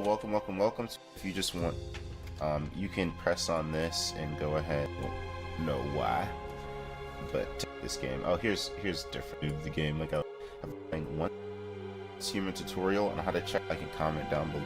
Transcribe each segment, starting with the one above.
welcome, welcome, welcome. If you just want, you can press on this and go ahead. Won't know why, but take this game. Oh, here's different. The game, like I'm playing one human tutorial on how to check. I can comment down below.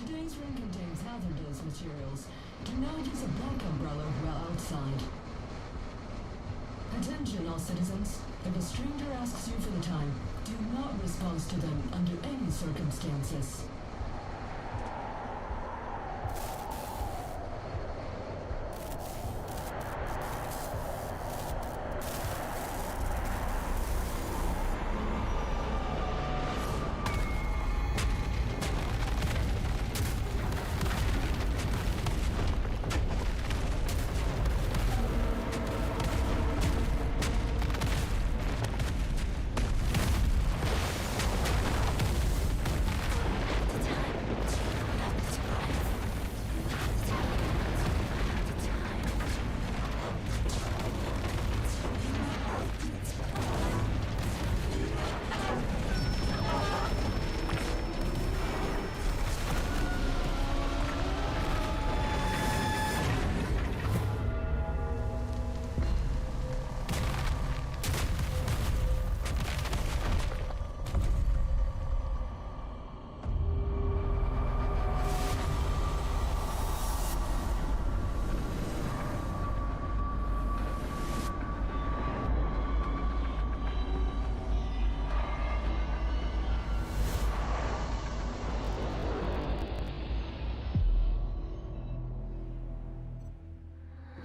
Today's room contains hazardous materials. Do not use a black umbrella while outside. Attention all citizens. If a stranger asks you for the time, do not respond to them under any circumstances.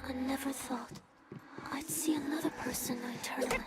I never thought I'd see another person in Eternal.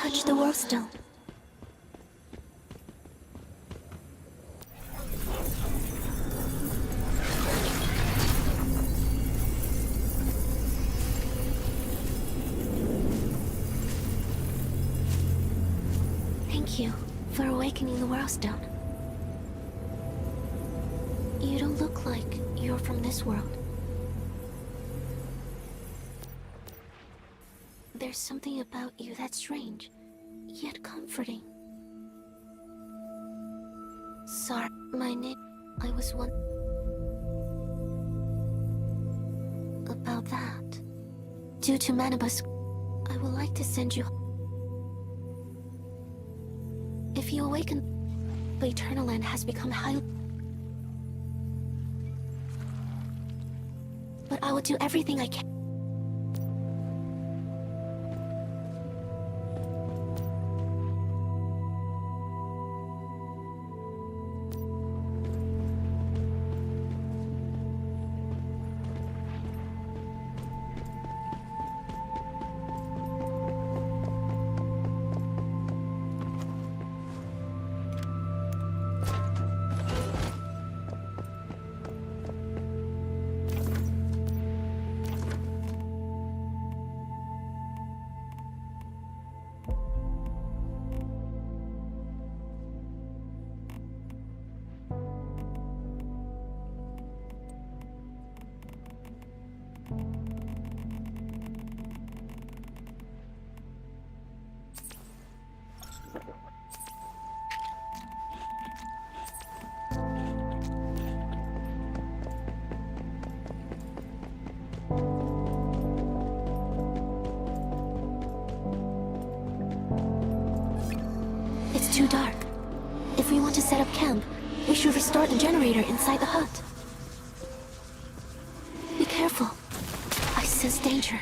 Touch the world stone. Thank you for awakening the world stone. You don't look like you're from this world. There's something about you that's strange, yet comforting. Sorry, my name. I was one. due to Manibus, I would like to send you. If you awaken, the Eternal Land has become highly. But I will do everything I can. It's too dark. If we want to set up camp, we should restart the generator inside the hut. Be careful. I sense danger.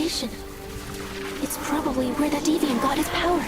foundation. It's probably where that deviant got his power.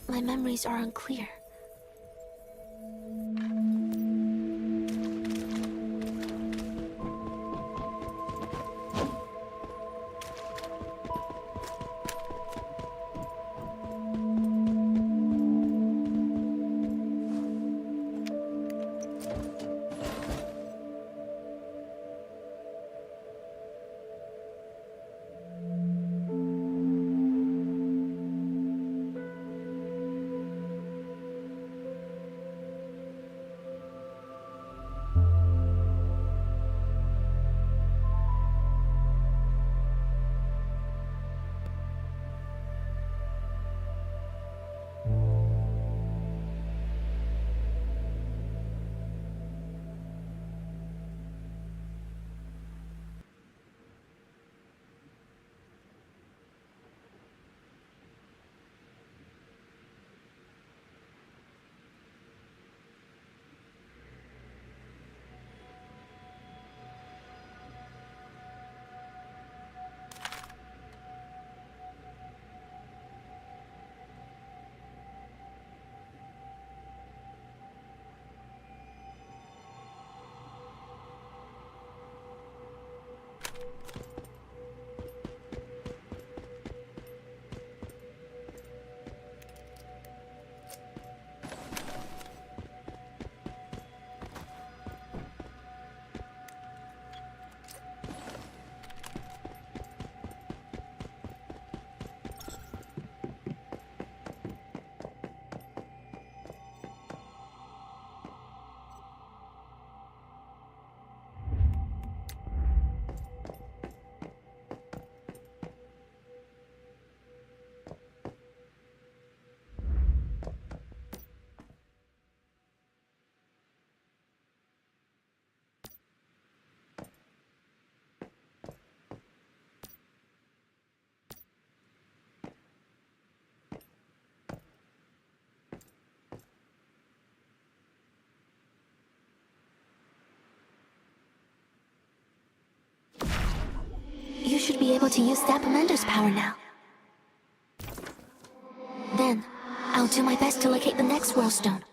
My memories are unclear. You should be able to use Stapamander's power now. Then, I'll do my best to locate the next World Stone.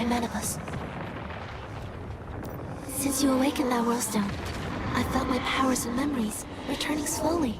Manibus. Since you awakened that worldstone, I felt my powers and memories returning slowly.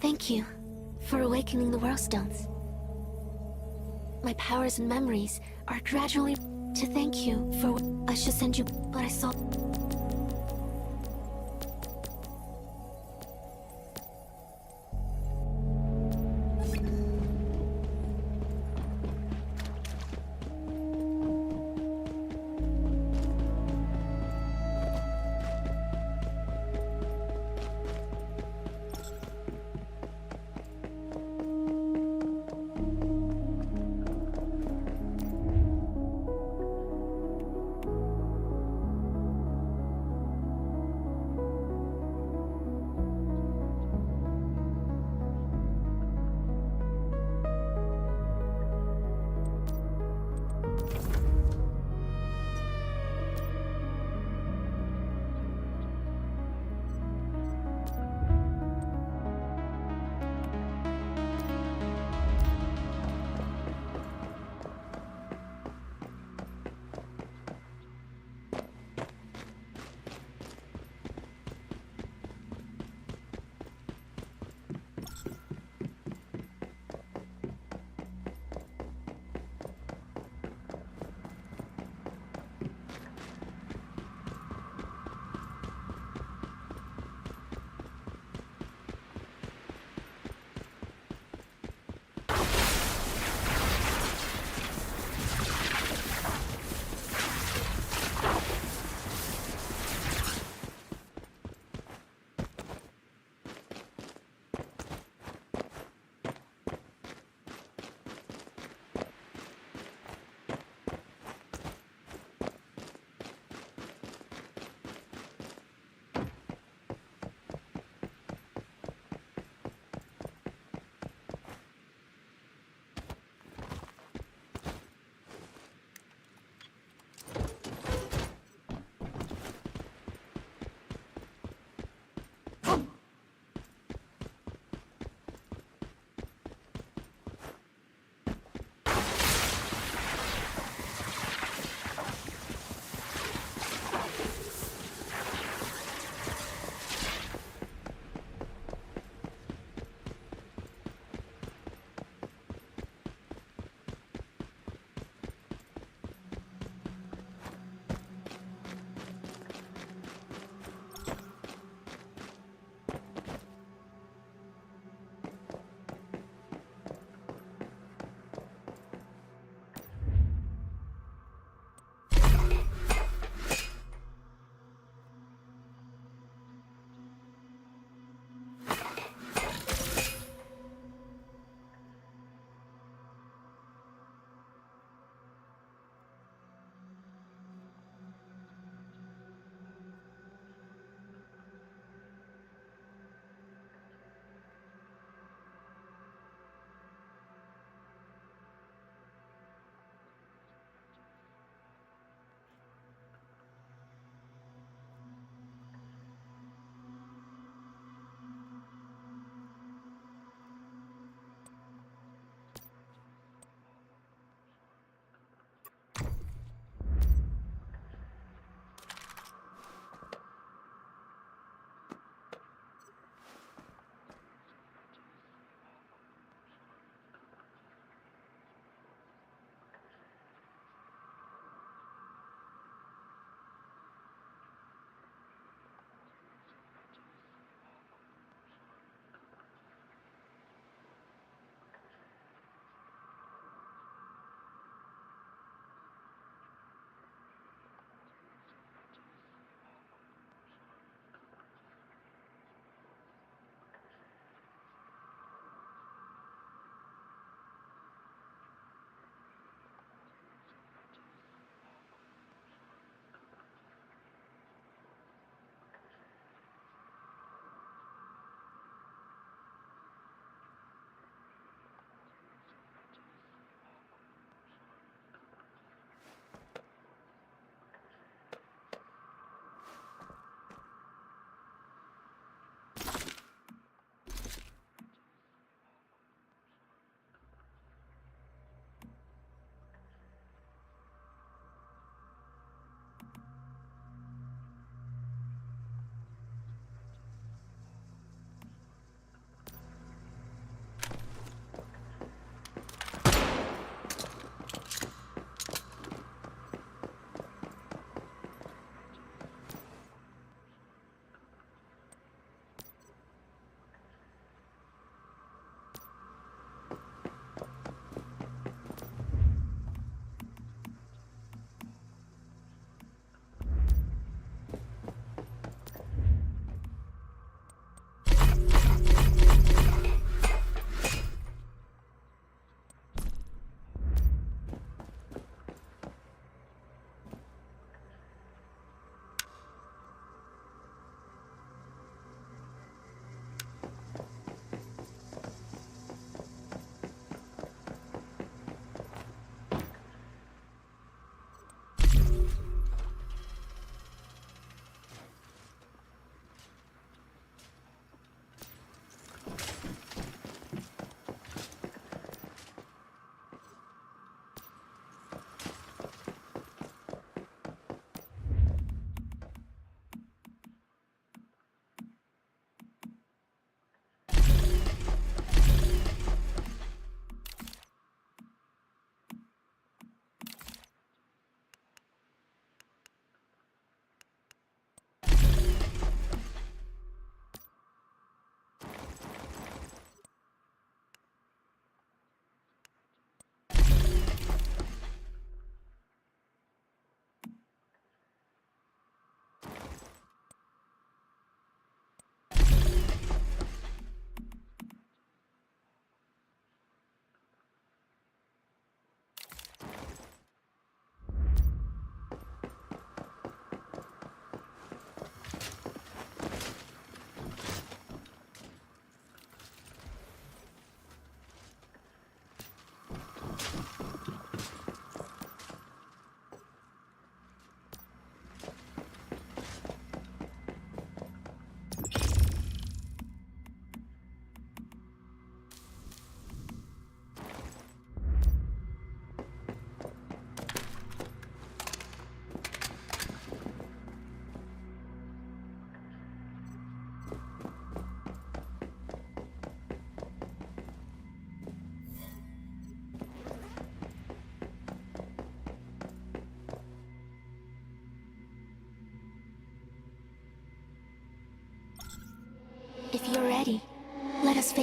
Thank you for awakening the World Stones. My powers and memories are gradually to thank you for. I should send you, but I saw.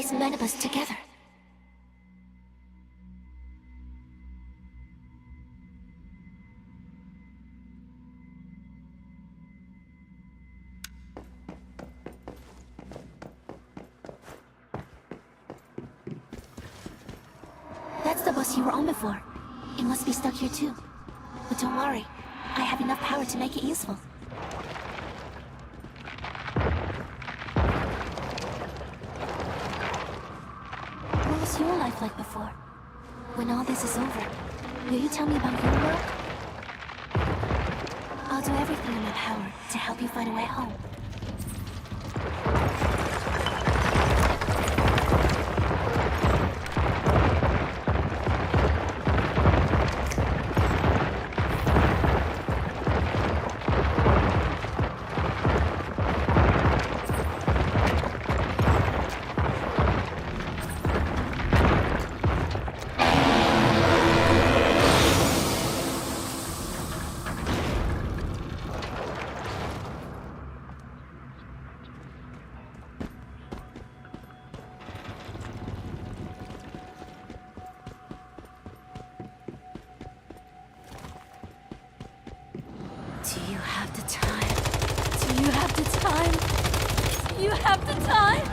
these manibus together. That's the bus you were on before. It must be stuck here too. But don't worry, I have enough power to make it useful. What was your life like before? When all this is over, will you tell me about your world? I'll do everything in my power to help you find a way home. Do you have the time? Do you have the time? Do you have the time?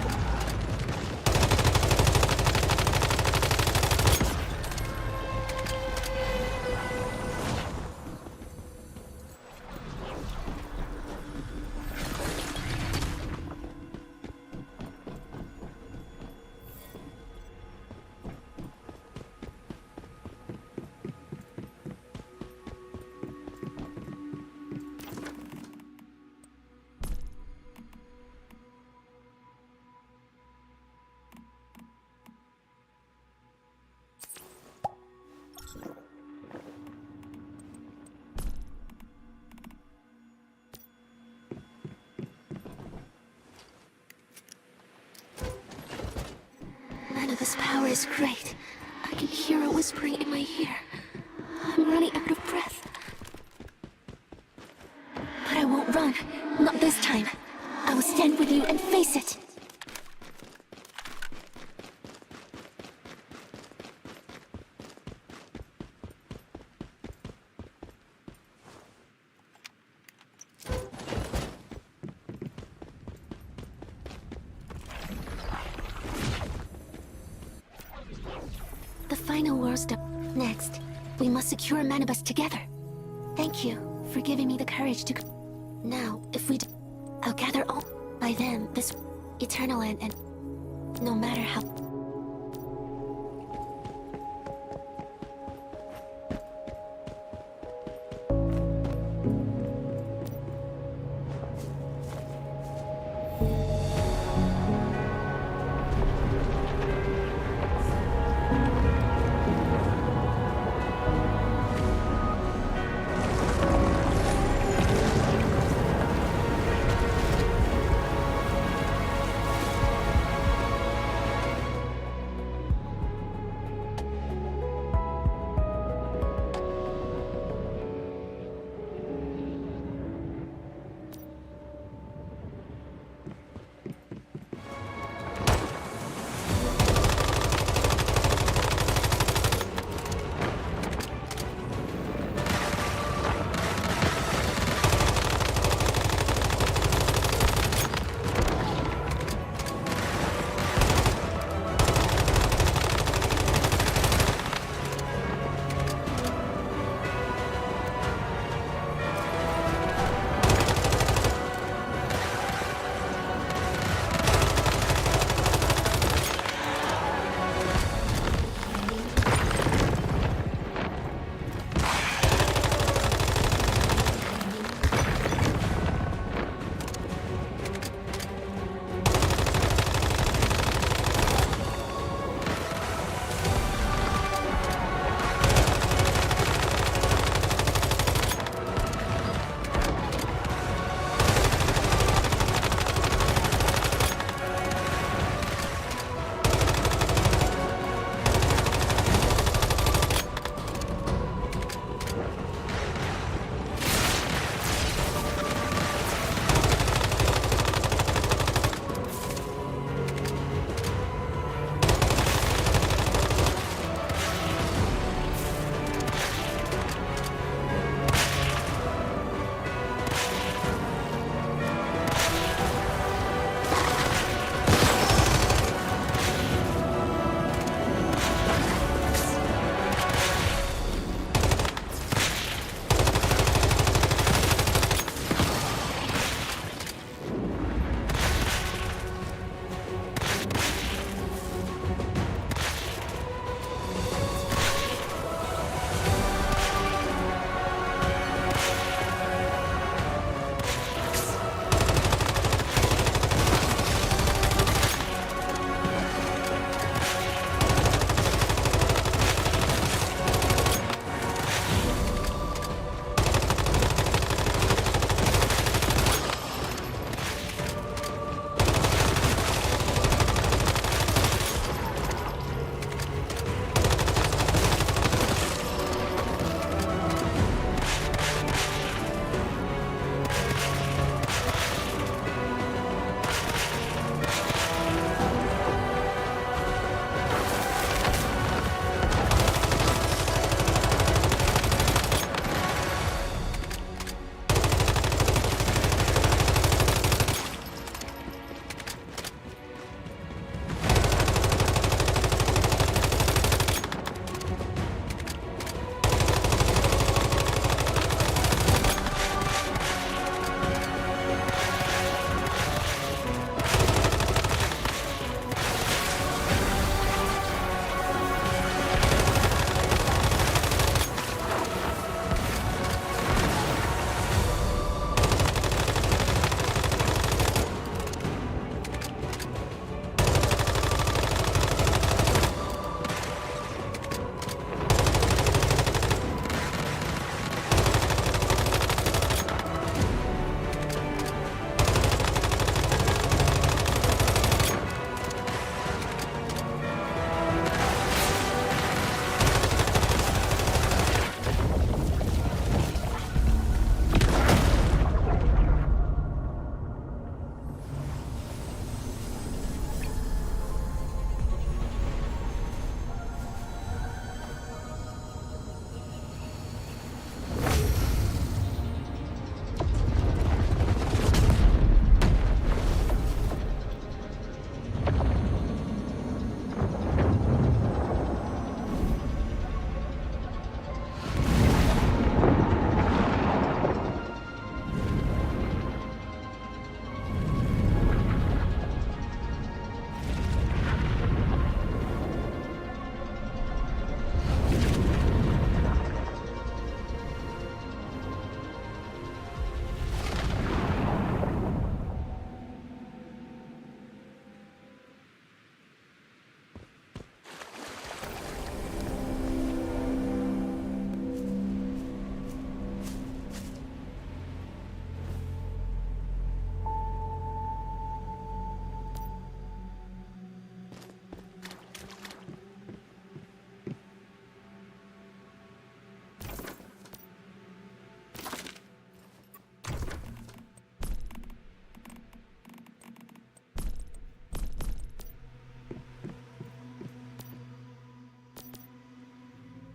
This power is great. I can hear it whispering in my ear. I'm running out of breath. But I won't run. Not this time. I will stand with you and face it. Final war step. Next, we must secure Manibus together. Thank you for giving me the courage to... Now, if we... I'll gather all... By then, this... Eternal end and... No matter how...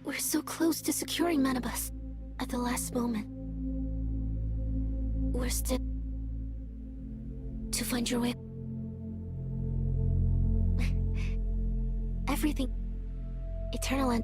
We're so close to securing Manibus. At the last moment. We're still... To find your way... Everything... Eternal and...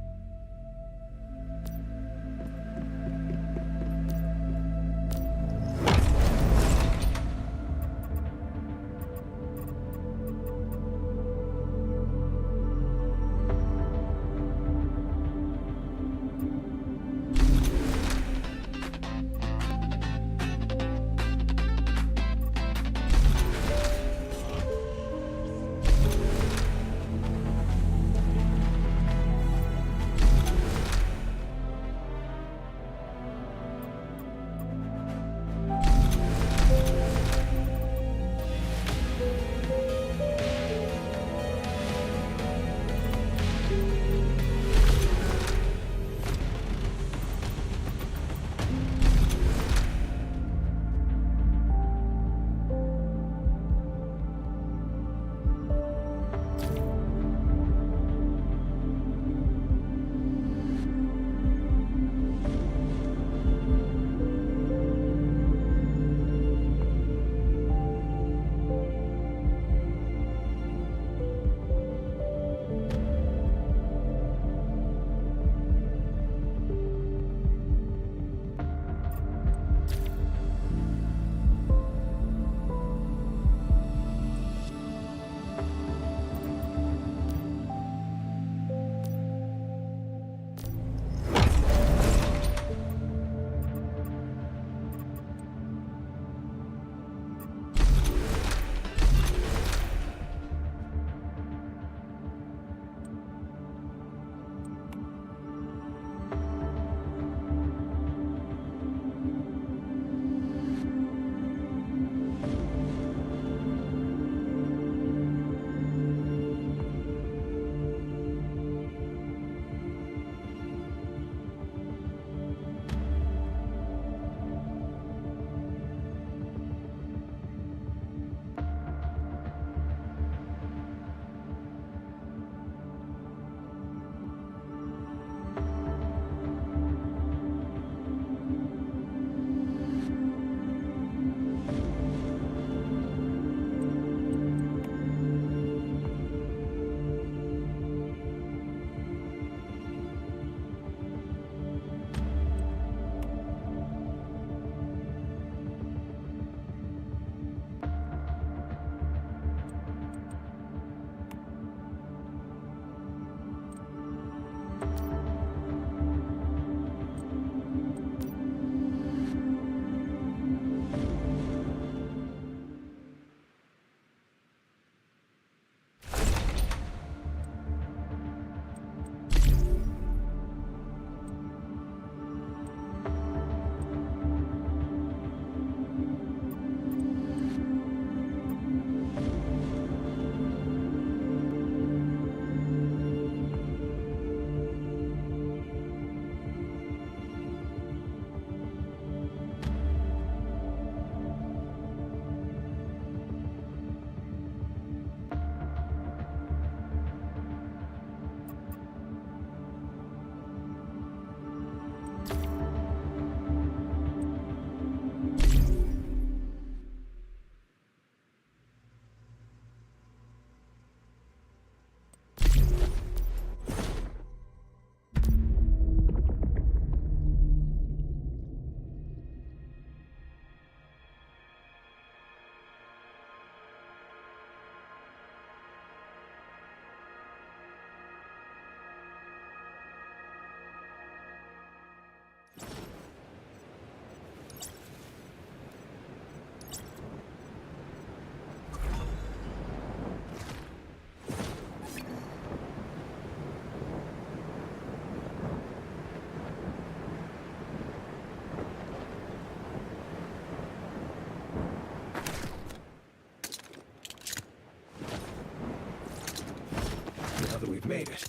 Now that we've made it,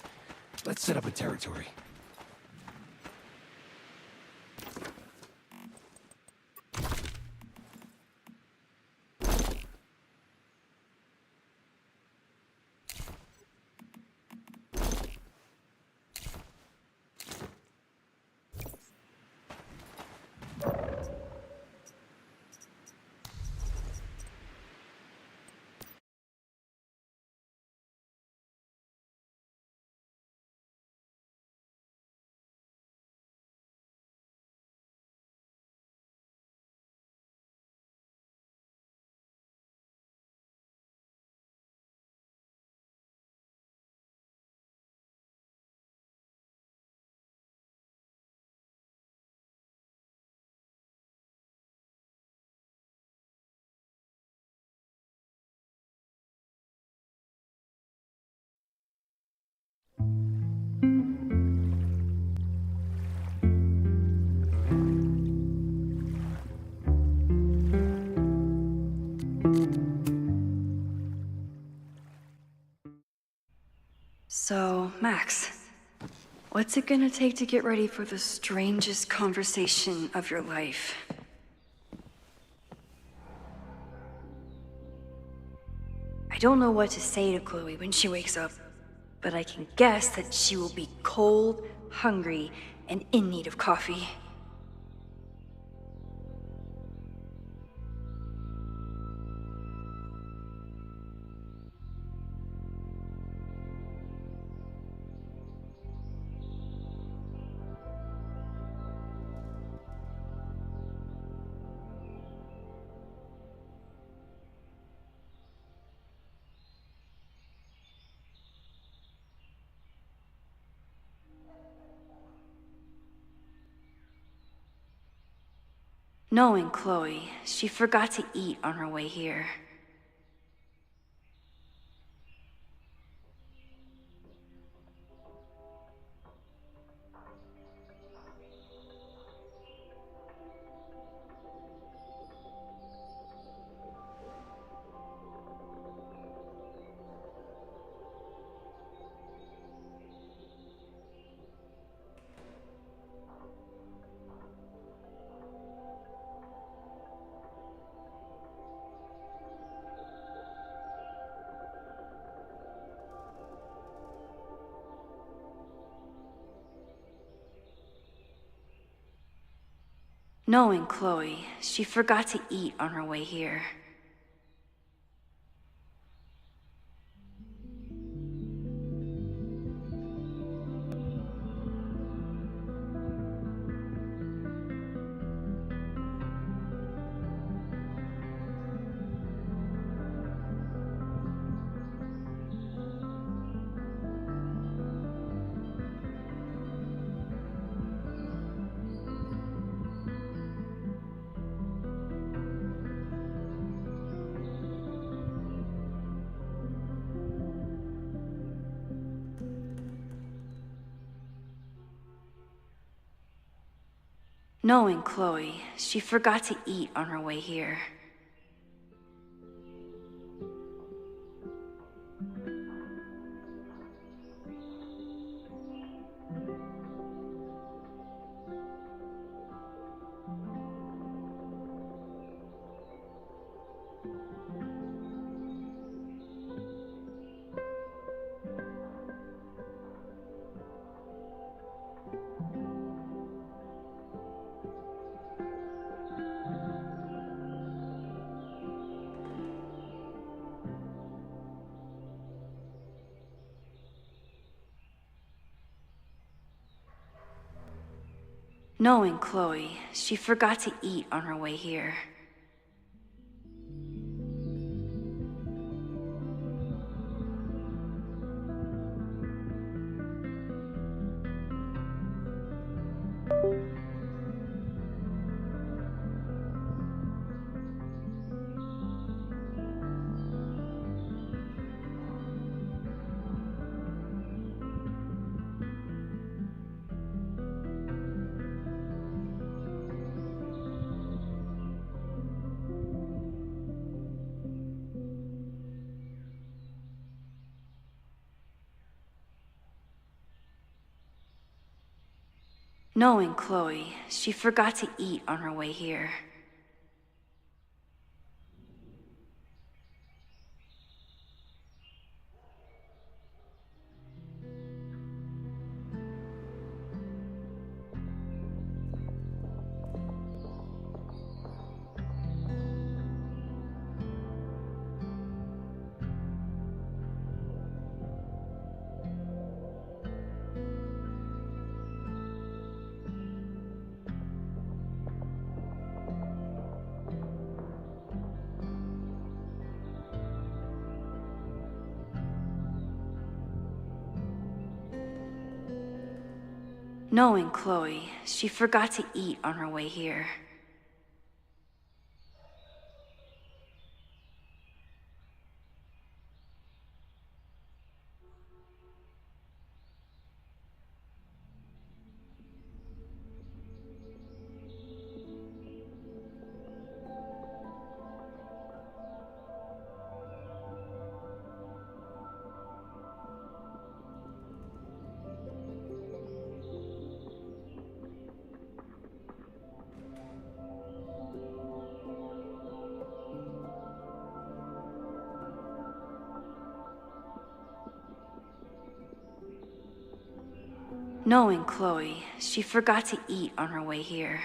let's set up a territory. So, Max, what's it gonna take to get ready for the strangest conversation of your life? I don't know what to say to Chloe when she wakes up, but I can guess that she will be cold, hungry, and in need of coffee. Knowing Chloe, she forgot to eat on her way here. Knowing Chloe, she forgot to eat on her way here. Knowing Chloe, she forgot to eat on her way here. Knowing Chloe, she forgot to eat on her way here. Knowing Chloe, she forgot to eat on her way here. Knowing Chloe, she forgot to eat on her way here. Knowing Chloe, she forgot to eat on her way here.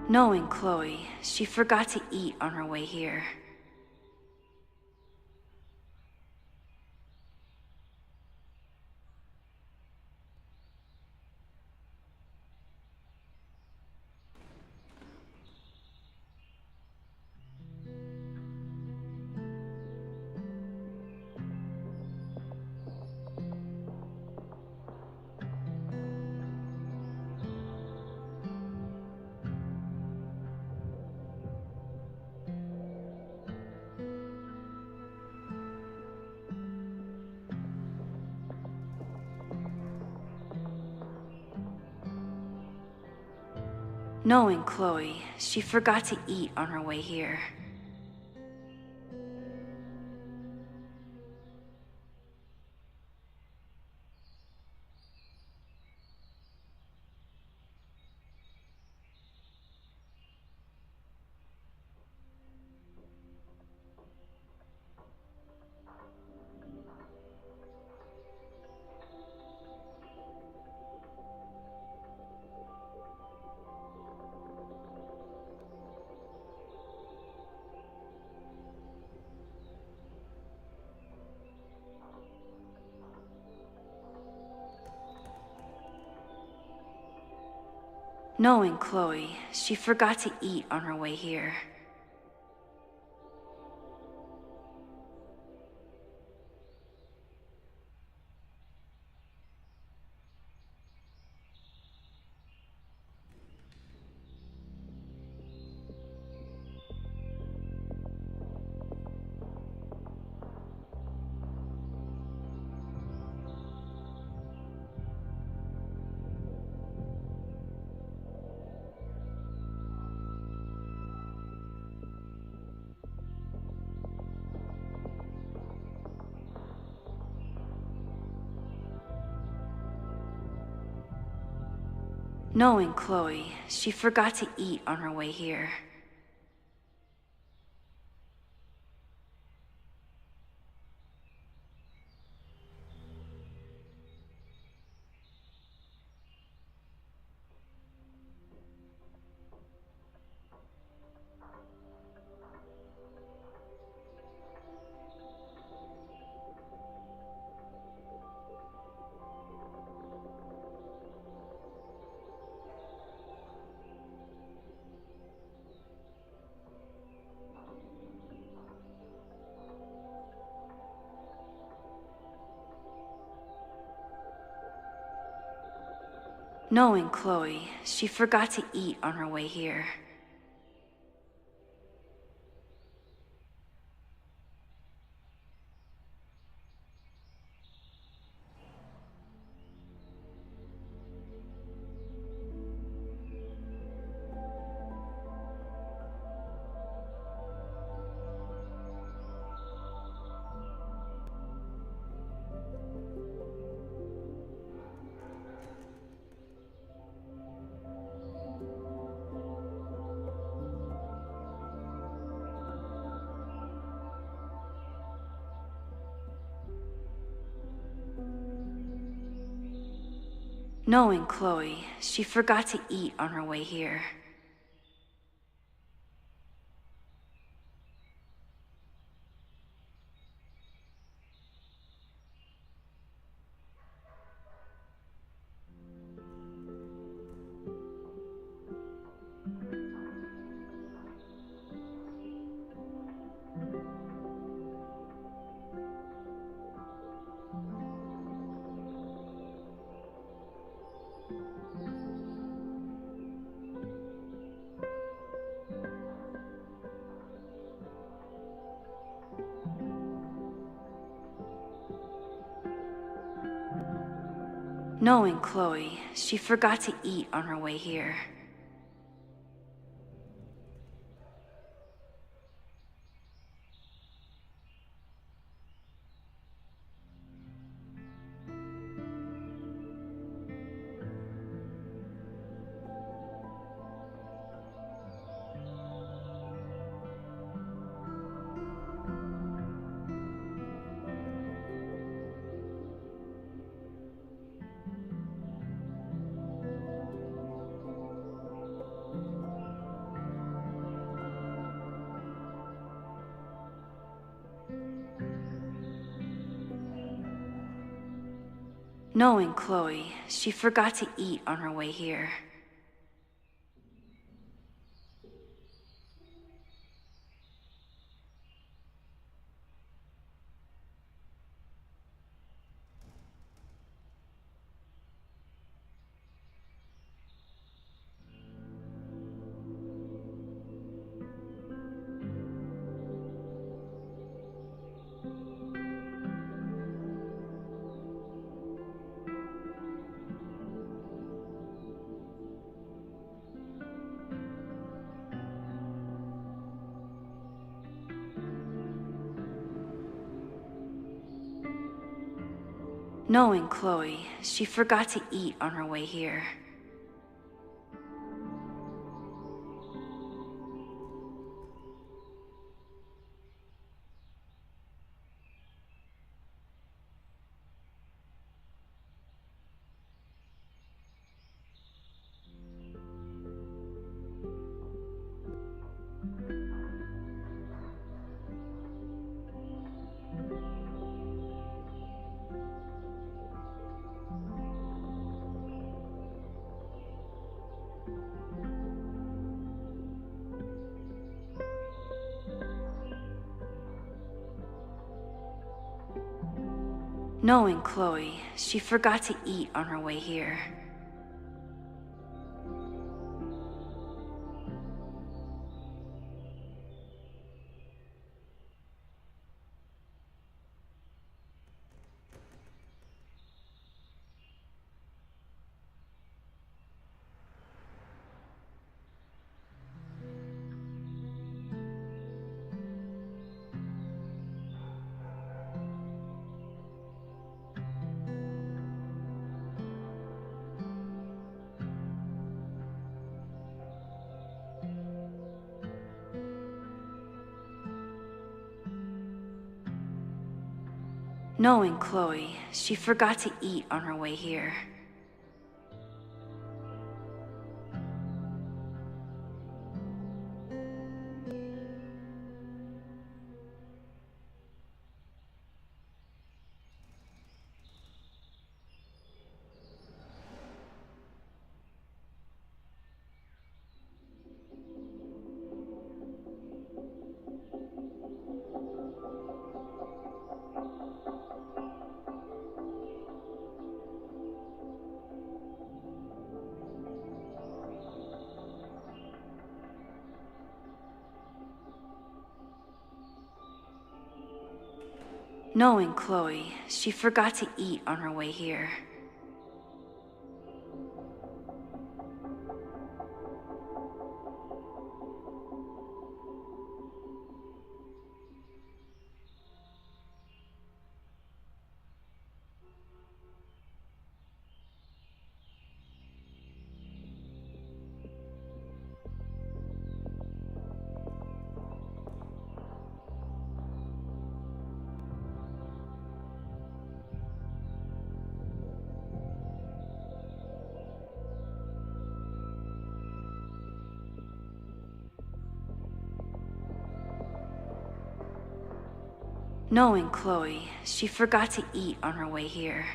Knowing Chloe, she forgot to eat on her way here. Knowing Chloe, she forgot to eat on her way here. Knowing Chloe, she forgot to eat on her way here. Knowing Chloe, she forgot to eat on her way here. Knowing Chloe, she forgot to eat on her way here. Knowing Chloe, she forgot to eat on her way here. Knowing Chloe, she forgot to eat on her way here. Knowing Chloe, she forgot to eat on her way here. Knowing Chloe, she forgot to eat on her way here. Knowing Chloe, she forgot to eat on her way here. Knowing Chloe, she forgot to eat on her way here. Knowing Chloe, she forgot to eat on her way here. Knowing Chloe, she forgot to eat on her way here.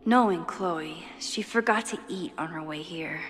Knowing Chloe, she forgot to eat on her way here.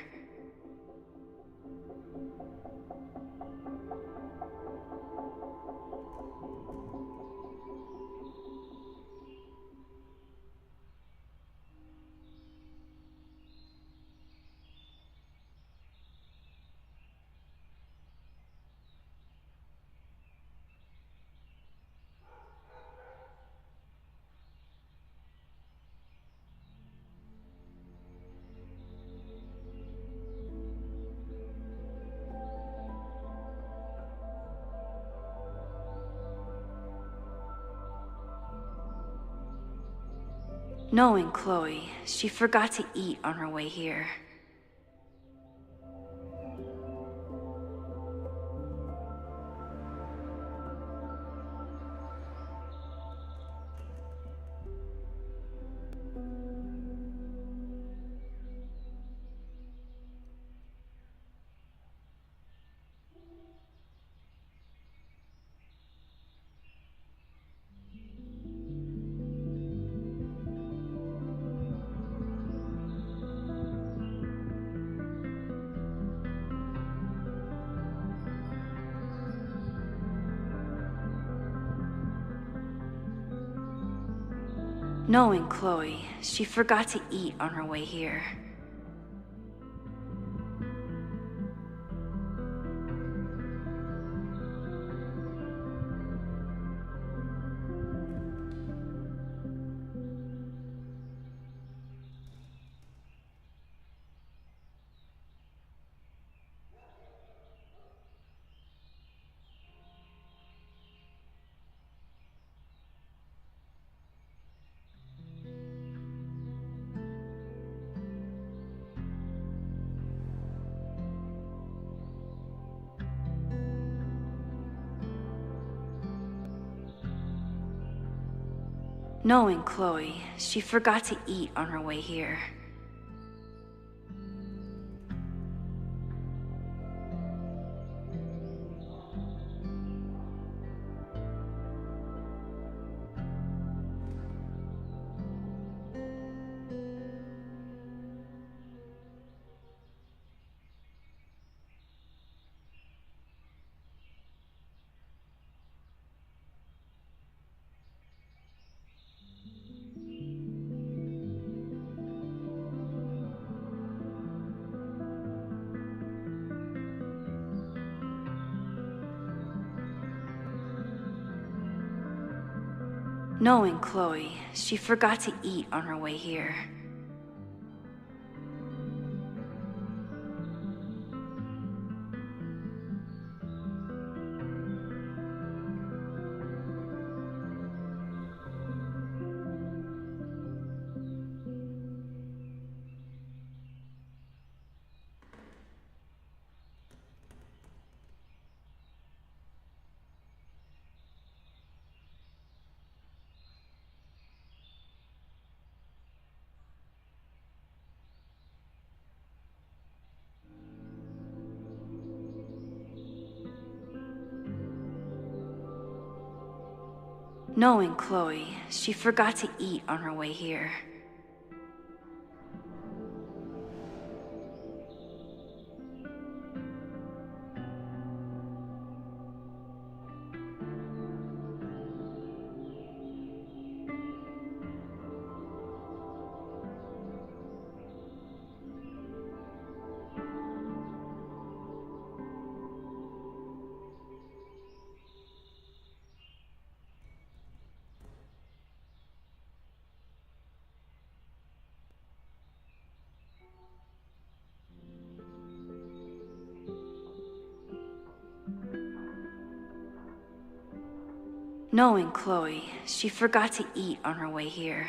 Knowing Chloe, she forgot to eat on her way here. Knowing Chloe, she forgot to eat on her way here. Knowing Chloe, she forgot to eat on her way here. Knowing Chloe, she forgot to eat on her way here. Knowing Chloe, she forgot to eat on her way here. Knowing Chloe, she forgot to eat on her way here.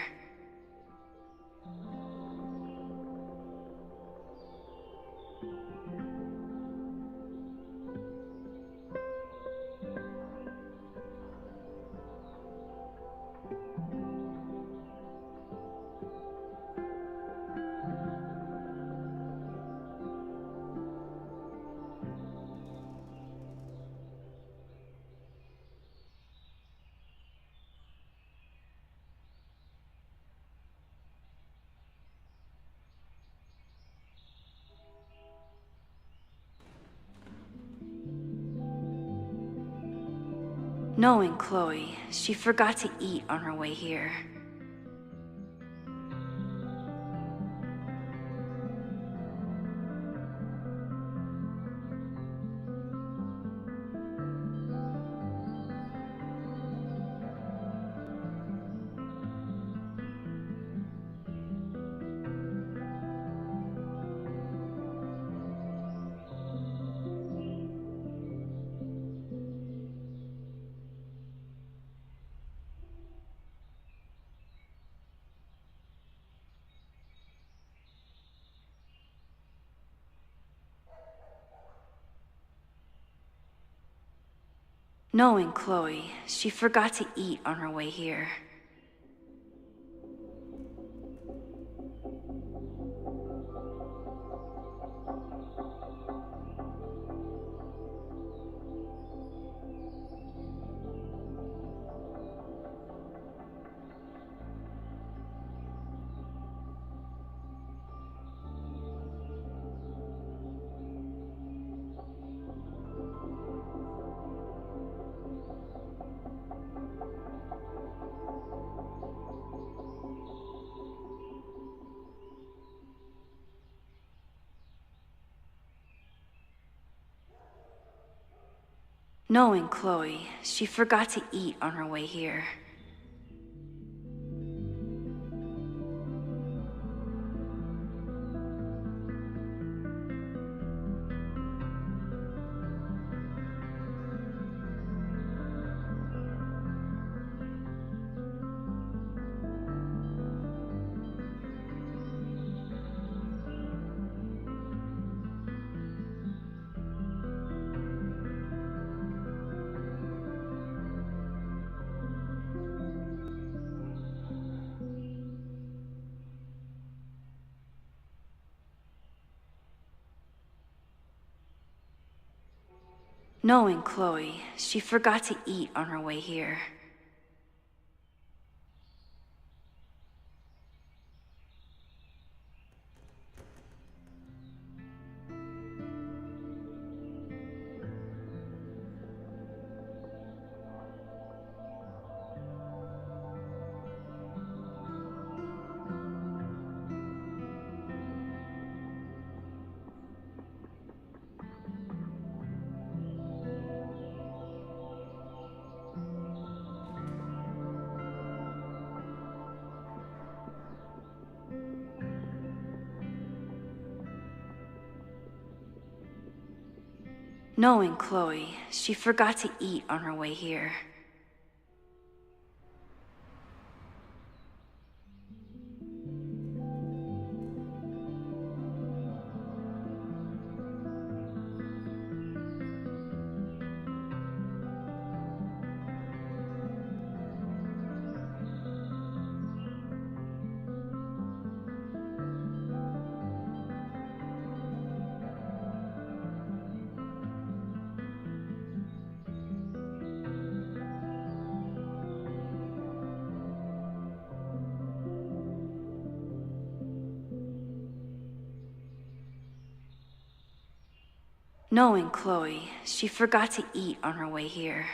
Knowing Chloe, she forgot to eat on her way here. Knowing Chloe, she forgot to eat on her way here. Knowing Chloe, she forgot to eat on her way here. Knowing Chloe, she forgot to eat on her way here. Knowing Chloe, she forgot to eat on her way here. Knowing Chloe, she forgot to eat on her way here.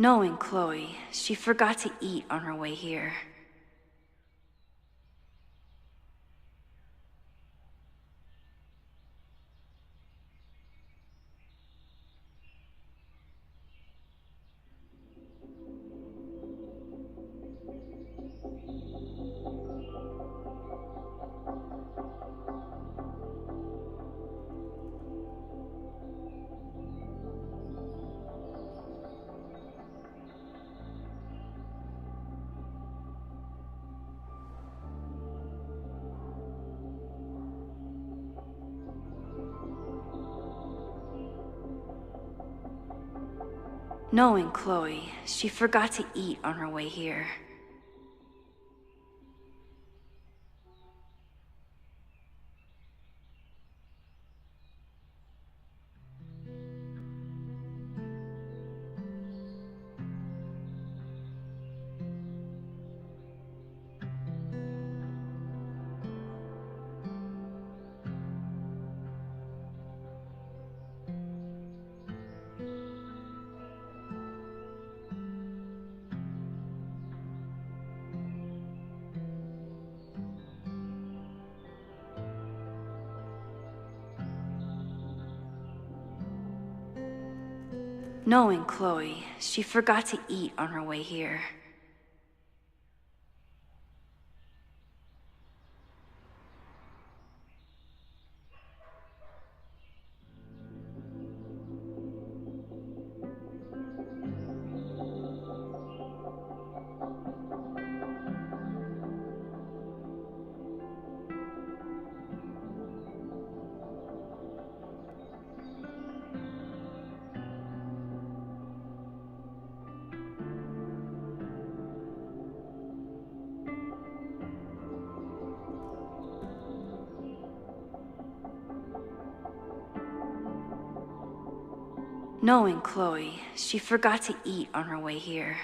Knowing Chloe, she forgot to eat on her way here. Knowing Chloe, she forgot to eat on her way here. Knowing Chloe, she forgot to eat on her way here. Knowing Chloe, she forgot to eat on her way here.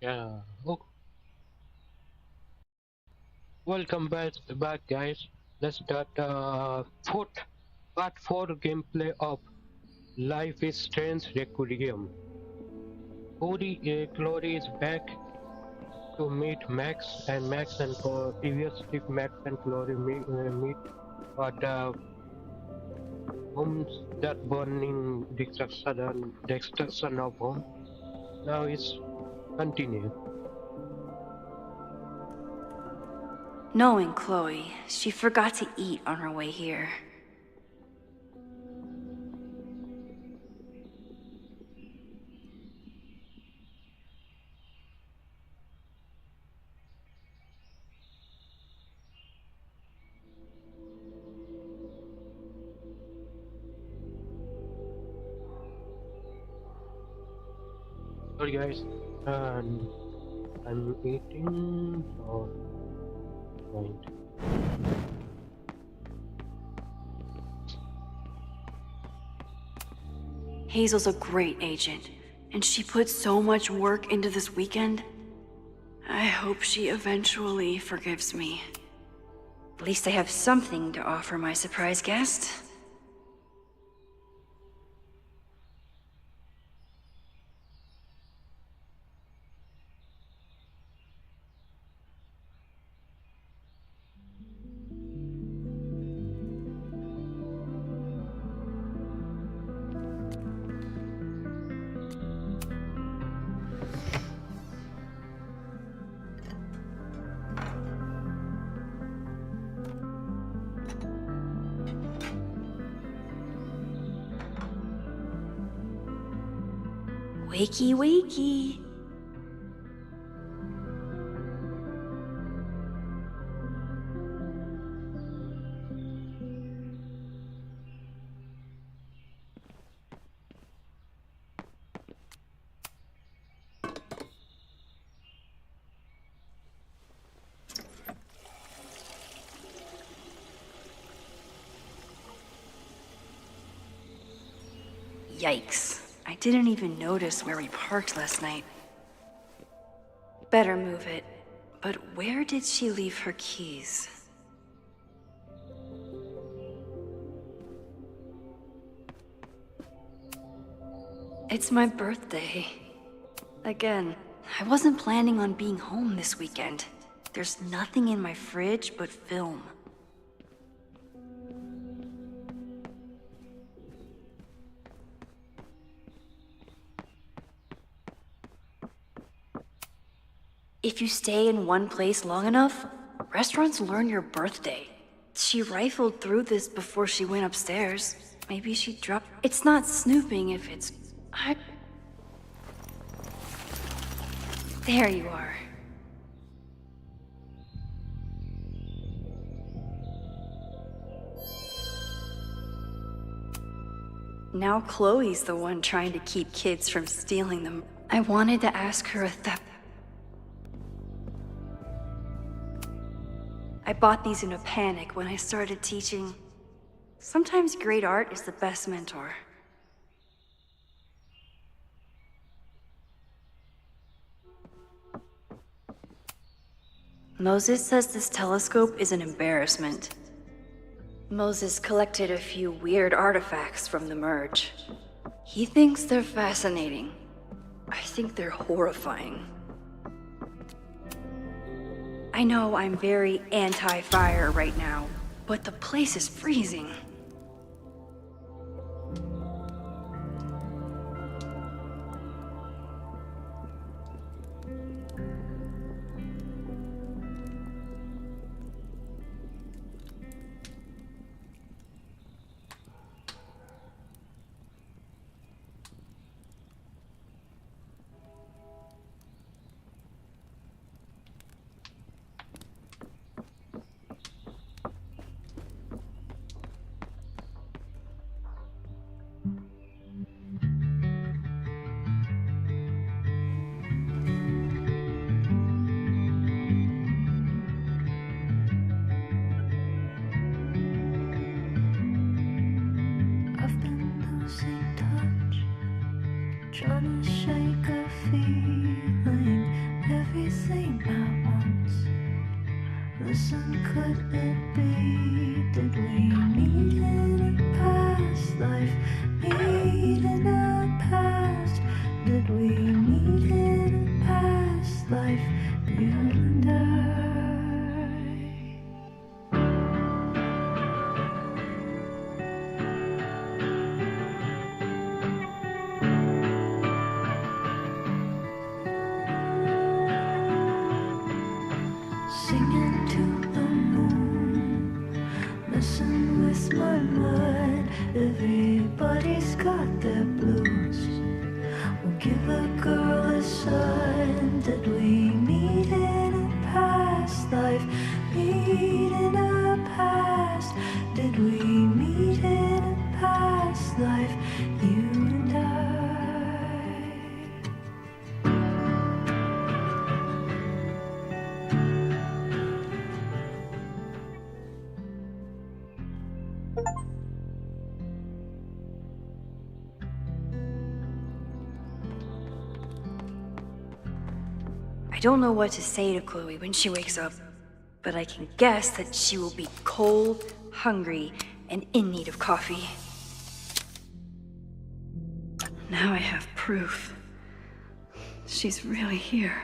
Yeah. Oh, welcome back, guys. Let's start part 4 gameplay of Life is Strange Requiem. Chloe is back to meet Max, and previously Max and Chloe meet at the homes that burning destruction of home. Now it's continue. Knowing Chloe, she forgot to eat on her way here. Sorry guys, and I'm eating. Oh, right. Hazel's a great agent, and she put so much work into this weekend. I hope she eventually forgives me. At least I have something to offer my surprise guest. Wakey, wakey. Yikes. I didn't even notice where we parked last night. Better move it. But where did she leave her keys? It's my birthday. Again, I wasn't planning on being home this weekend. There's nothing in my fridge but film. If you stay in one place long enough, restaurants learn your birthday. She rifled through this before she went upstairs. Maybe she dropped... It's not snooping if it's... There you are. Now Chloe's the one trying to keep kids from stealing them. I wanted to ask her I bought these in a panic when I started teaching. Sometimes great art is the best mentor. Moses says this telescope is an embarrassment. Moses collected a few weird artifacts from the merge. He thinks they're fascinating. I think they're horrifying. I know I'm very anti-fire right now, but the place is freezing. Trying to shake a feeling, everything at once. Listen, could it be? Did we meet in a past life? Meet in a past? Did we meet in a past life? You and I. Singing to the moon, messing with my mind. Everybody's got their blues. We'll give a girl a sign. Did we meet in a past life? Meet in a past? Did we meet in a past life? You and I. I don't know what to say to Chloe when she wakes up, but I can guess that she will be cold, hungry, and in need of coffee. Now I have proof. She's really here.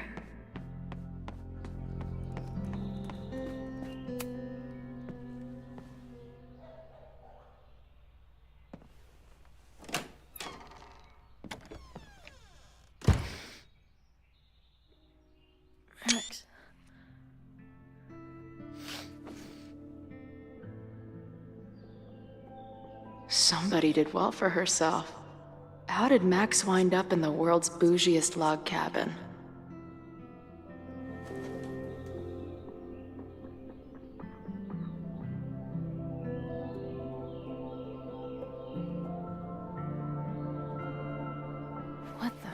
Max. Somebody did well for herself. How did Max wind up in the world's bougiest log cabin? What the?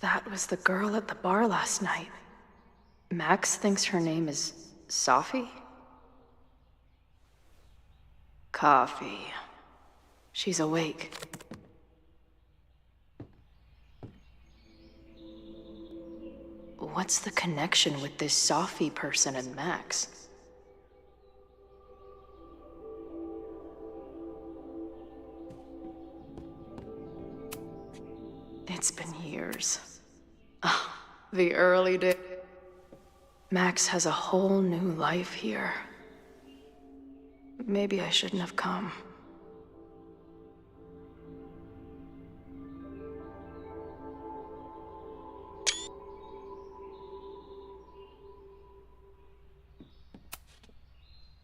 That was the girl at the bar last night. Max thinks her name is Sophie? Coffee. She's awake. What's the connection with this Sophie person and Max? It's been years. Ah, the early days. Max has a whole new life here. Maybe I shouldn't have come.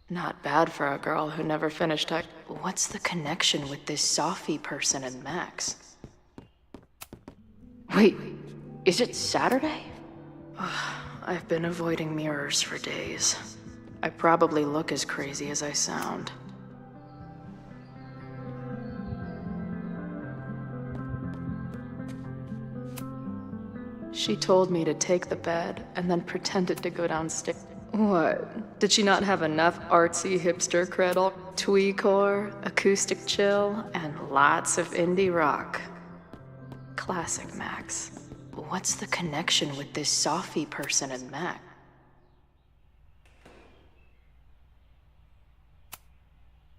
Not bad for a girl who never finished high. What's the connection with this Sophie person and Max? Wait, is it Saturday? I've been avoiding mirrors for days. I probably look as crazy as I sound. She told me to take the bed and then pretended to go downstairs. What? Did she not have enough artsy hipster credit? Twee-core, acoustic chill, and lots of indie rock. Classic Max. What's the connection with this Sophie person and Mac?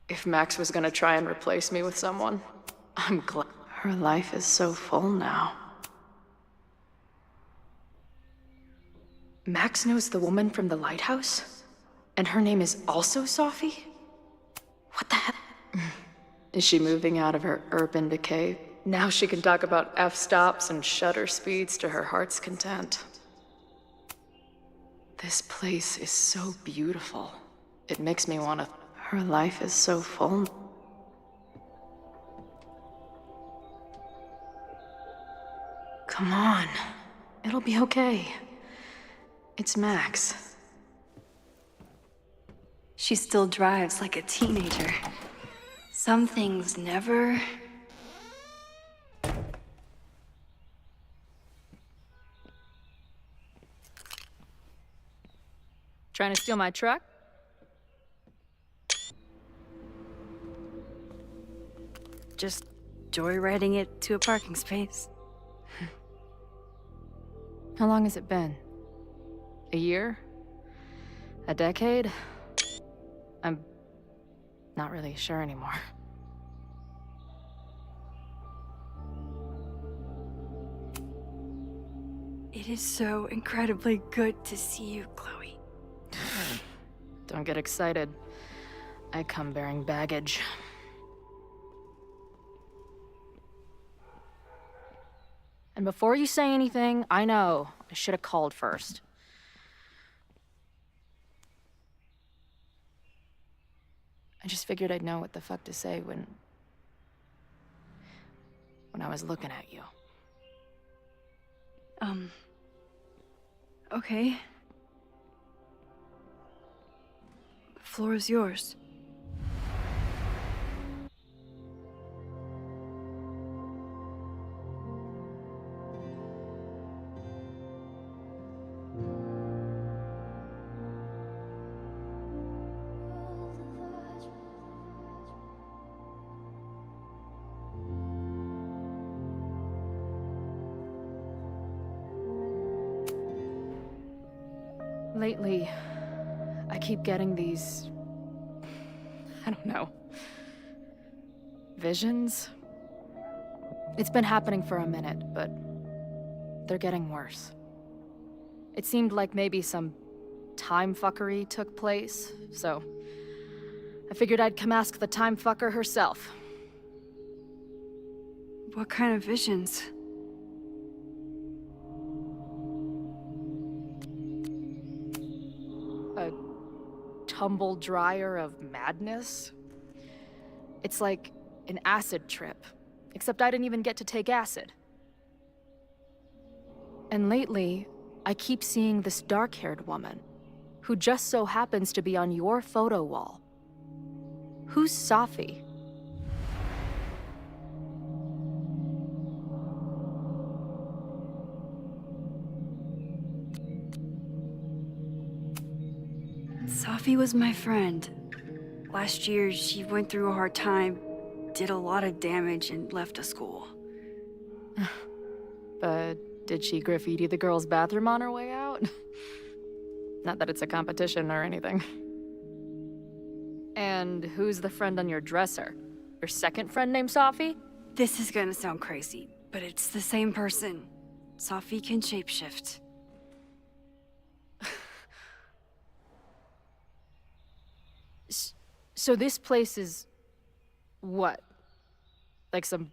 If Max was gonna try and replace me with someone, I'm glad. Her life is so full now. Max knows the woman from the lighthouse? And her name is also Sophie? What the hell? Is she moving out of her urban decay? Now she can talk about f-stops and shutter speeds to her heart's content. This place is so beautiful. It makes me wanna... Her life is so full. Come on. It'll be okay. It's Max. She still drives like a teenager. Some things never... Trying to steal my truck? Just joyriding it to a parking space. How long has it been? A year? A decade? I'm not really sure anymore. It is so incredibly good to see you, Chloe. Don't get excited. I come bearing baggage. And before you say anything, I know I should have called first. I just figured I'd know what the fuck to say when I was looking at you. Okay. The floor is yours. Lately, I keep getting these... I don't know... visions? It's been happening for a minute, but they're getting worse. It seemed like maybe some time fuckery took place, so I figured I'd come ask the time fucker herself. What kind of visions? A tumble dryer of madness? It's like an acid trip, except I didn't even get to take acid. And lately, I keep seeing this dark-haired woman, who just so happens to be on your photo wall. Who's Sophie? Sophie was my friend. Last year, she went through a hard time, did a lot of damage, and left the school. But did she graffiti the girls' bathroom on her way out? Not that it's a competition or anything. And who's the friend on your dresser? Your second friend named Sophie? This is gonna sound crazy, but it's the same person. Sophie can shapeshift. So this place is... what? Like some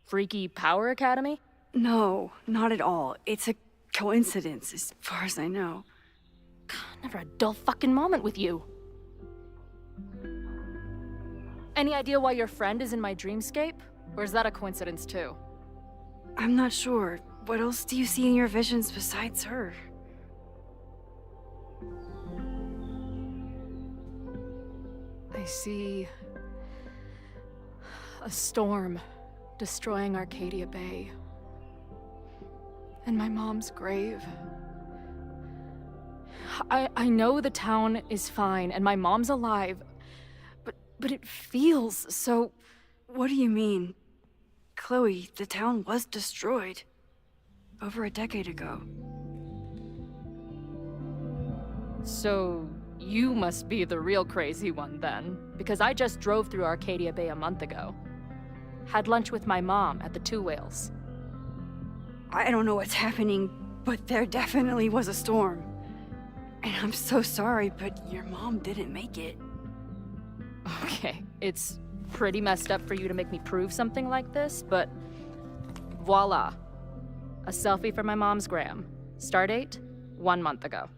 freaky power academy? No, not at all. It's a coincidence, as far as I know. God, never a dull fucking moment with you. Any idea why your friend is in my dreamscape? Or is that a coincidence too? I'm not sure. What else do you see in your visions besides her? I see a storm destroying Arcadia Bay. And my mom's grave. I know the town is fine and my mom's alive, but it feels so... What do you mean? Chloe, the town was destroyed. Over a decade ago. So, you must be the real crazy one then, because I just drove through Arcadia Bay a month ago. Had lunch with my mom at the Two Whales. I don't know what's happening, but there definitely was a storm. And I'm so sorry, but your mom didn't make it. Okay, it's pretty messed up for you to make me prove something like this, but voila. A selfie from my mom's gram. Stardate, 1 month ago.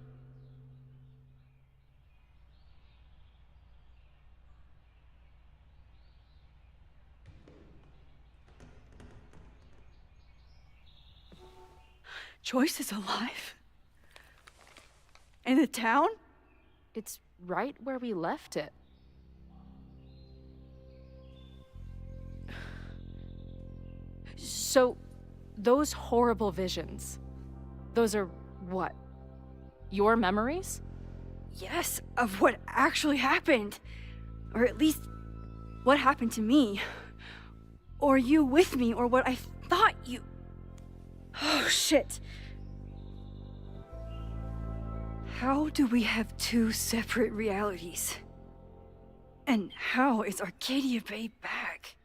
Joyce is alive? In the town? It's right where we left it. So, those horrible visions, those are what? Your memories? Yes, of what actually happened. Or at least, what happened to me. Or you with me, or what I thought you... Oh, shit. How do we have two separate realities? And how is Arcadia Bay back?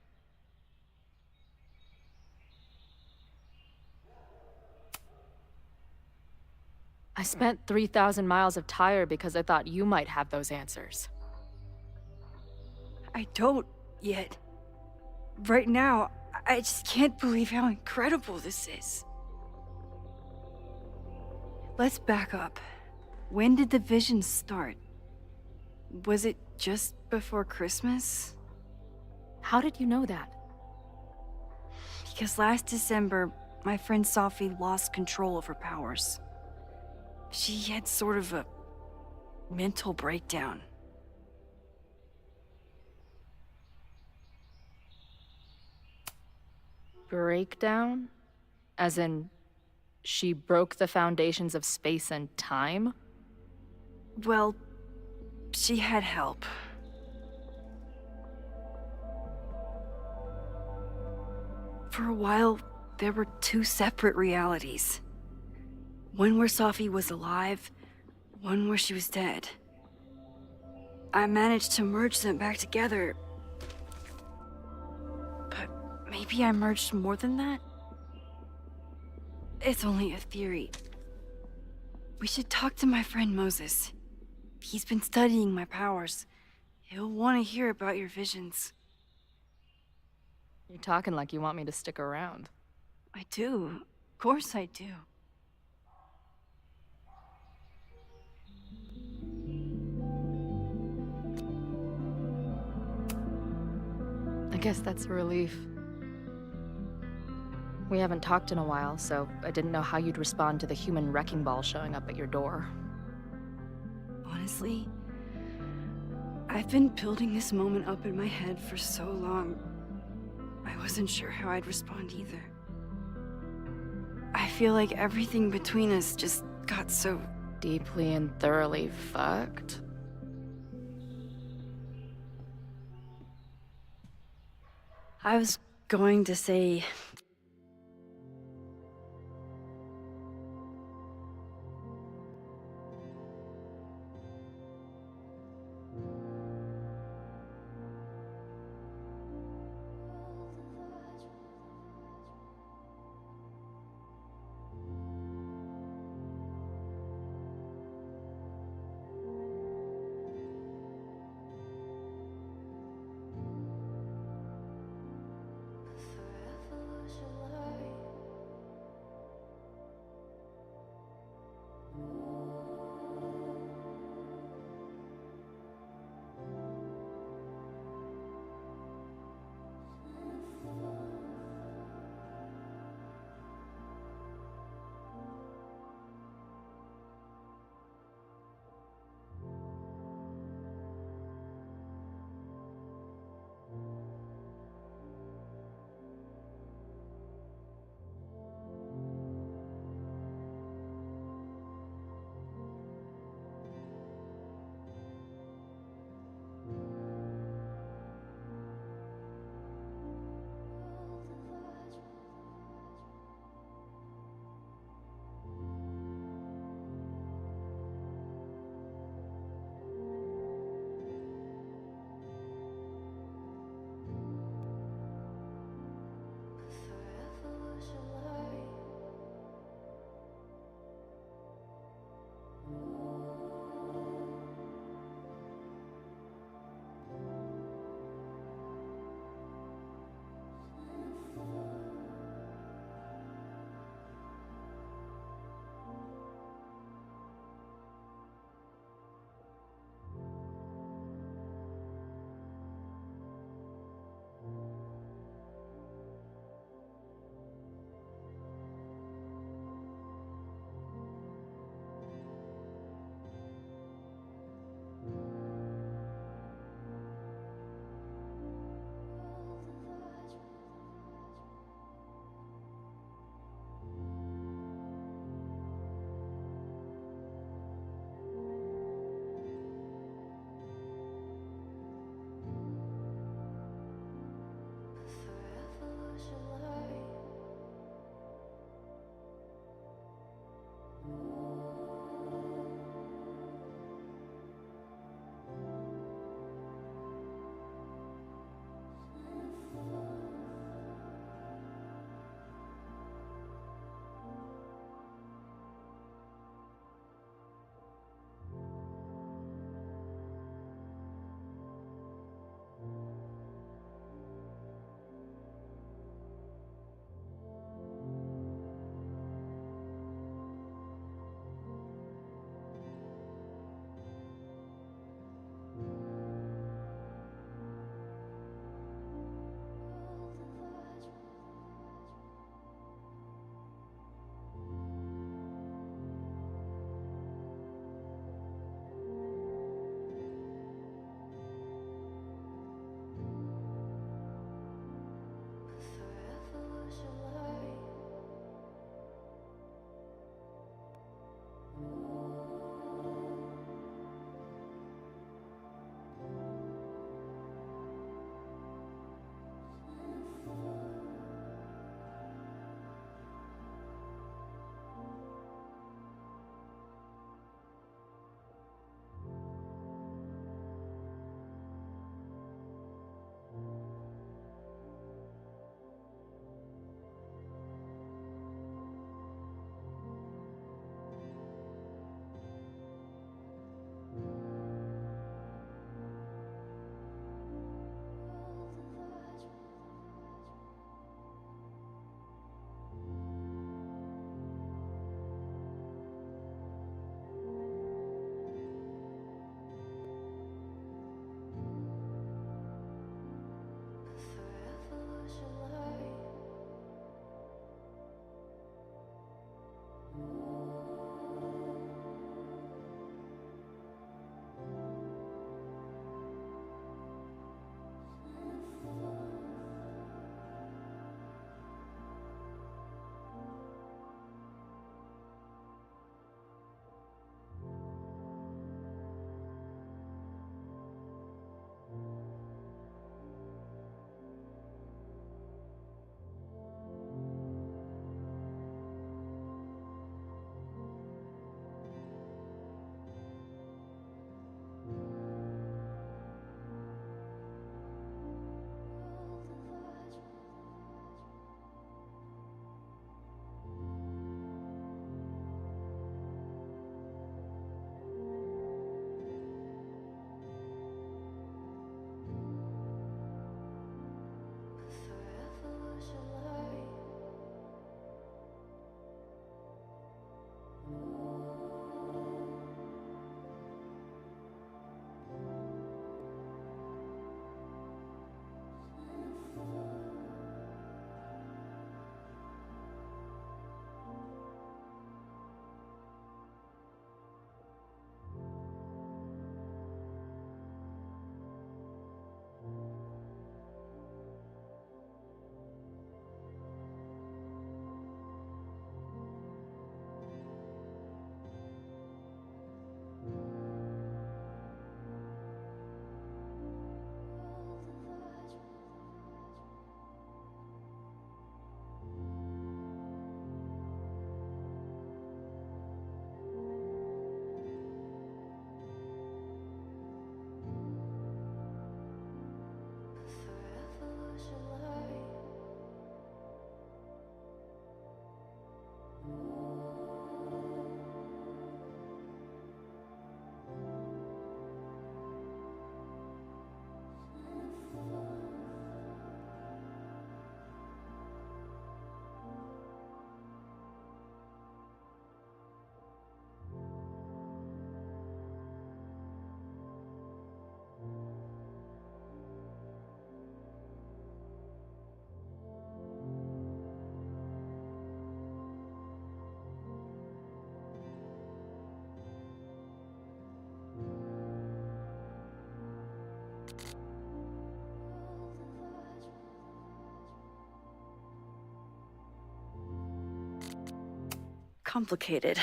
I spent 3,000 miles of tire because I thought you might have those answers. I don't yet. Right now, I just can't believe how incredible this is. Let's back up. When did the visions start? Was it just before Christmas? How did you know that? Because last December, my friend Sophie lost control of her powers. She had sort of a mental breakdown. Breakdown? As in, she broke the foundations of space and time? Well, she had help. For a while, there were two separate realities. One where Sophie was alive, one where she was dead. I managed to merge them back together. But maybe I merged more than that? It's only a theory. We should talk to my friend Moses. He's been studying my powers. He'll want to hear about your visions. You're talking like you want me to stick around. I do. Of course I do. I guess that's a relief. We haven't talked in a while, so I didn't know how you'd respond to the human wrecking ball showing up at your door. Honestly, I've been building this moment up in my head for so long. I wasn't sure how I'd respond either. I feel like everything between us just got so Deeply and thoroughly fucked? I was going to say... complicated.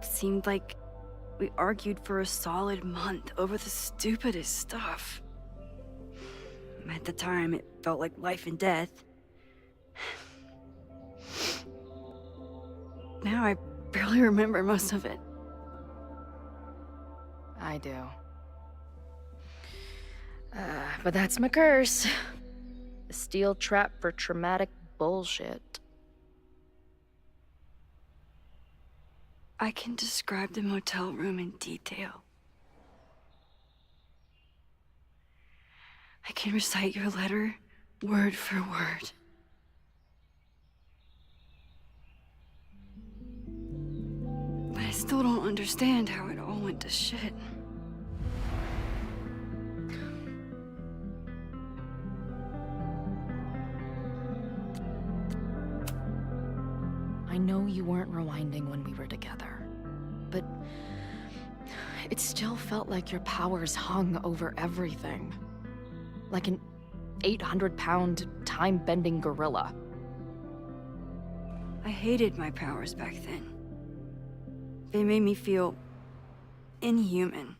Seemed like we argued for a solid month over the stupidest stuff. At the time, it felt like life and death. Now I barely remember most of it. I do. But that's my curse. A steel trap for traumatic bullshit. I can describe the motel room in detail. I can recite your letter word for word. But I still don't understand how it all went to shit. I know you weren't rewinding when we were together, but it still felt like your powers hung over everything. Like an 800-pound, time-bending gorilla. I hated my powers back then. They made me feel inhuman.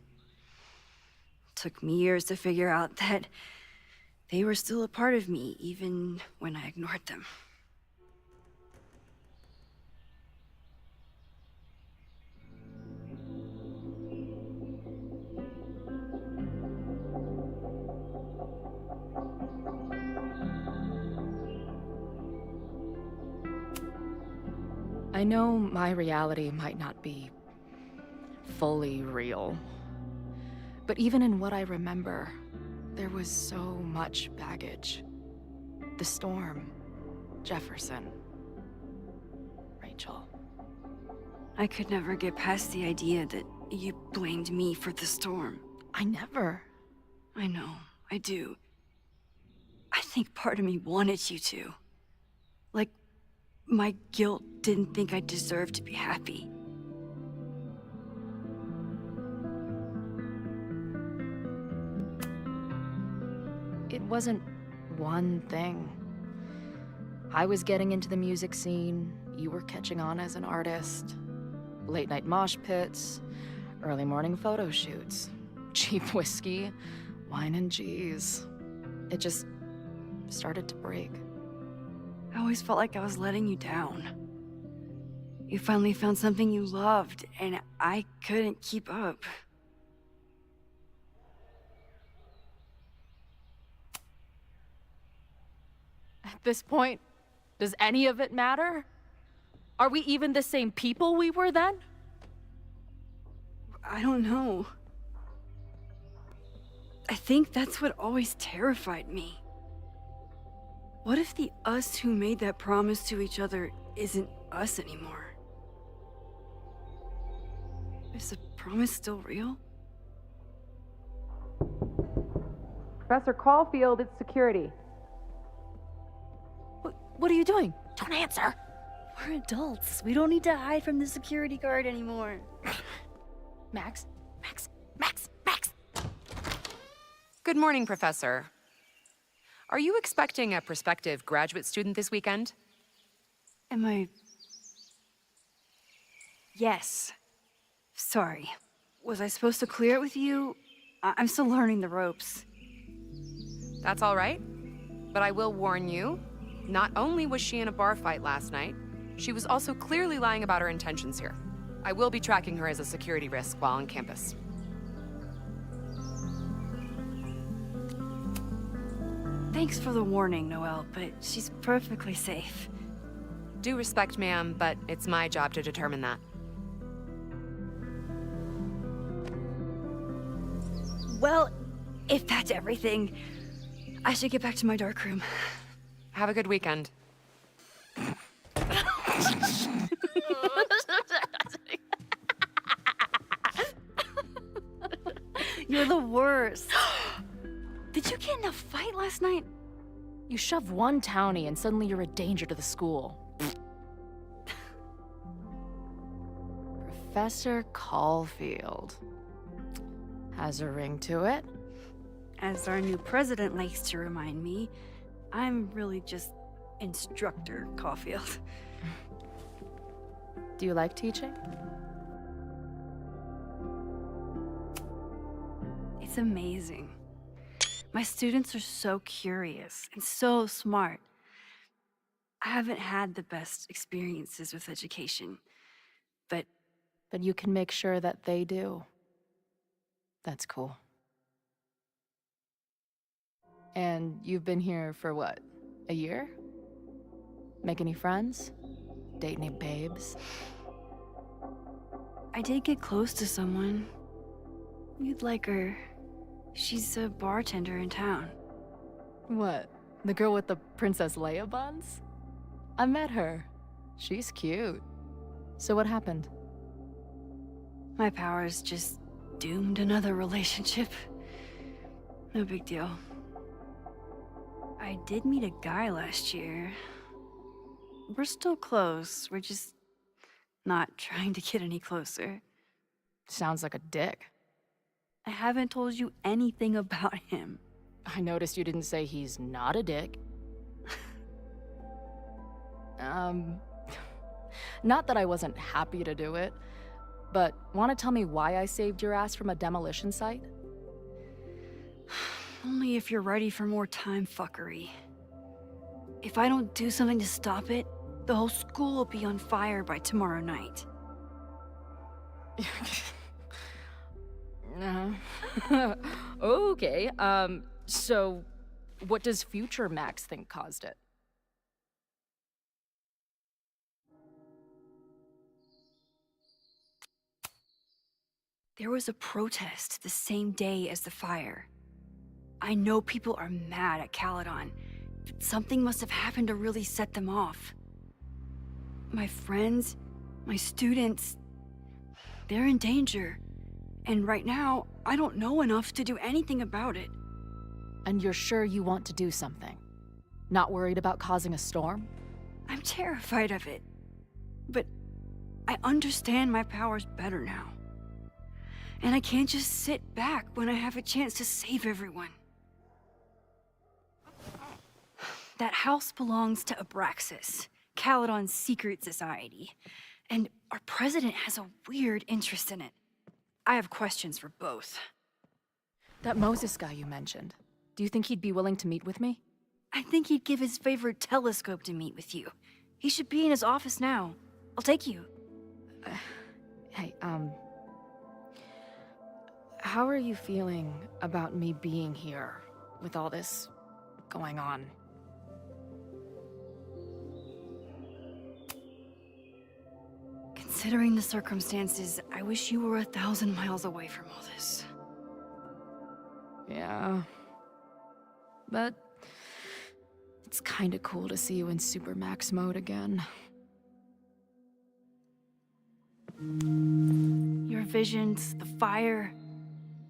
It took me years to figure out that they were still a part of me, even when I ignored them. I know my reality might not be fully real, but even in what I remember, there was so much baggage. The storm, Jefferson, Rachel. I could never get past the idea that you blamed me for the storm. I never. I know, I do. I think part of me wanted you to. Like, my guilt didn't think I deserved to be happy. It wasn't one thing. I was getting into the music scene, you were catching on as an artist. Late night mosh pits, early morning photo shoots, cheap whiskey, wine and cheese. It just started to break. I always felt like I was letting you down. You finally found something you loved, and I couldn't keep up. At this point, does any of it matter? Are we even the same people we were then? I don't know. I think that's what always terrified me. What if the us who made that promise to each other isn't us anymore? Is the promise still real? Professor Caulfield, it's security. What are you doing? Don't answer. We're adults. We don't need to hide from the security guard anymore. Max? Good morning, Professor. Are you expecting a prospective graduate student this weekend? Am I... Yes. Sorry. Was I supposed to clear it with you? I'm still learning the ropes. That's all right. But I will warn you, not only was she in a bar fight last night, she was also clearly lying about her intentions here. I will be tracking her as a security risk while on campus. Thanks for the warning, Noelle, but she's perfectly safe. Due respect, ma'am, but it's my job to determine that. Well, if that's everything, I should get back to my dark room. Have a good weekend. You're the worst. Did you get in a fight last night? You shove one townie and suddenly you're a danger to the school. Professor Caulfield. Has a ring to it. As our new president likes to remind me, I'm really just Instructor Caulfield. Do you like teaching? It's amazing. My students are so curious and so smart. I haven't had the best experiences with education, but you can make sure that they do. That's cool. And you've been here for what? A year? Make any friends? Date any babes? I did get close to someone. You'd like her. She's a bartender in town. What? The girl with the Princess Leia buns? I met her. She's cute. So what happened? My powers just doomed another relationship. No big deal. I did meet a guy last year. We're still close. We're just not trying to get any closer. Sounds like a dick. I haven't told you anything about him. I noticed you didn't say he's not a dick. Not that I wasn't happy to do it, but want to tell me why I saved your ass from a demolition site? Only if you're ready for more time fuckery. If I don't do something to stop it, the whole school will be on fire by tomorrow night. Okay, so what does future Max think caused it? There was a protest the same day as the fire. I know people are mad at Caledon, but something must have happened to really set them off. My friends, my students, they're in danger. And right now, I don't know enough to do anything about it. And you're sure you want to do something? Not worried about causing a storm? I'm terrified of it. But I understand my powers better now. And I can't just sit back when I have a chance to save everyone. That house belongs to Abraxas, Caledon's secret society. And our president has a weird interest in it. I have questions for both. That Moses guy you mentioned, do you think he'd be willing to meet with me? I think he'd give his favorite telescope to meet with you. He should be in his office now. I'll take you. Hey, how are you feeling about me being here with all this going on? Considering the circumstances, I wish you were 1,000 miles away from all this. Yeah. But it's kinda cool to see you in Super Max mode again. Your visions, the fire,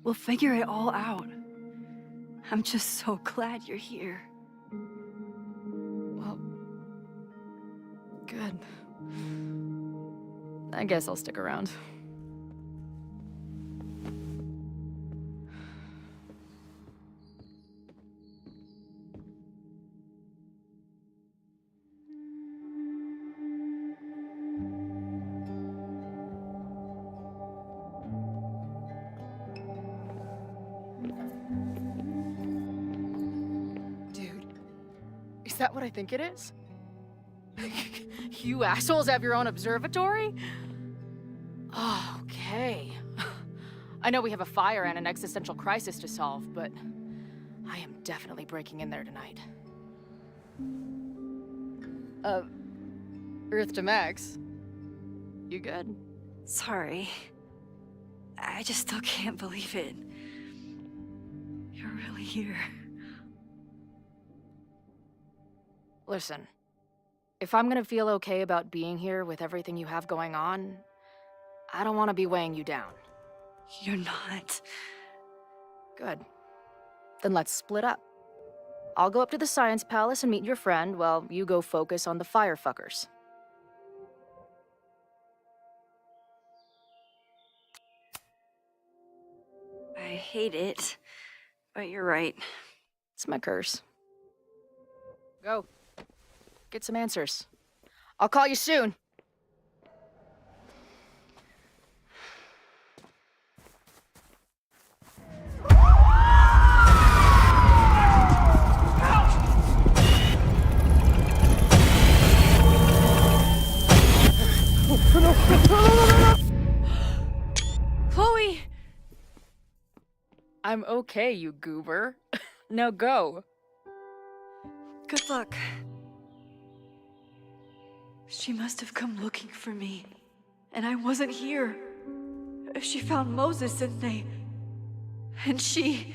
we'll figure it all out. I'm just so glad you're here. Well, good. I guess I'll stick around. Dude, is that what I think it is? You assholes have your own observatory? Oh, okay. I know we have a fire and an existential crisis to solve, but I am definitely breaking in there tonight. Earth to Max. You good? Sorry. I just still can't believe it. You're really here. Listen, if I'm gonna feel okay about being here with everything you have going on, I don't want to be weighing you down. You're not. Good. Then let's split up. I'll go up to the Science Palace and meet your friend while you go focus on the firefuckers. I hate it, but you're right. It's my curse. Go. Get some answers. I'll call you soon. Chloe! I'm okay, you goober. Now go. Good luck. She must have come looking for me, and I wasn't here. She found Moses, and she...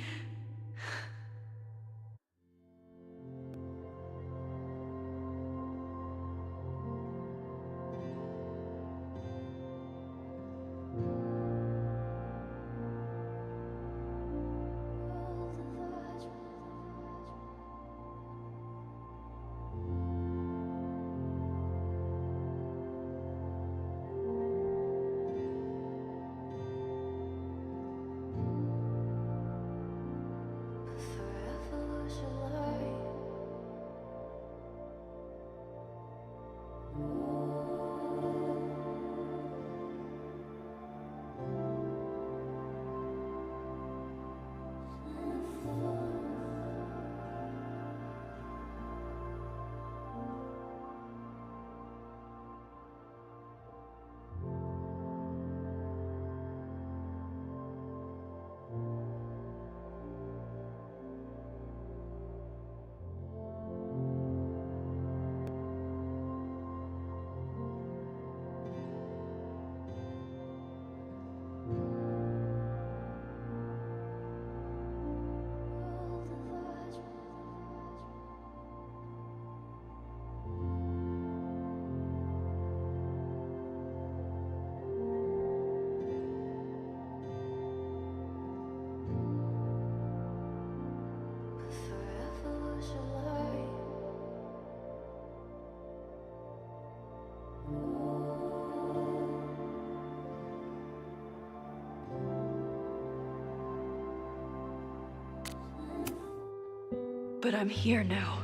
But I'm here now.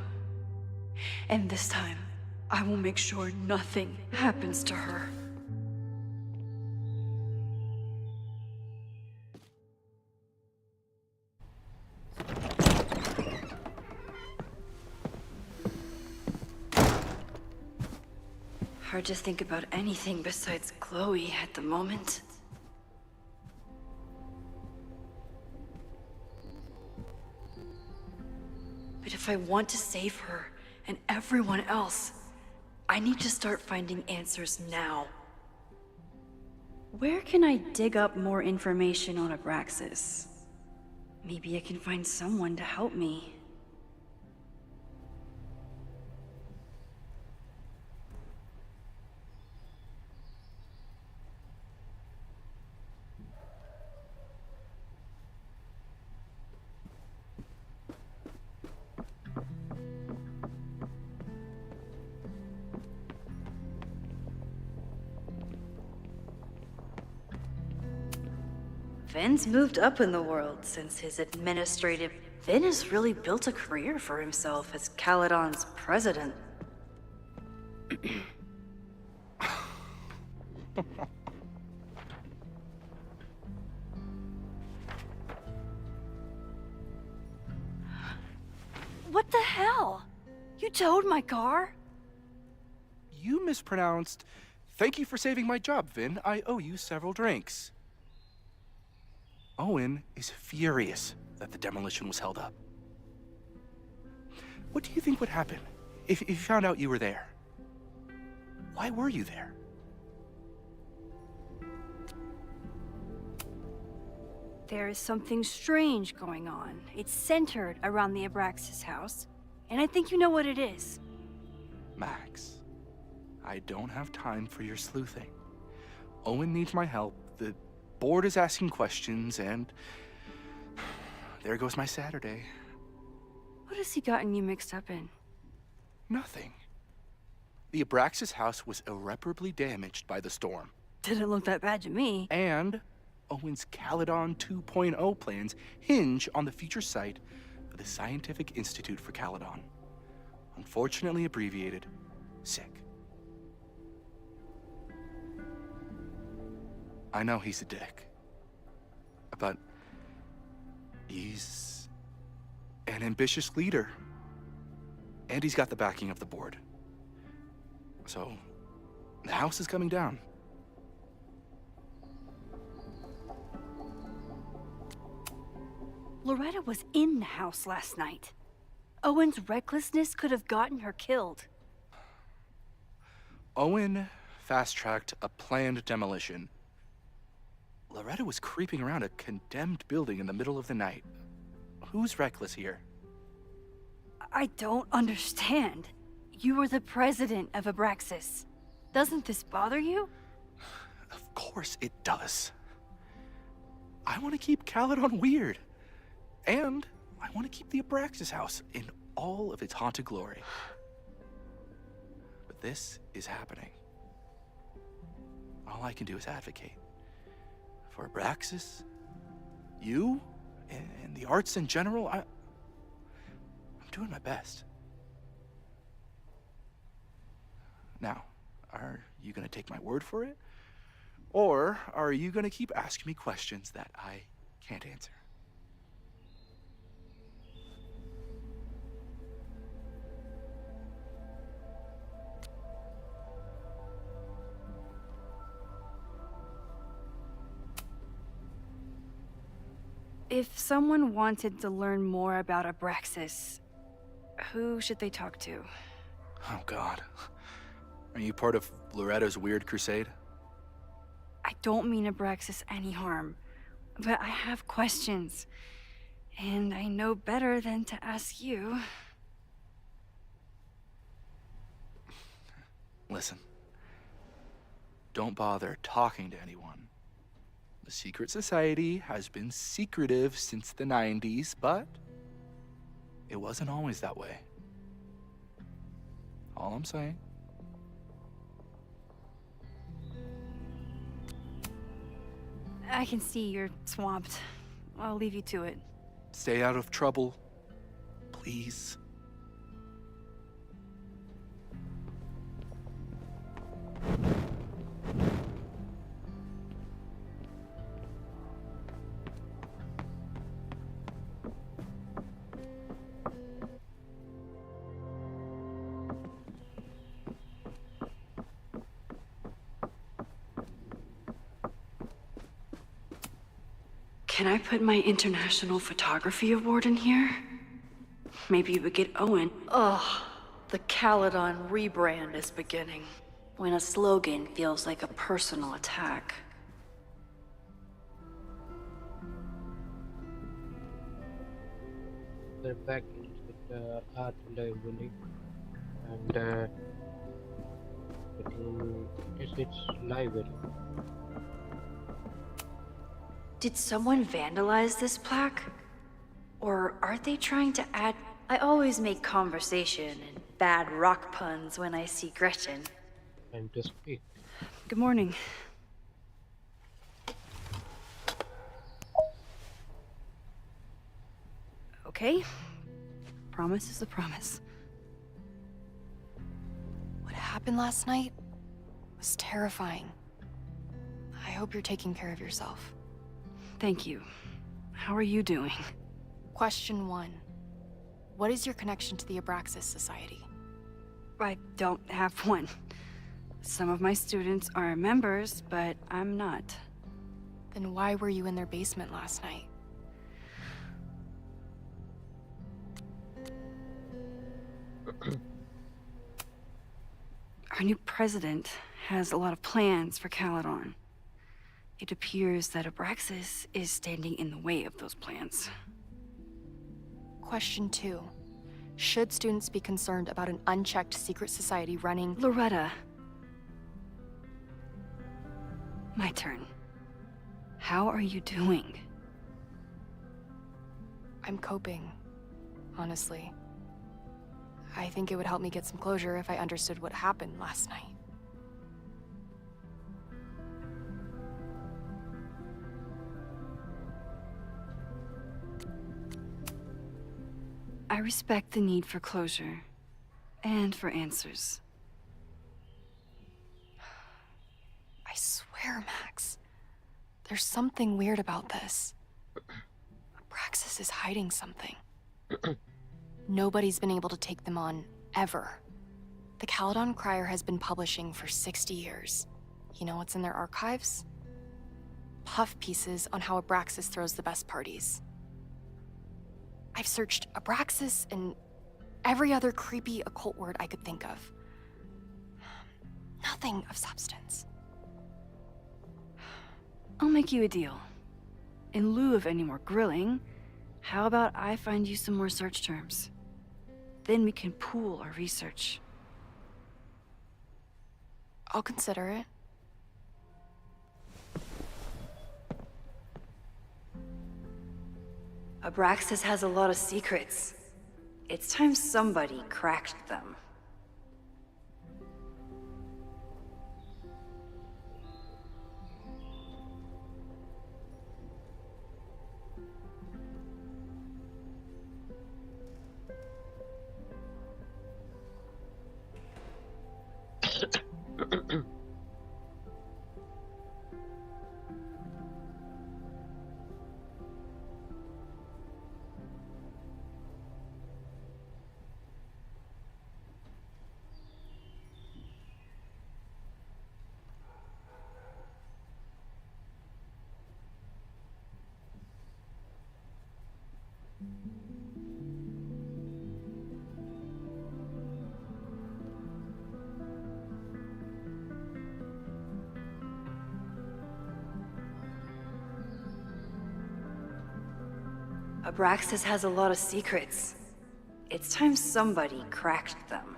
And this time, I will make sure nothing happens to her. Hard to think about anything besides Chloe at the moment. But if I want to save her and everyone else, I need to start finding answers now. Where can I dig up more information on Abraxas? Maybe I can find someone to help me. Finn's moved up in the world since his administrative... Finn has really built a career for himself as Caledon's president. What the hell? You towed my car? You mispronounced, "Thank you for saving my job, Vin. I owe you several drinks." Owen is furious that the demolition was held up. What do you think would happen if he found out you were there? Why were you there? There is something strange going on. It's centered around the Abraxas house, and I think you know what it is. Max, I don't have time for your sleuthing. Owen needs my help. The board is asking questions, and there goes my Saturday. What has he gotten you mixed up in? Nothing. The Abraxas house was irreparably damaged by the storm. Didn't look that bad to me. And Owen's Caledon 2.0 plans hinge on the future site of the Scientific Institute for Caledon, unfortunately abbreviated SICK. I know he's a dick, but he's an ambitious leader, and he's got the backing of the board. So, the house is coming down. Loretta was in the house last night. Owen's recklessness could have gotten her killed. Owen fast-tracked a planned demolition. Loretta was creeping around a condemned building in the middle of the night. Who's reckless here? I don't understand. You were the president of Abraxas. Doesn't this bother you? Of course it does. I want to keep Caledon weird. And I want to keep the Abraxas house in all of its haunted glory. But this is happening. All I can do is advocate. For Abraxas, you, and the arts in general, I'm doing my best. Now, are you gonna take my word for it? Or are you gonna keep asking me questions that I can't answer? If someone wanted to learn more about Abraxas, who should they talk to? Oh, God. Are you part of Loretta's weird crusade? I don't mean Abraxas any harm, but I have questions, and I know better than to ask you. Listen. Don't bother talking to anyone. The secret society has been secretive since the 90s, but it wasn't always that way. All I'm saying. I can see you're swamped. I'll leave you to it. Stay out of trouble, please. Can I put my International Photography Award in here? Maybe you would get Owen. Ugh, the Caledon rebrand is beginning. When a slogan feels like a personal attack. The back with art library and it's library. Did someone vandalize this plaque? Or are they trying to add... I always make conversation and bad rock puns when I see Gretchen. And to speak. Good morning. Okay. Promise is a promise. What happened last night was terrifying. I hope you're taking care of yourself. Thank you. How are you doing? Question 1. What is your connection to the Abraxas Society? I don't have one. Some of my students are members, but I'm not. Then why were you in their basement last night? Our new president has a lot of plans for Caledon. It appears that Abraxas is standing in the way of those plans. Question 2. Should students be concerned about an unchecked secret society running... Loretta. My turn. How are you doing? I'm coping, honestly. I think it would help me get some closure if I understood what happened last night. I respect the need for closure. And for answers. I swear, Max. There's something weird about this. Abraxas is hiding something. Nobody's been able to take them on, ever. The Caledon Crier has been publishing for 60 years. You know what's in their archives? Puff pieces on how Abraxas throws the best parties. I've searched Abraxas and every other creepy occult word I could think of. Nothing of substance. I'll make you a deal. In lieu of any more grilling, how about I find you some more search terms? Then we can pool our research. I'll consider it. Abraxas has a lot of secrets. It's time somebody cracked them. Abraxas has a lot of secrets. It's time somebody cracked them.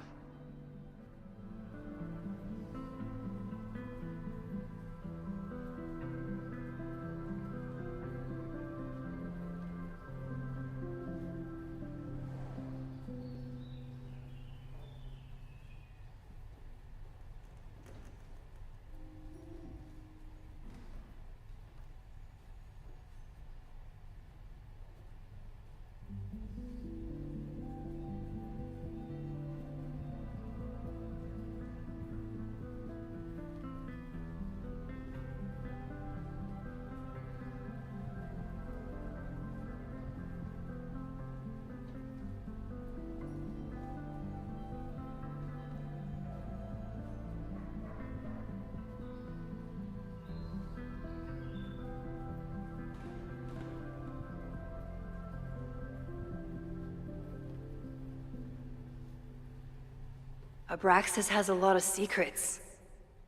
Abraxas has a lot of secrets.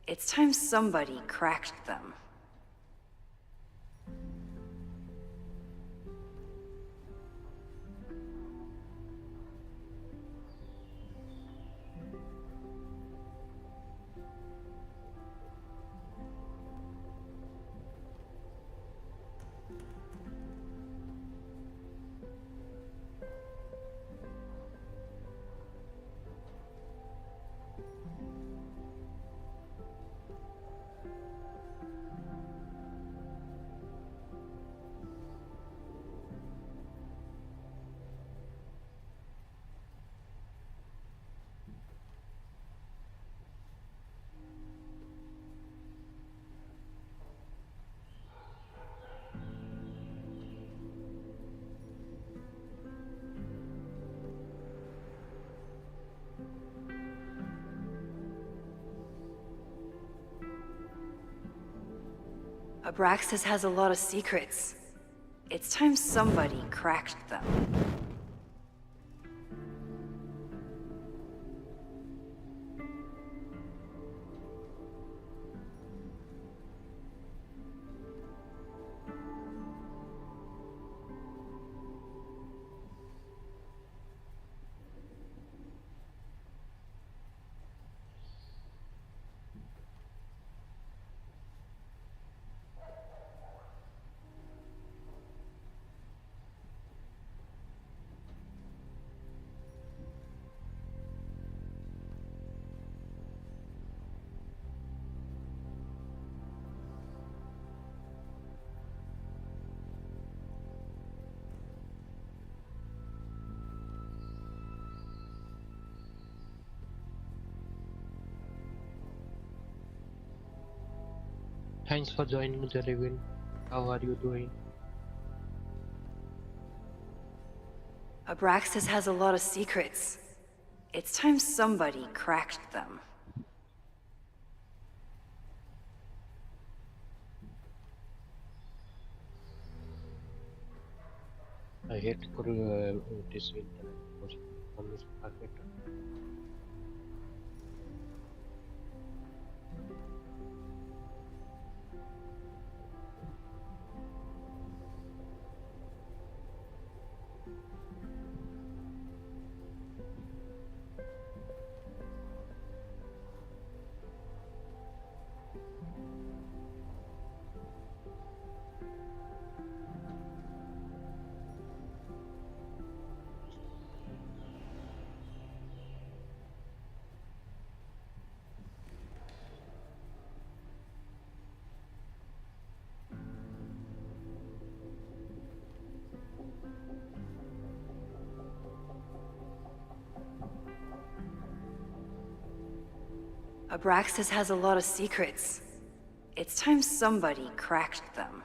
It's time somebody cracked them. Abraxas has a lot of secrets. It's time somebody cracked them. Thanks for joining the event. How are you doing? Abraxas has a lot of secrets. It's time somebody cracked them. I hate for this internet on this market. Abraxas has a lot of secrets. It's time somebody cracked them.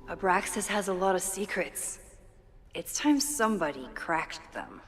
Abraxas has a lot of secrets. It's time somebody cracked them.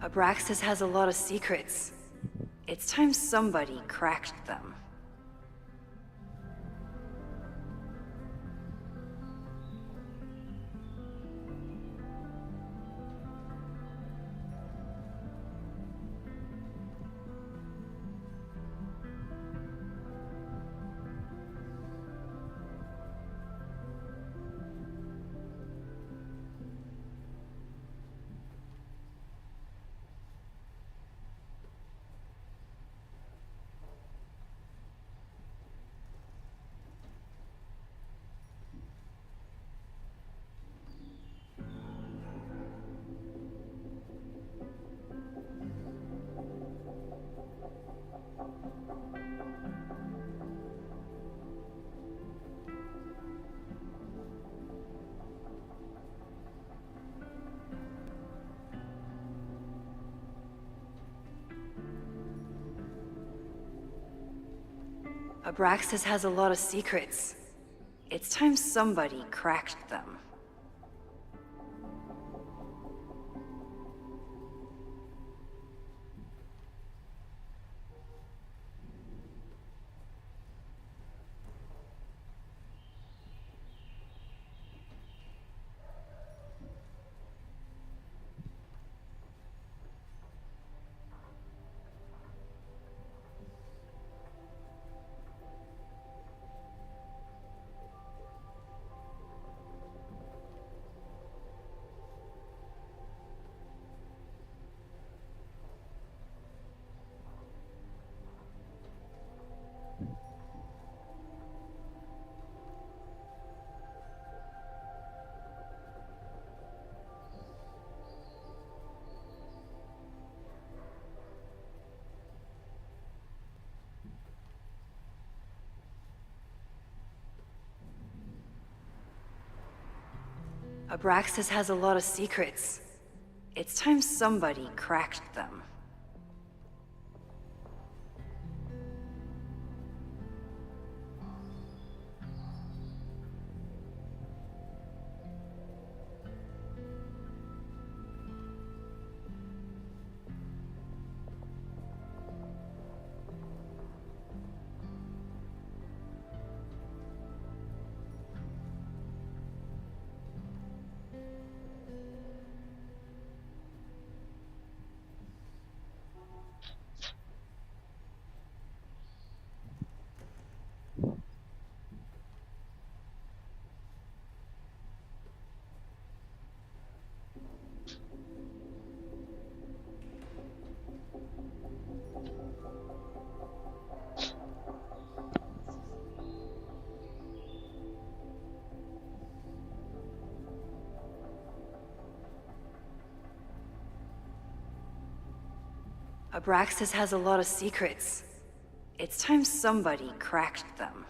Abraxas has a lot of secrets. It's time somebody cracked them. Abraxas has a lot of secrets. It's time somebody cracked them. Abraxas has a lot of secrets. It's time somebody cracked them. Abraxas has a lot of secrets. It's time somebody cracked them.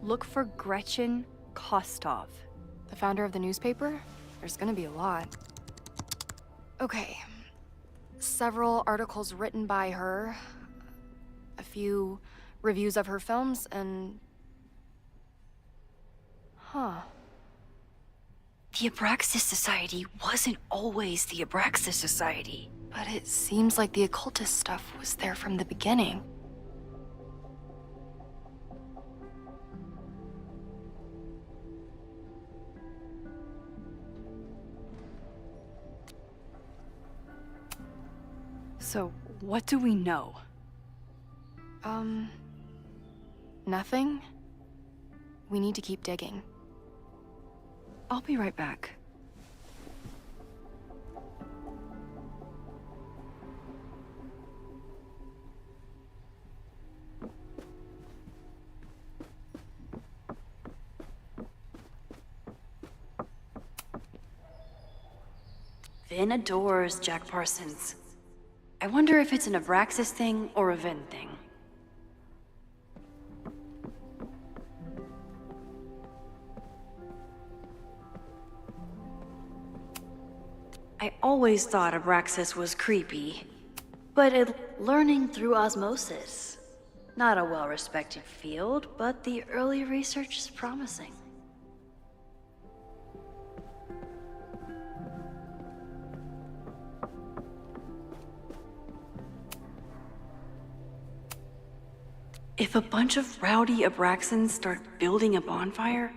Look for Gretchen Kostov. The founder of the newspaper? There's gonna be a lot. Okay. Several articles written by her, a few reviews of her films, and... Huh. The Abraxas Society wasn't always the Abraxas Society. But it seems like the occultist stuff was there from the beginning. So, what do we know? Nothing. We need to keep digging. I'll be right back. Vin adores Jack Parsons. I wonder if it's an Abraxas thing or a Vin thing. I always thought Abraxas was creepy, but learning through osmosis. Not a well-respected field, but the early research is promising. If a bunch of rowdy Abraxans start building a bonfire,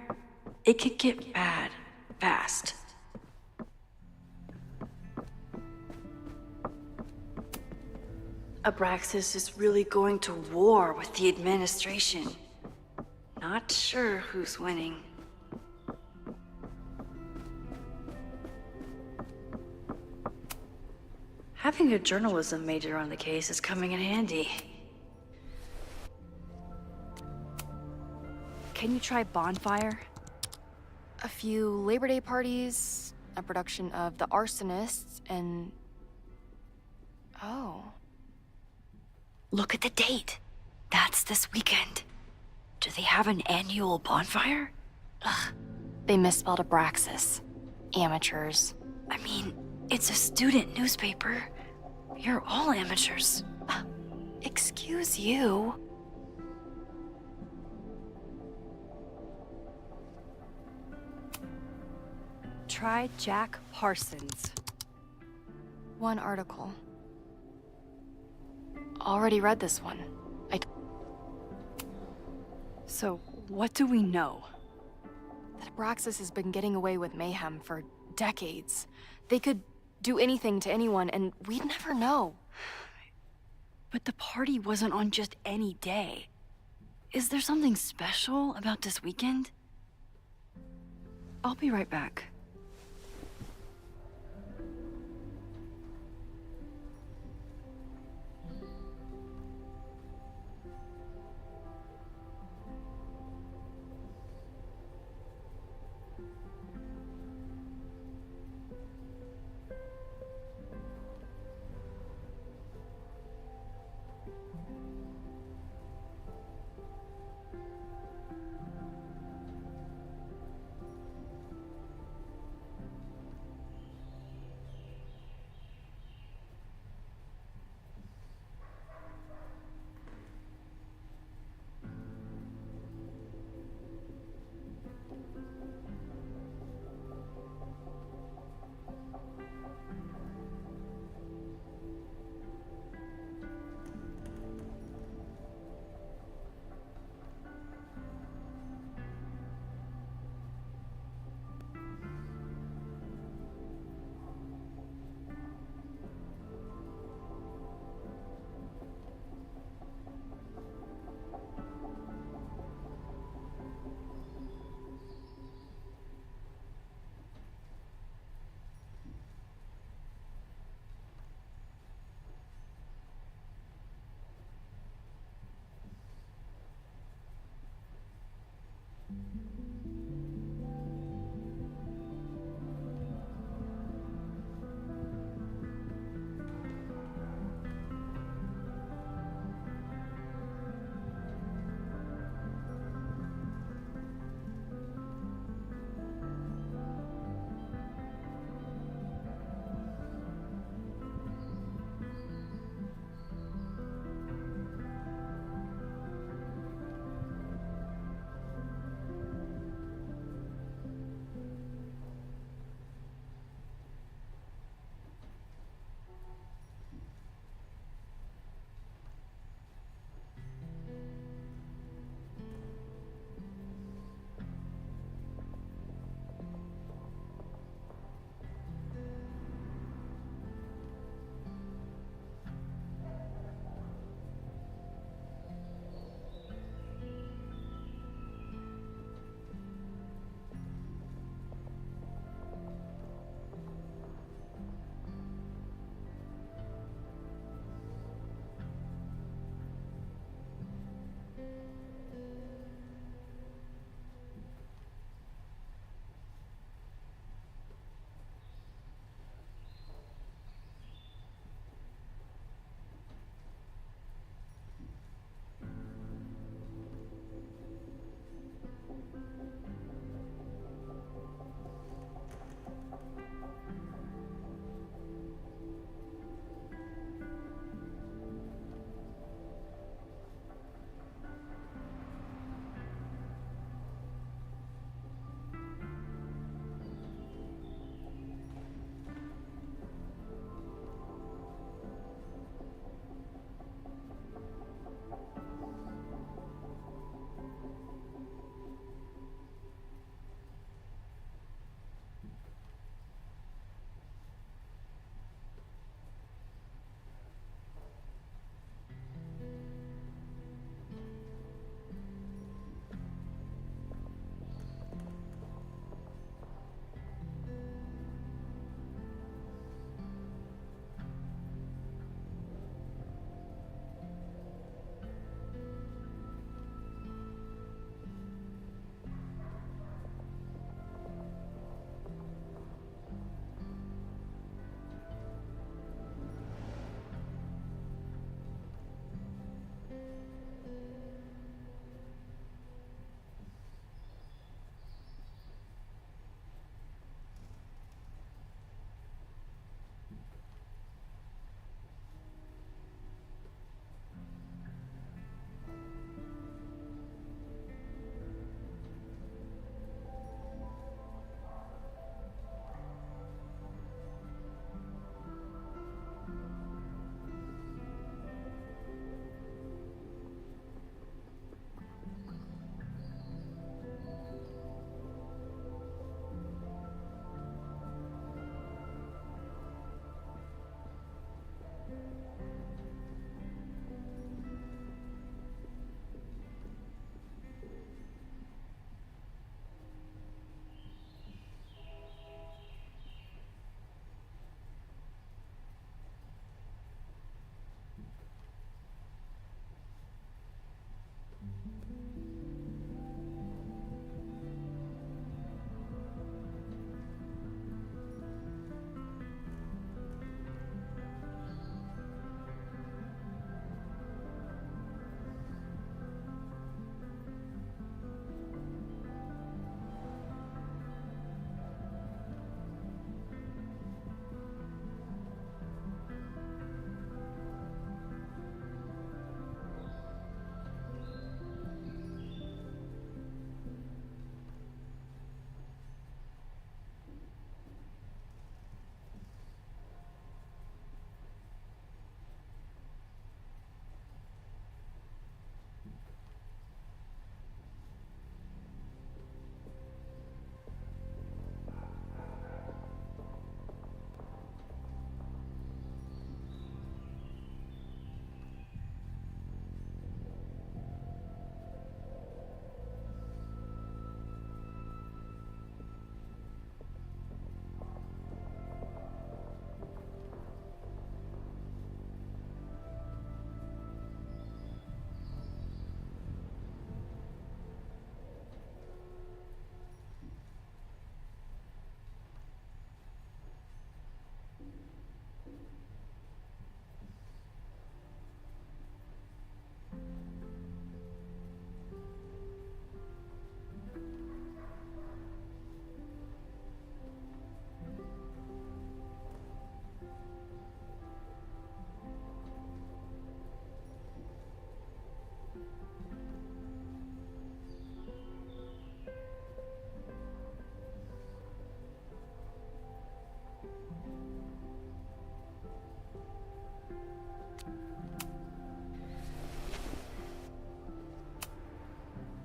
it could get bad, fast. Abraxas is really going to war with the administration. Not sure who's winning. Having a journalism major on the case is coming in handy. Can you try bonfire? A few Labor Day parties, a production of The Arsonists, and... Oh. Look at the date. That's this weekend. Do they have an annual bonfire? Ugh. They misspelled Abraxas. Amateurs. I mean, it's a student newspaper. You're all amateurs. Excuse you. Try Jack Parsons. One article. Already read this one. So, what do we know? That Abraxas has been getting away with mayhem for decades. They could do anything to anyone, and we'd never know. But the party wasn't on just any day. Is there something special about this weekend? I'll be right back.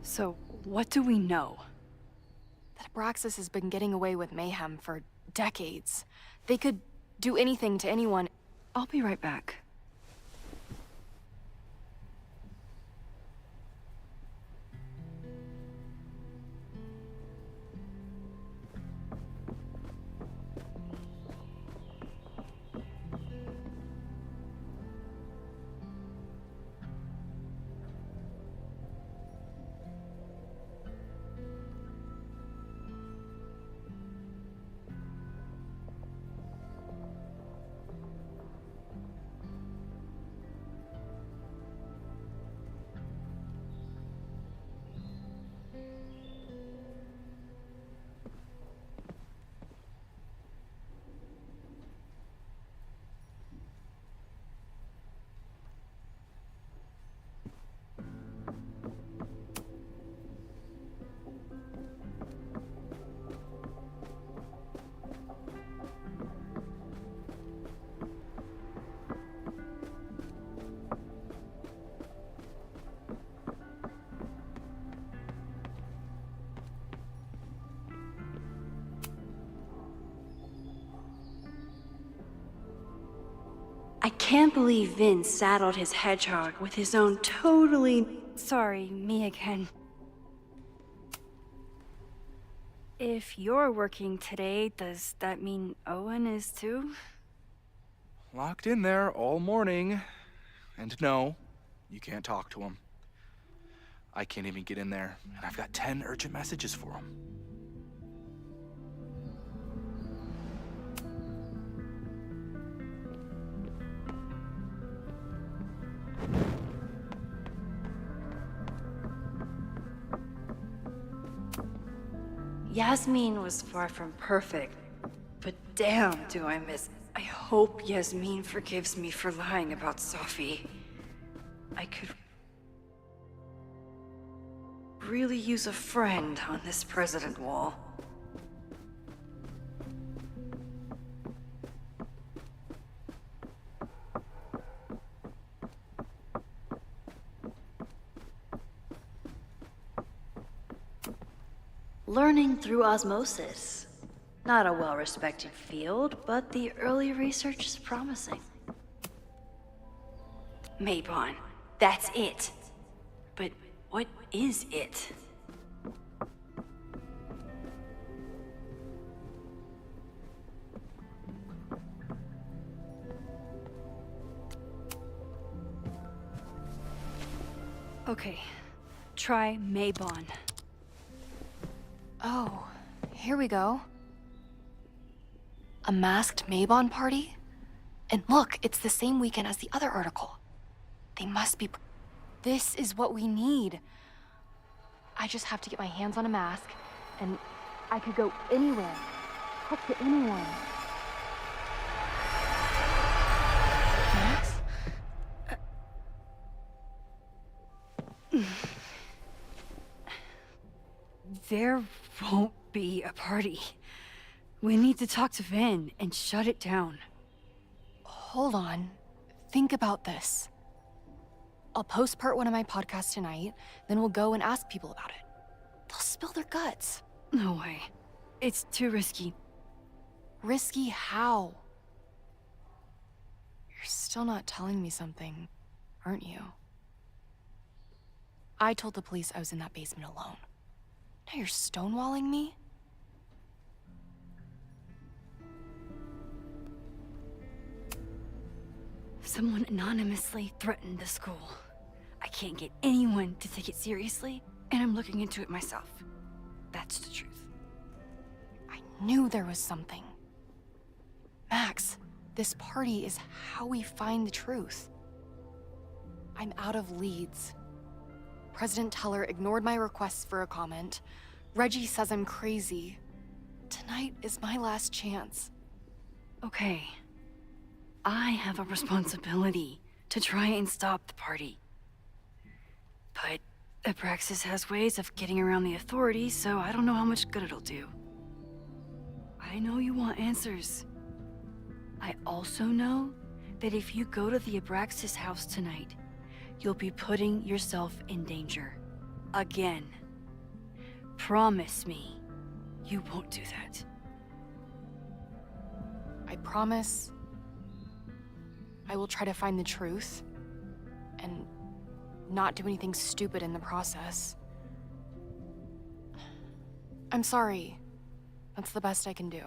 So, what do we know? That Abraxas has been getting away with mayhem for decades. They could do anything to anyone. I'll be right back. I can't believe Vin saddled his hedgehog with his own totally... Sorry, me again. If you're working today, does that mean Owen is too? Locked in there all morning. And no, you can't talk to him. I can't even get in there, and I've got 10 urgent messages for him. Yasmin was far from perfect, but damn do I miss... I hope Yasmin forgives me for lying about Sophie. I could really use a friend on this president wall. Learning through osmosis. Not a well-respected field, but the early research is promising. Maybon, that's it. But what is it? Okay, try Maybon. Oh, here we go. A masked Maybon party? And look, it's the same weekend as the other article. They must be... This is what we need. I just have to get my hands on a mask, and I could go anywhere. Talk to anyone. Max? There won't be a party. We need to talk to Vin and shut it down. Hold on. Think about this. I'll post part 1 of my podcast tonight, then we'll go and ask people about it. They'll spill their guts. No way. It's too risky. Risky how? You're still not telling me something, aren't you? I told the police I was in that basement alone. Now you're stonewalling me? Someone anonymously threatened the school. I can't get anyone to take it seriously, and I'm looking into it myself. That's the truth. I knew there was something. Max, this party is how we find the truth. I'm out of leads. President Teller ignored my requests for a comment. Reggie says I'm crazy. Tonight is my last chance. Okay. I have a responsibility to try and stop the party. But Abraxas has ways of getting around the authorities, so I don't know how much good it'll do. I know you want answers. I also know that if you go to the Abraxas house tonight, you'll be putting yourself in danger. again. Promise me you won't do that. I promise I will try to find the truth and not do anything stupid in the process. I'm sorry. That's the best I can do.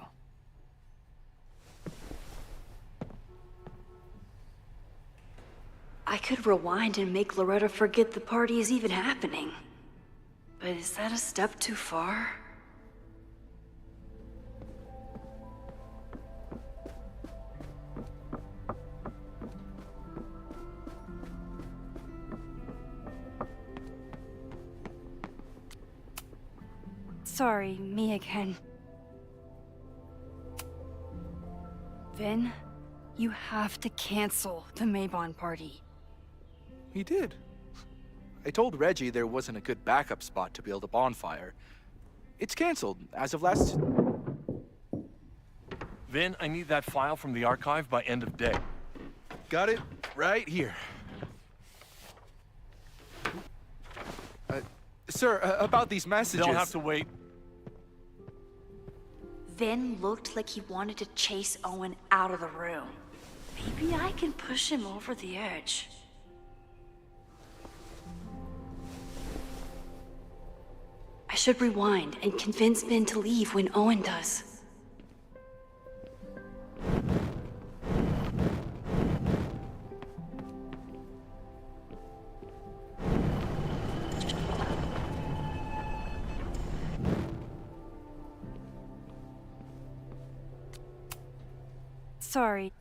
I could rewind and make Loretta forget the party is even happening. But is that a step too far? Sorry, me again. Vin, you have to cancel the Maybon party. He did. I told Reggie there wasn't a good backup spot to build a bonfire. It's canceled as of last... Vin, I need that file from the archive by end of day. Got it right here. Sir, about these messages... They'll have to wait. Vin looked like he wanted to chase Owen out of the room. Maybe I can push him over the edge. I should rewind and convince Vin to leave when Owen does. Sorry.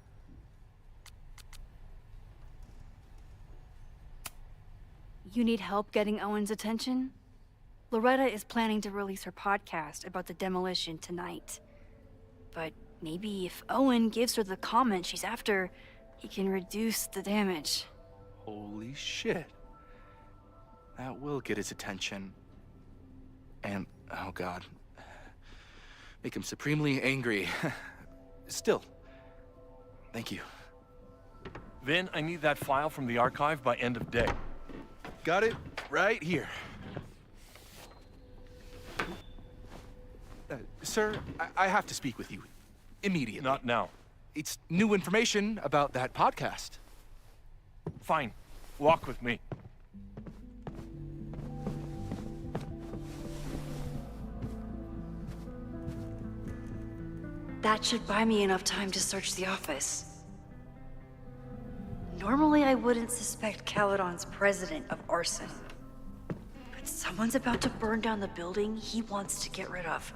You need help getting Owen's attention? Loretta is planning to release her podcast about the demolition tonight. But maybe if Owen gives her the comment she's after, he can reduce the damage. Holy shit. That will get his attention. And, oh god. Make him supremely angry. Still. Thank you. Vin, I need that file from the archive by end of day. Got it right here. Sir, I have to speak with you. Immediately. Not now. It's new information about that podcast. Fine. Walk with me. That should buy me enough time to search the office. Normally I wouldn't suspect Caledon's president of arson. But someone's about to burn down the building he wants to get rid of.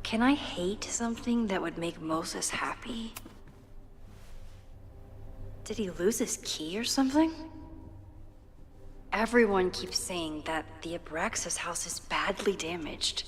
Can I hate something that would make Moses happy? Did he lose his key or something? Everyone keeps saying that the Abraxas house is badly damaged.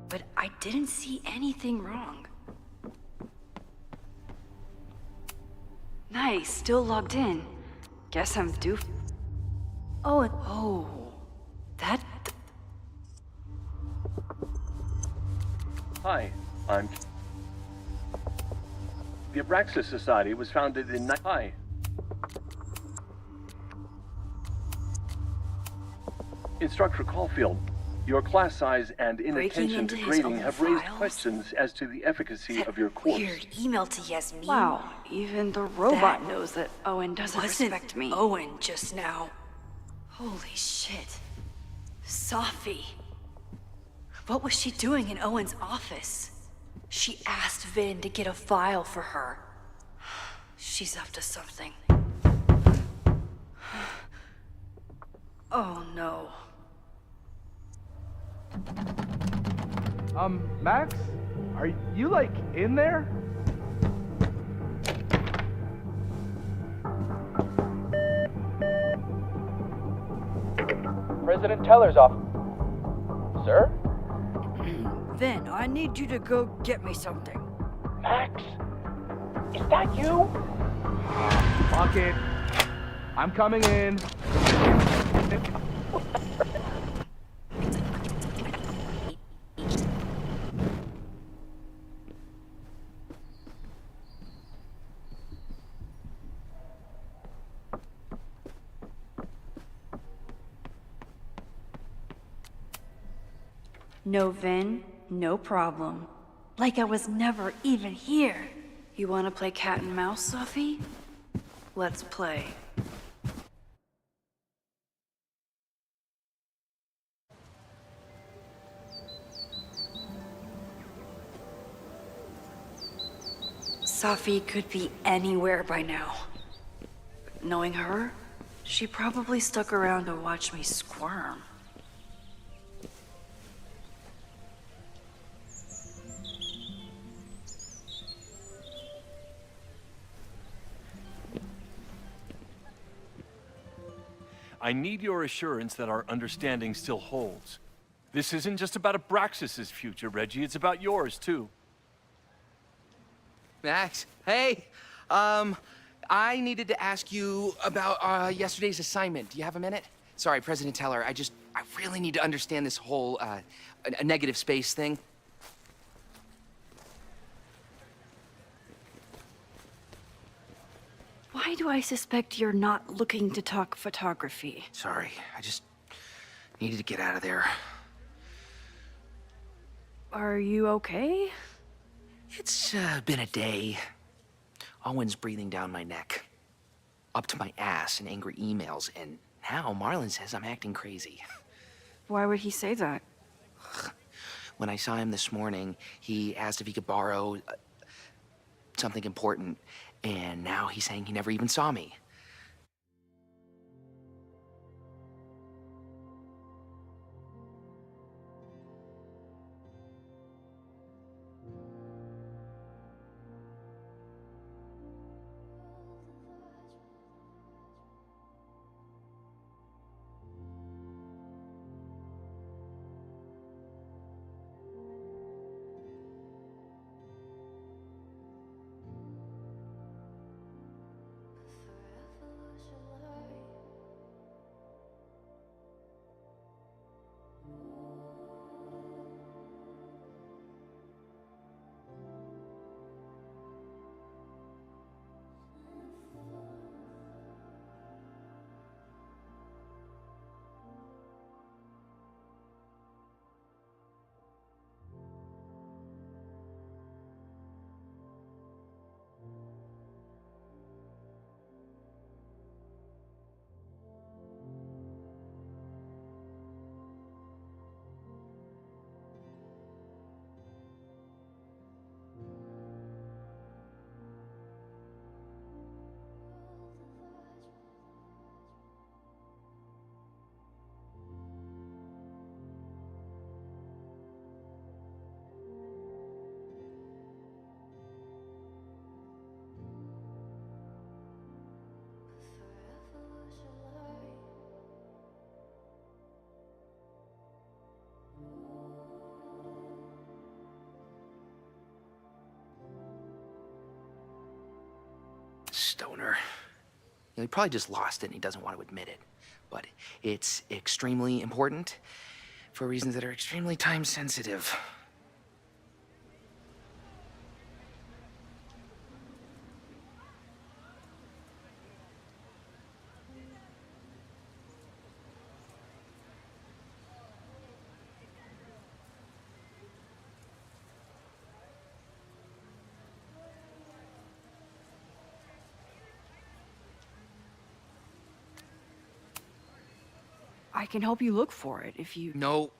But I didn't see anything wrong. Nice, still logged in. Guess I'm due. Oh, that... Hi, I'm... The Abraxas Society was founded in... Hi. Instructor Caulfield, your class size and inattention to grading have raised questions as to the efficacy of your course. Weird email to Yasmin. Wow, even the robot knows that Owen doesn't respect me. Owen just now. Holy shit. Safi. What was she doing in Owen's office? She asked Vin to get a file for her. She's up to something. Oh no. Max? Are you, like, in there? President Teller's office. Sir? Vin, I need you to go get me something. Max? Is that you? Fuck it. I'm coming in. No Vin, no problem. Like I was never even here. You wanna play cat and mouse, Sophie? Let's play. Sophie could be anywhere by now. Knowing her, she probably stuck around to watch me squirm. I need your assurance that our understanding still holds. This isn't just about Abraxas's future, Reggie. It's about yours, too. Max, hey. I needed to ask you about yesterday's assignment. Do you have a minute? Sorry, President Teller, I really need to understand this whole a negative space thing. Why do I suspect you're not looking to talk photography? Sorry, I just needed to get out of there. Are you okay? It's been a day. Owen's breathing down my neck, up to my ass in angry emails, and now Marlon says I'm acting crazy. Why would he say that? When I saw him this morning, he asked if he could borrow something important, and now he's saying he never even saw me. Stoner. He probably just lost it and he doesn't want to admit it. But it's extremely important for reasons that are extremely time sensitive. I can help you look for it if you... No,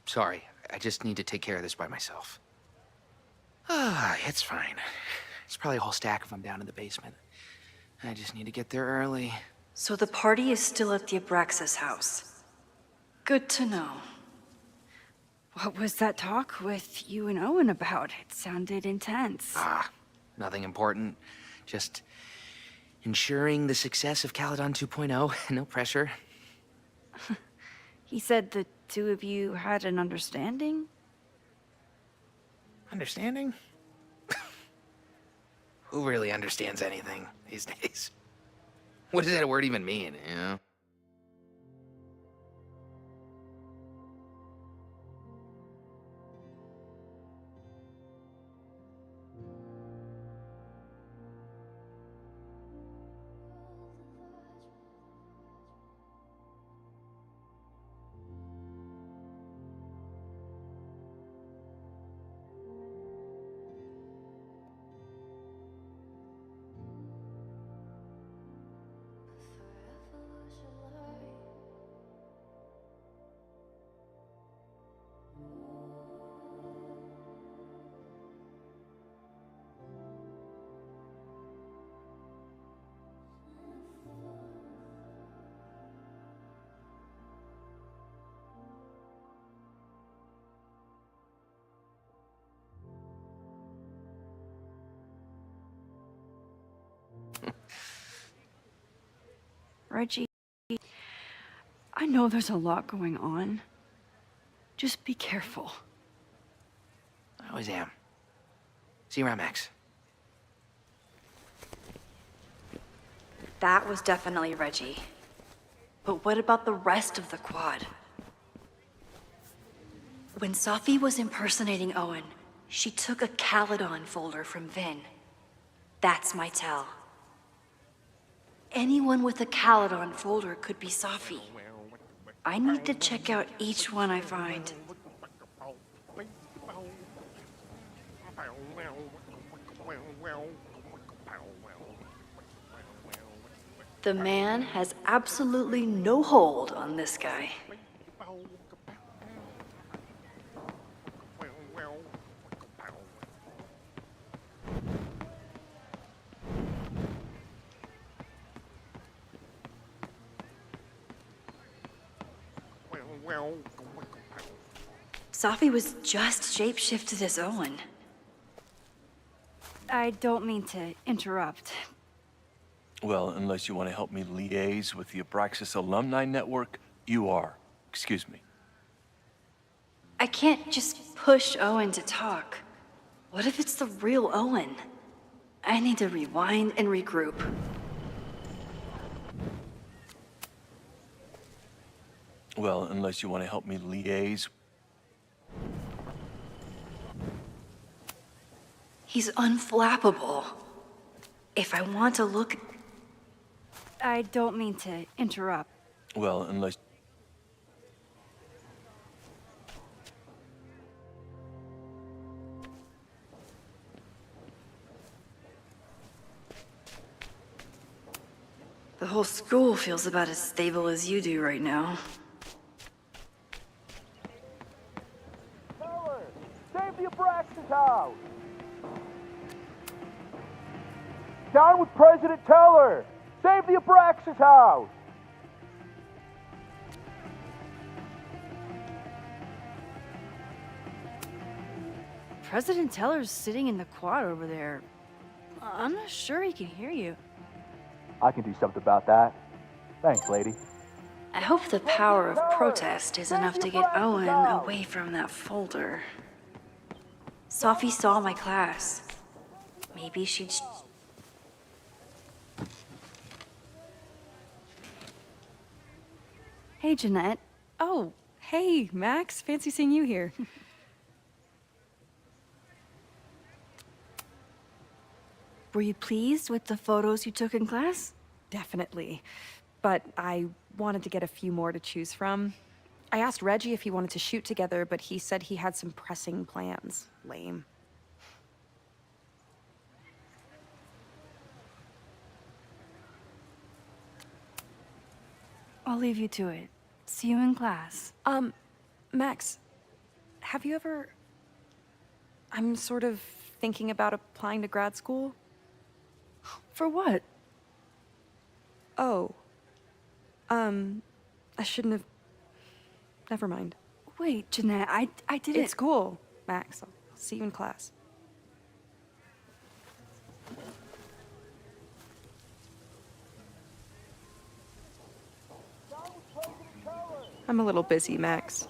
sorry. I just need to take care of this by myself. Ah, it's fine. It's probably a whole stack if I'm down in the basement. I just need to get there early. So the party is still at the Abraxas house. Good to know. What was that talk with you and Owen about? It sounded intense. Ah, nothing important. Just ensuring the success of Caledon 2.0. No pressure. He said the two of you had an understanding? Understanding? Who really understands anything these days? What does that word even mean, you know? Reggie, I know there's a lot going on. Just be careful. I always am. See you around, Max. That was definitely Reggie. But what about the rest of the quad? When Safi was impersonating Owen, she took a Caledon folder from Vin. That's my tell. Anyone with a Caledon folder could be Safi. I need to check out each one I find. The man has absolutely no hold on this guy. Safi was just shapeshifted as Owen. I don't mean to interrupt. Well, unless you want to help me liaise with the Abraxas alumni network, you are. Excuse me. I can't just push Owen to talk. What if it's the real Owen? I need to rewind and regroup. Well, unless you want to help me liaise. He's unflappable. If I want to look... I don't mean to interrupt. Well, unless... The whole school feels about as stable as you do right now. Save the Abraxas house! Down with President Teller! Save the Abraxas house! President Teller's sitting in the quad over there. I'm not sure he can hear you. I can do something about that. Thanks, lady. I hope the power of protest is enough to get Owen away from that folder. Safi saw my class. Maybe she'd... Hey, Jeanette. Oh, hey, Max. Fancy seeing you here. Were you pleased with the photos you took in class? Definitely. But I wanted to get a few more to choose from. I asked Reggie if he wanted to shoot together, but he said he had some pressing plans. Lame. I'll leave you to it. See you in class. Max, have you ever... I'm sort of thinking about applying to grad school. For what? Oh. I shouldn't have... Never mind. Wait, Jeanette, I didn't... It's cool, Max. I'll see you in class. I'm a little busy, Max.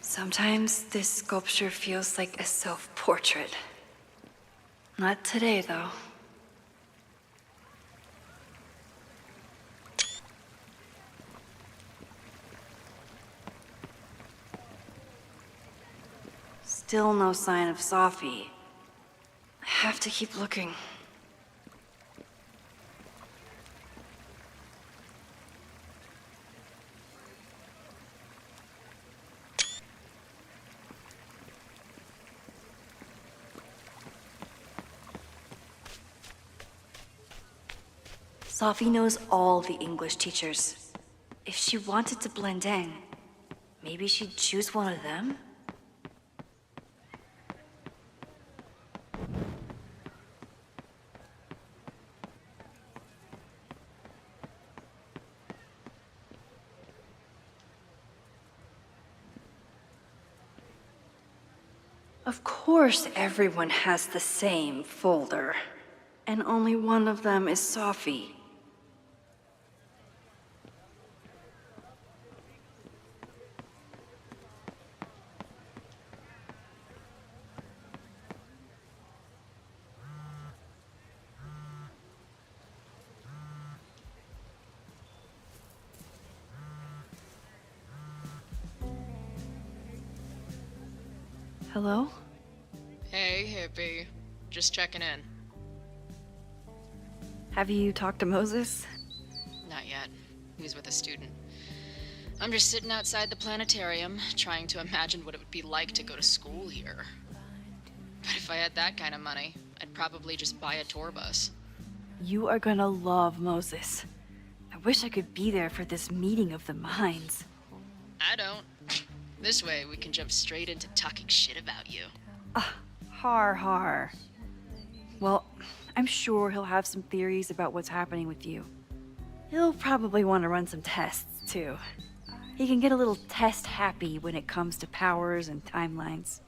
Sometimes this sculpture feels like a self-portrait. Not today, though. Still no sign of Sophie. I have to keep looking. Sophie knows all the English teachers. If she wanted to blend in, maybe she'd choose one of them? Of course everyone has the same folder, and only one of them is Sophie. Hello? Hey, hippie. Just checking in. Have you talked to Moses? Not yet. He's with a student. I'm just sitting outside the planetarium, trying to imagine what it would be like to go to school here. But if I had that kind of money, I'd probably just buy a tour bus. You are gonna love Moses. I wish I could be there for this meeting of the minds. I don't. This way, we can jump straight into talking shit about you. Har. Well, I'm sure he'll have some theories about what's happening with you. He'll probably want to run some tests, too. He can get a little test-happy when it comes to powers and timelines.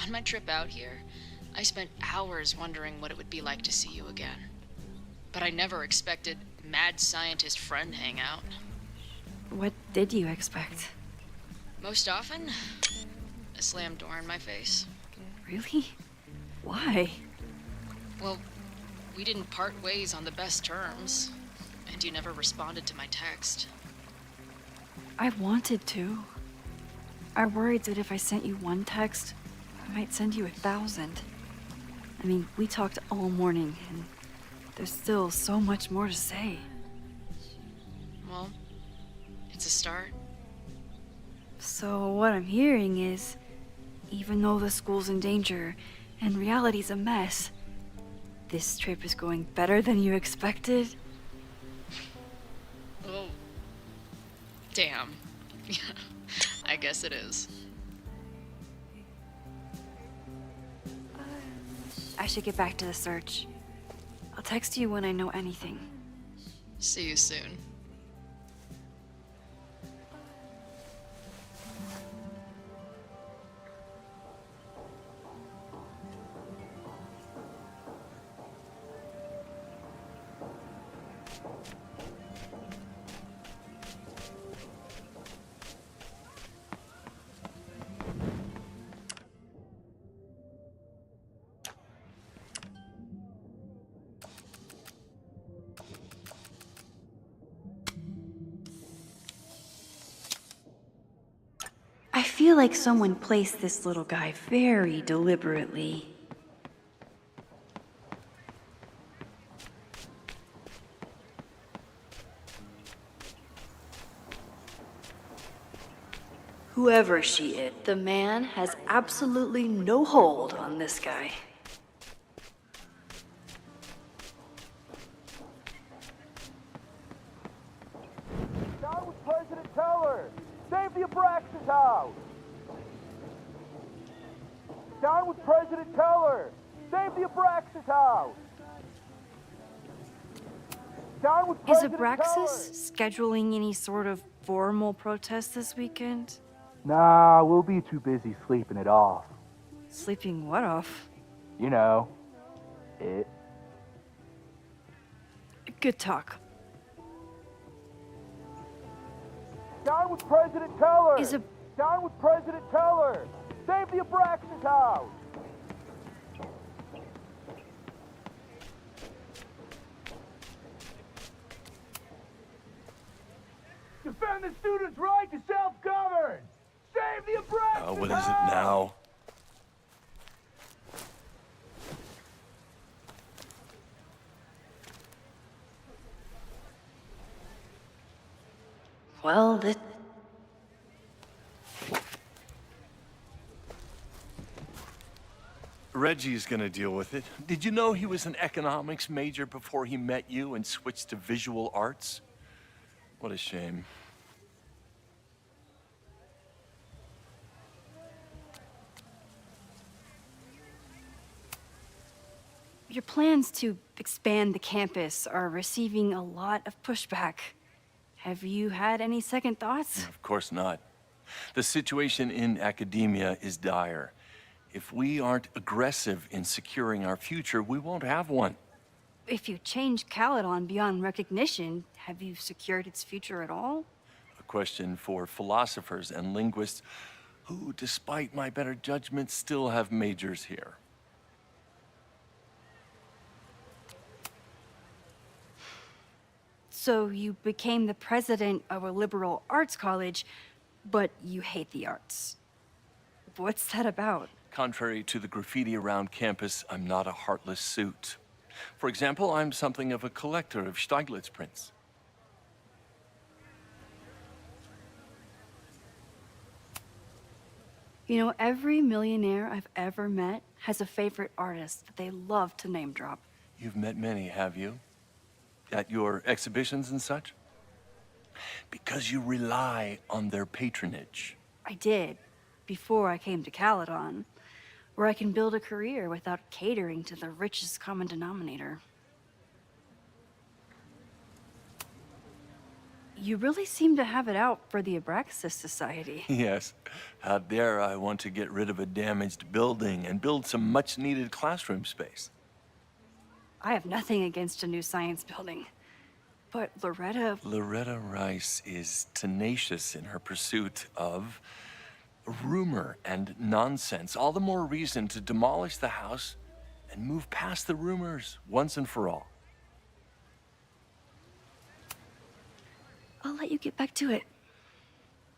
On my trip out here, I spent hours wondering what it would be like to see you again. But I never expected mad scientist friend hangout. What did you expect? Most often, a slammed door in my face. Really? Why? Well, we didn't part ways on the best terms, and you never responded to my text. I wanted to. I worried that if I sent you one text, I might send you 1,000. I mean, we talked all morning, and there's still so much more to say. Well, it's a start. So what I'm hearing is, even though the school's in danger and reality's a mess, this trip is going better than you expected? Oh. Damn. I guess it is. I should get back to the search. I'll text you when I know anything. See you soon. I feel like someone placed this little guy very deliberately. Whoever she is, the man has absolutely no hold on this guy. Down with President Teller! Save the Abraxas house! Down with President Teller! Save the Abraxas house! Down with Is President Abraxas scheduling any sort of formal protest this weekend? Nah, we'll be too busy sleeping it off. Sleeping what off? You know, it. Good talk. Down with President Teller! Is Down with President Teller! Save the Abraxas house! Defend the students' right to self-govern! Save the Abraxas What is it now? Well, this... Reggie's gonna deal with it. Did you know he was an economics major before he met you and switched to visual arts? What a shame. Your plans to expand the campus are receiving a lot of pushback. Have you had any second thoughts? Of course not. The situation in academia is dire. If we aren't aggressive in securing our future, we won't have one. If you change Caledon beyond recognition, have you secured its future at all? A question for philosophers and linguists who, despite my better judgment, still have majors here. So you became the president of a liberal arts college, but you hate the arts. What's that about? Contrary to the graffiti around campus, I'm not a heartless suit. For example, I'm something of a collector of Stieglitz prints. You know, every millionaire I've ever met has a favorite artist that they love to name drop. You've met many, have you? At your exhibitions and such? Because you rely on their patronage. I did, before I came to Caledon, where I can build a career without catering to the richest common denominator. You really seem to have it out for the Abraxas Society. Yes. How dare I want to get rid of a damaged building and build some much-needed classroom space. I have nothing against a new science building, but Loretta Rice is tenacious in her pursuit of rumor and nonsense. All the more reason to demolish the house and move past the rumors once and for all. I'll let you get back to it.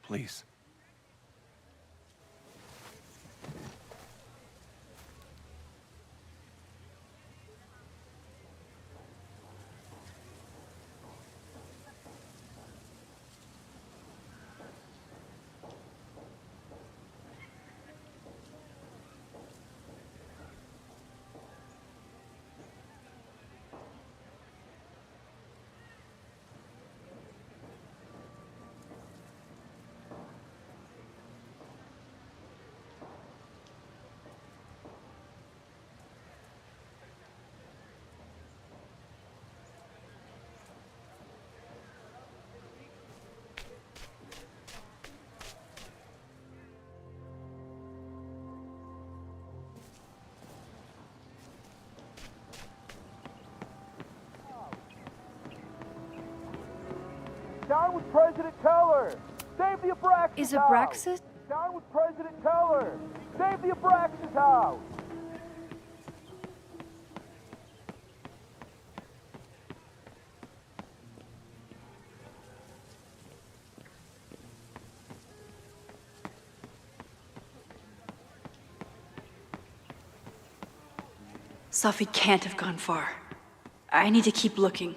Please. Down with President Teller! Save the Abraxas Is house! Abraxas? Down with President Teller! Save the Abraxas house! Sophie can't have gone far. I need to keep looking.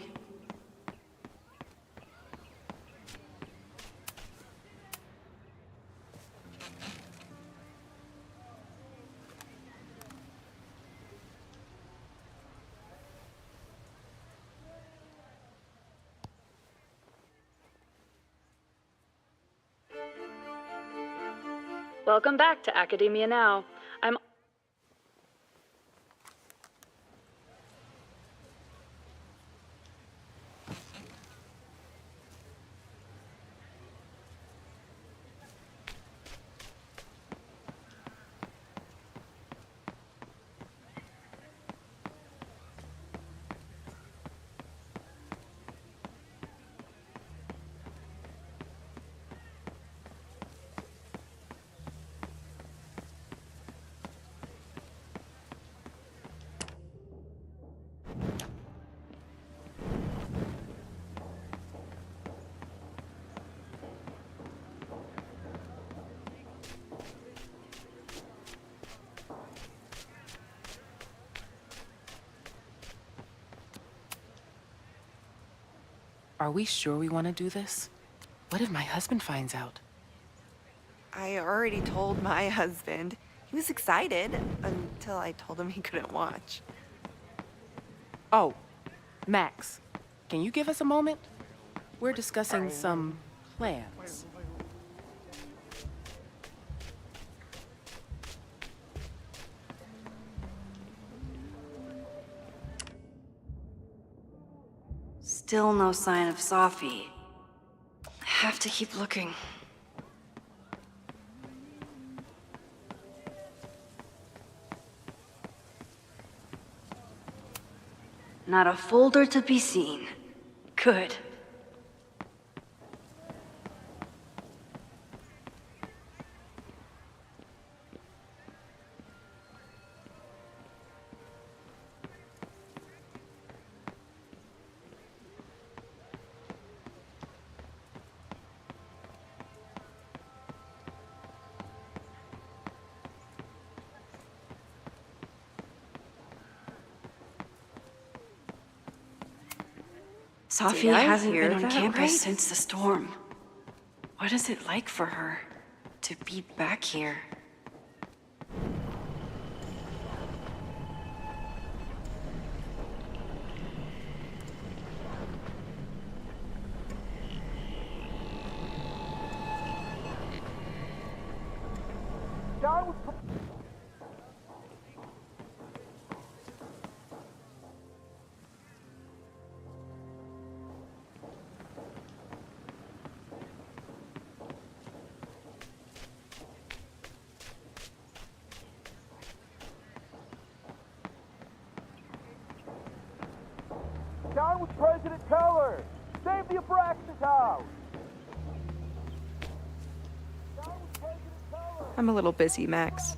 Welcome back to Academia Now. I'm Are we sure we want to do this? What if my husband finds out? I already told my husband. He was excited until I told him he couldn't watch. Oh, Max, can you give us a moment? We're discussing some plans. Still no sign of Sophie. I have to keep looking. Not a folder to be seen. Good. Sophie hasn't been on campus since the storm. What is it like for her to be back here? Down with President Teller! Save the Abraxas house! I'm a little busy, Max.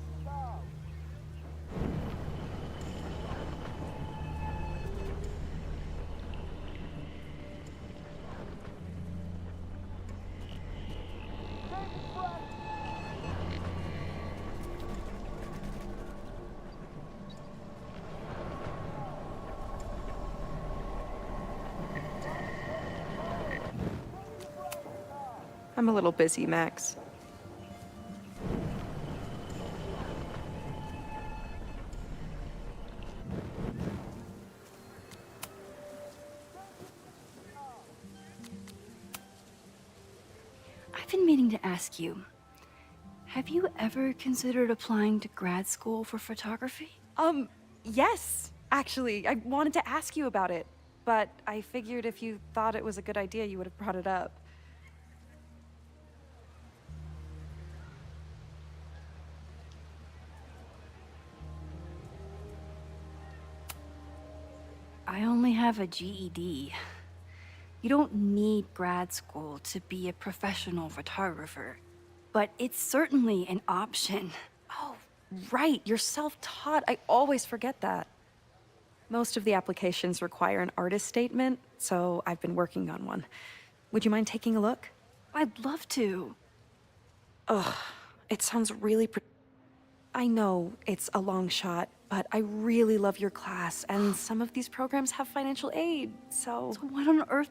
I'm a little busy, Max. I've been meaning to ask you, have you ever considered applying to grad school for photography? Yes, actually. I wanted to ask you about it, but I figured if you thought it was a good idea, you would have brought it up. I only have a GED. You don't need grad school to be a professional photographer, but it's certainly an option. Oh, right, you're self-taught. I always forget that. Most of the applications require an artist statement, so I've been working on one. Would you mind taking a look? I'd love to. Ugh, it sounds really I know it's a long shot, but I really love your class, and some of these programs have financial aid, so... So what on earth?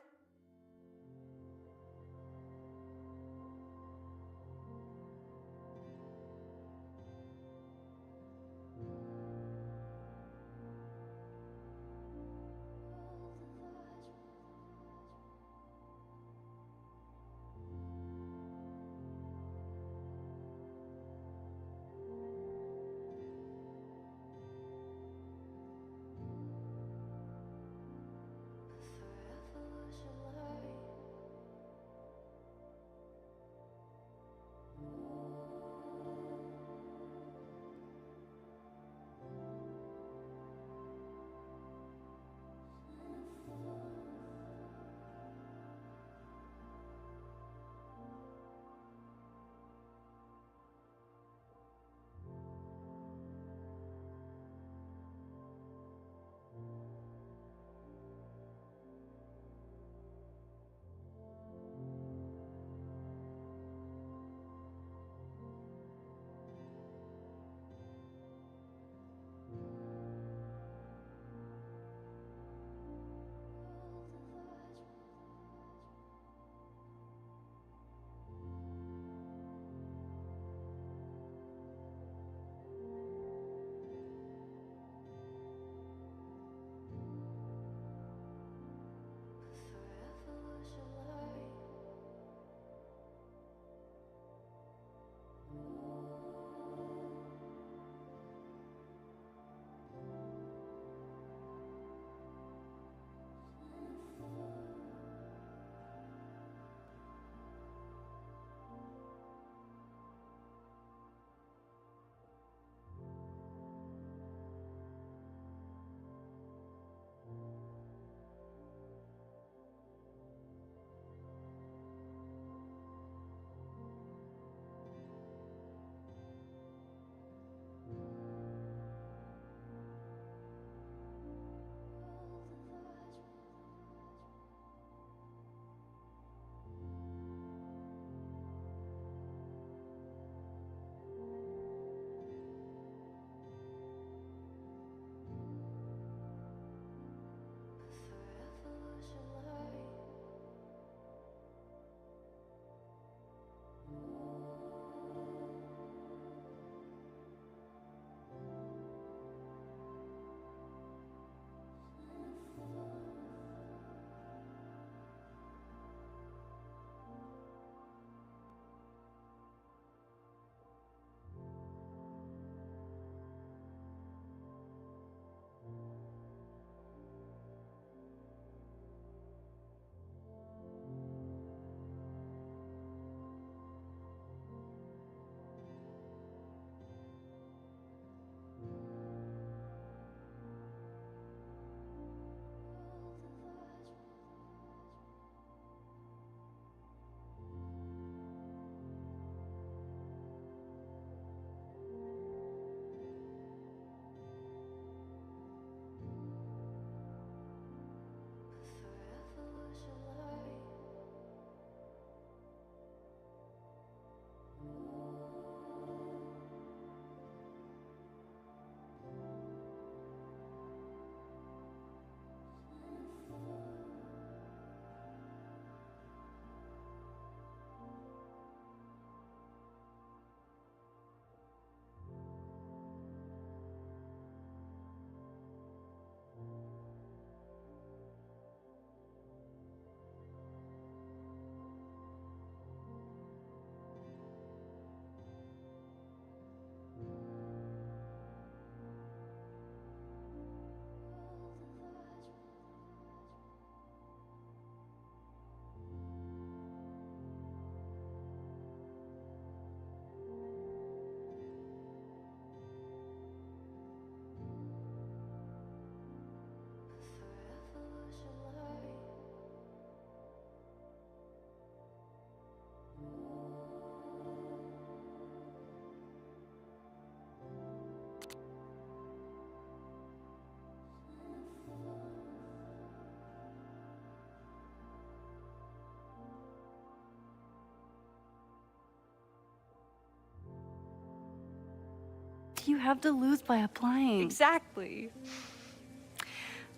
you have to lose by applying? Exactly.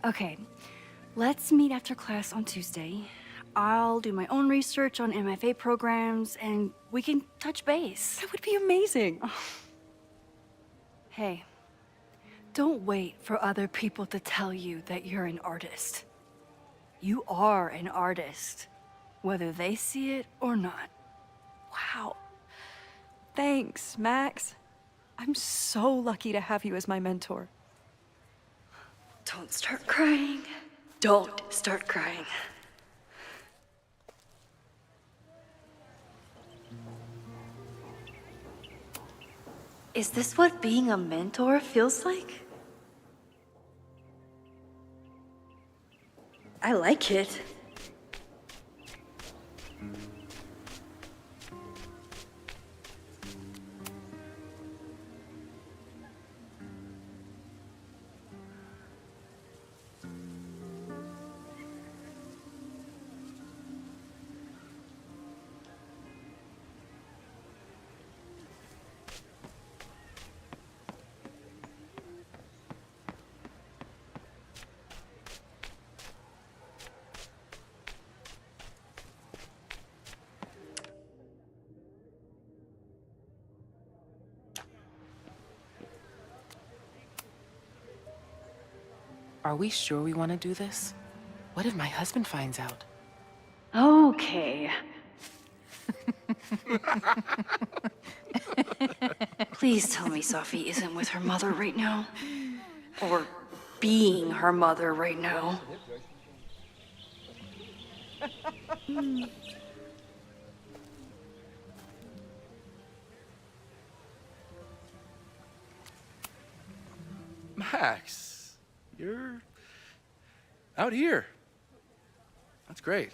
Okay, let's meet after class on Tuesday. I'll do my own research on MFA programs, and we can touch base. That would be amazing. Hey, don't wait for other people to tell you that you're an artist. You are an artist, whether they see it or not. Wow. Thanks, Max. I'm so lucky to have you as my mentor. Don't start crying. Don't start crying. Is this what being a mentor feels like? I like it. Are we sure we want to do this? What if my husband finds out? Okay. Please tell me Sophie isn't with her mother right now. Or being her mother right now. Max, you're out here. That's great.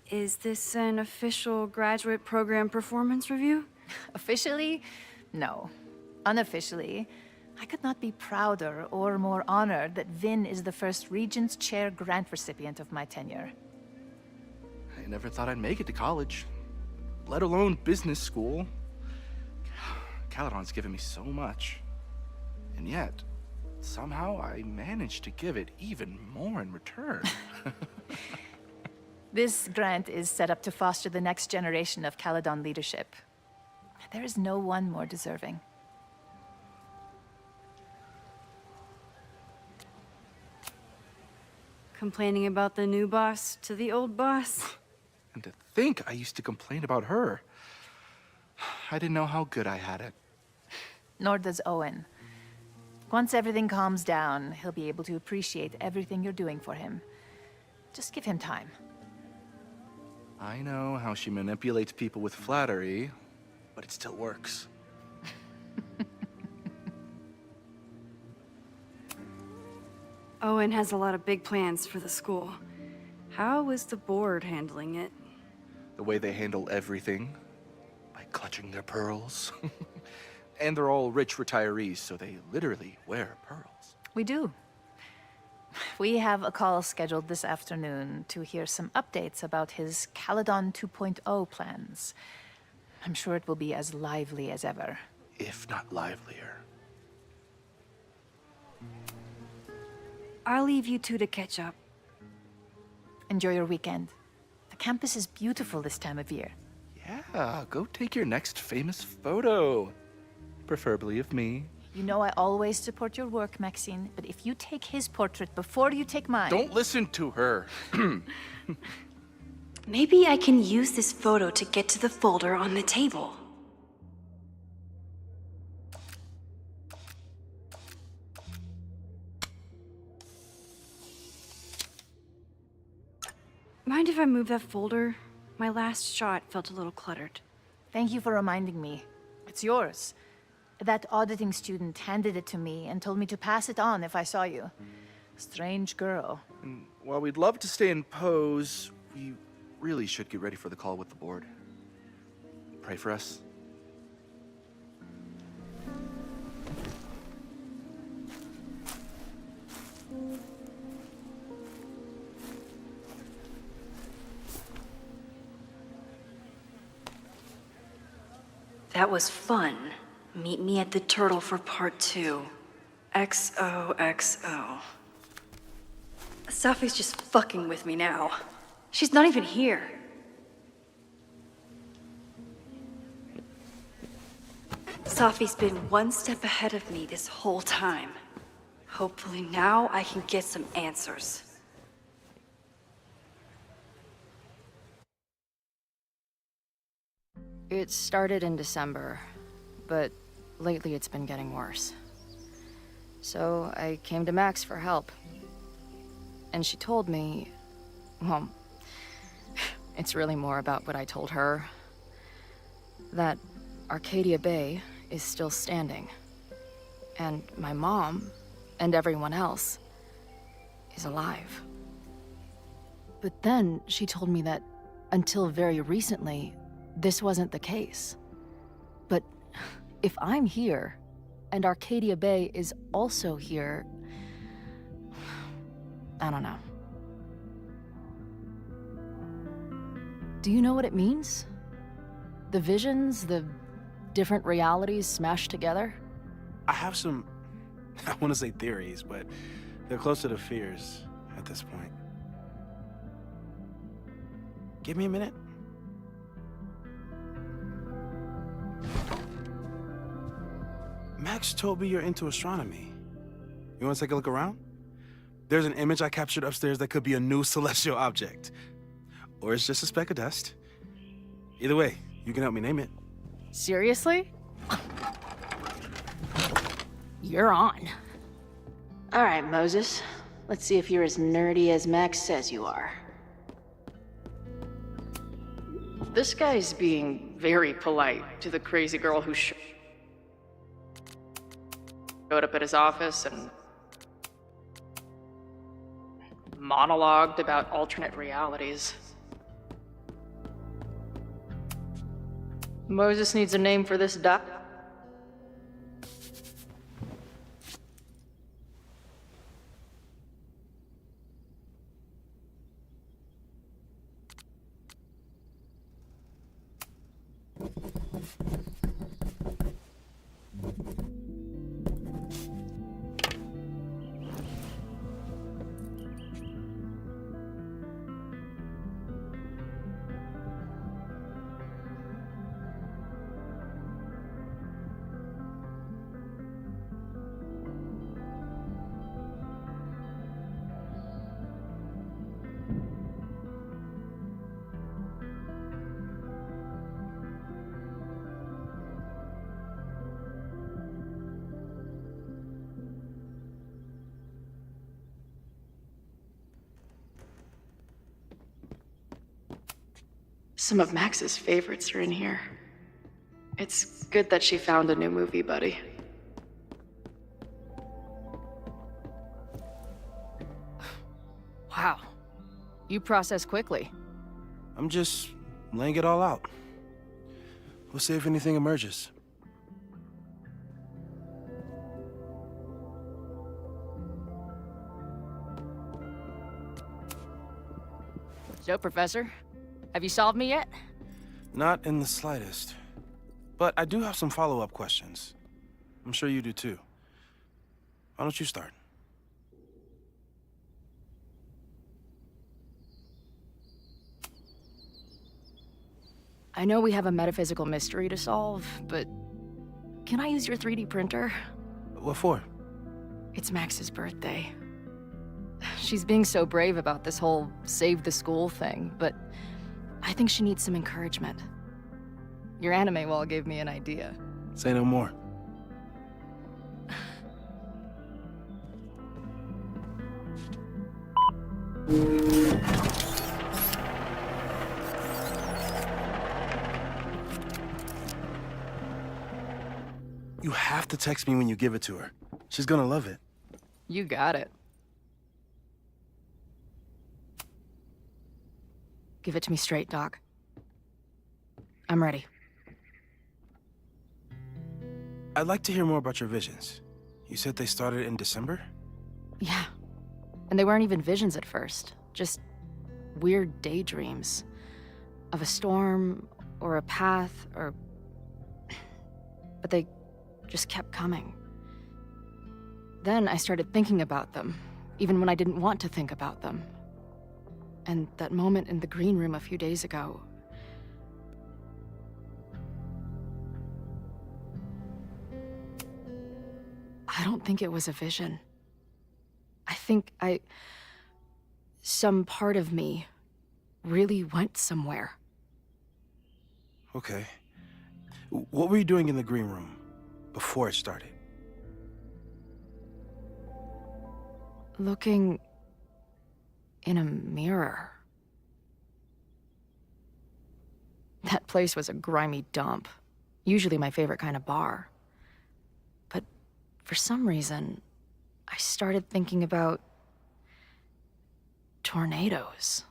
Is this an official graduate program performance review? Officially? No. Unofficially, I could not be prouder or more honored that Vin is the first Regents Chair grant recipient of my tenure. I never thought I'd make it to college, let alone business school. Caledon's given me so much. And yet, somehow I managed to give it even more in return. This grant is set up to foster the next generation of Caledon leadership. There is no one more deserving. Complaining about the new boss to the old boss? And to think I used to complain about her. I didn't know how good I had it. Nor does Owen. Once everything calms down, he'll be able to appreciate everything you're doing for him. Just give him time. I know how she manipulates people with flattery, but it still works. Owen has a lot of big plans for the school. How is the board handling it? The way they handle everything, by clutching their pearls. And they're all rich retirees, so they literally wear pearls. We do. We have a call scheduled this afternoon to hear some updates about his Caledon 2.0 plans. I'm sure it will be as lively as ever. If not livelier. I'll leave you two to catch up. Enjoy your weekend. The campus is beautiful this time of year. Yeah, go take your next famous photo. Preferably of me. You know I always support your work, Maxine, but if you take his portrait before you take mine... Don't listen to her. Maybe I can use this photo to get to the folder on the table. Mind if I move that folder? My last shot felt a little cluttered. Thank you for reminding me. It's yours. That auditing student handed it to me and told me to pass it on if I saw you. Strange girl. And while we'd love to stay in pose, we really should get ready for the call with the board. Pray for us. That was fun. Meet me at the Turtle for part 2. XOXO. Safi's just fucking with me now. She's not even here. Safi's been one step ahead of me this whole time. Hopefully now I can get some answers. It started in December, but lately it's been getting worse. So I came to Max for help. And she told me, well, it's really more about what I told her, that Arcadia Bay is still standing. And my mom, and everyone else, is alive. But then she told me that until very recently, this wasn't the case. But if I'm here, and Arcadia Bay is also here, I don't know. Do you know what it means? The visions, the different realities smashed together? I have some, I want to say theories, but they're closer to fears at this point. Give me a minute. Max told me you're into astronomy. You want to take a look around? There's an image I captured upstairs that could be a new celestial object. Or it's just a speck of dust. Either way, you can help me name it. Seriously? You're on. All right, Moses. Let's see if you're as nerdy as Max says you are. This guy's being very polite to the crazy girl who showed up at his office and monologued about alternate realities. Moses needs a name for this duck. Some of Max's favorites are in here. It's good that she found a new movie buddy. Wow. You process quickly. I'm just laying it all out. We'll see if anything emerges. So, Professor, have you solved me yet? Not in the slightest. But I do have some follow-up questions. I'm sure you do too. Why don't you start? I know we have a metaphysical mystery to solve, but can I use your 3D printer? What for? It's Max's birthday. She's being so brave about this whole save the school thing, but I think she needs some encouragement. Your anime wall gave me an idea. Say no more. You have to text me when you give it to her. She's gonna love it. You got it. Give it to me straight, Doc. I'm ready. I'd like to hear more about your visions. You said they started in December? Yeah. And they weren't even visions at first. Just weird daydreams. Of a storm, or a path, or but they just kept coming. Then I started thinking about them, even when I didn't want to think about them. And that moment in the green room a few days ago, I don't think it was a vision. I think some part of me really went somewhere. Okay. What were you doing in the green room before it started? Looking in a mirror. That place was a grimy dump. Usually my favorite kind of bar. But for some reason, I started thinking about tornadoes.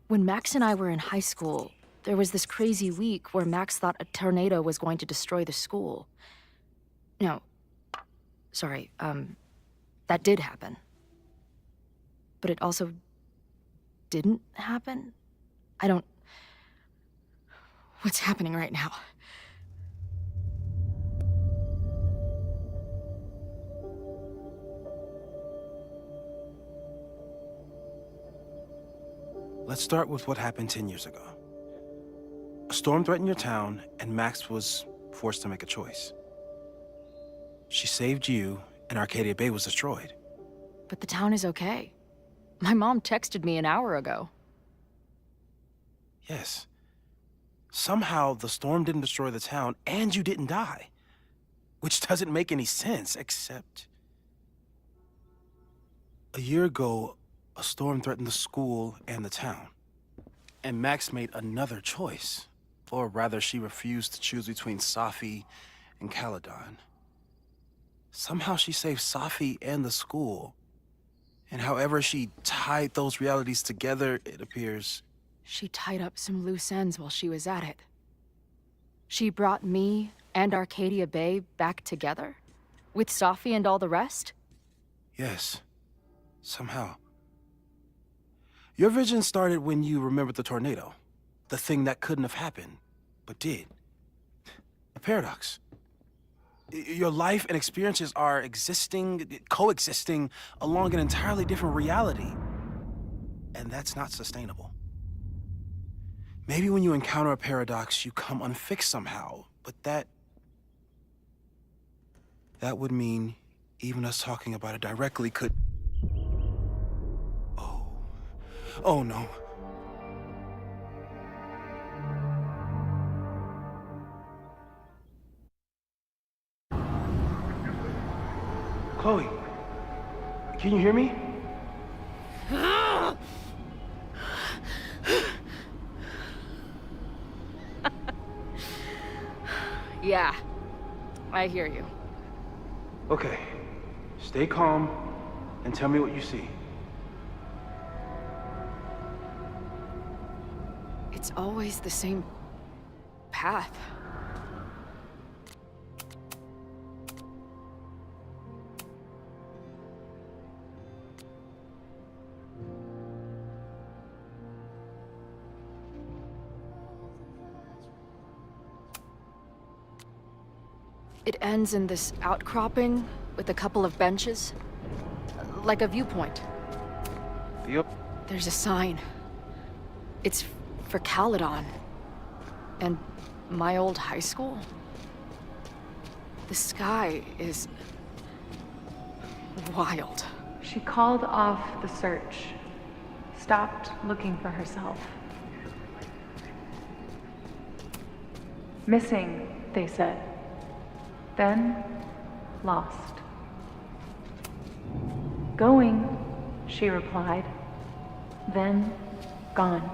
When Max and I were in high school, there was this crazy week where Max thought a tornado was going to destroy the school. No, sorry, that did happen. But it also didn't happen? What's happening right now? Let's start with what happened 10 years ago. A storm threatened your town, and Max was forced to make a choice. She saved you, and Arcadia Bay was destroyed. But the town is okay. My mom texted me an hour ago. Yes. Somehow, the storm didn't destroy the town, and you didn't die. Which doesn't make any sense, except... A year ago, a storm threatened the school and the town. And Max made another choice. Or rather, she refused to choose between Safi and Caledon. Somehow she saved Safi and the school. And however she tied those realities together, it appears... She tied up some loose ends while she was at it. She brought me and Arcadia Bay back together? With Safi and all the rest? Yes. Somehow. Your vision started when you remembered the tornado. The thing that couldn't have happened, but did. A paradox. Your life and experiences are coexisting along an entirely different reality. And that's not sustainable. Maybe when you encounter a paradox, you come unfixed somehow, but that would mean even us talking about it directly could... Oh no. Chloe, can you hear me? Yeah, I hear you. Okay, stay calm and tell me what you see. It's always the same path. It ends in this outcropping with a couple of benches, like a viewpoint. Yep. There's a sign. It's for Caledon. And my old high school. The sky is wild. She called off the search, stopped looking for herself. Missing, they said. Then, lost. Going, she replied. Then, gone.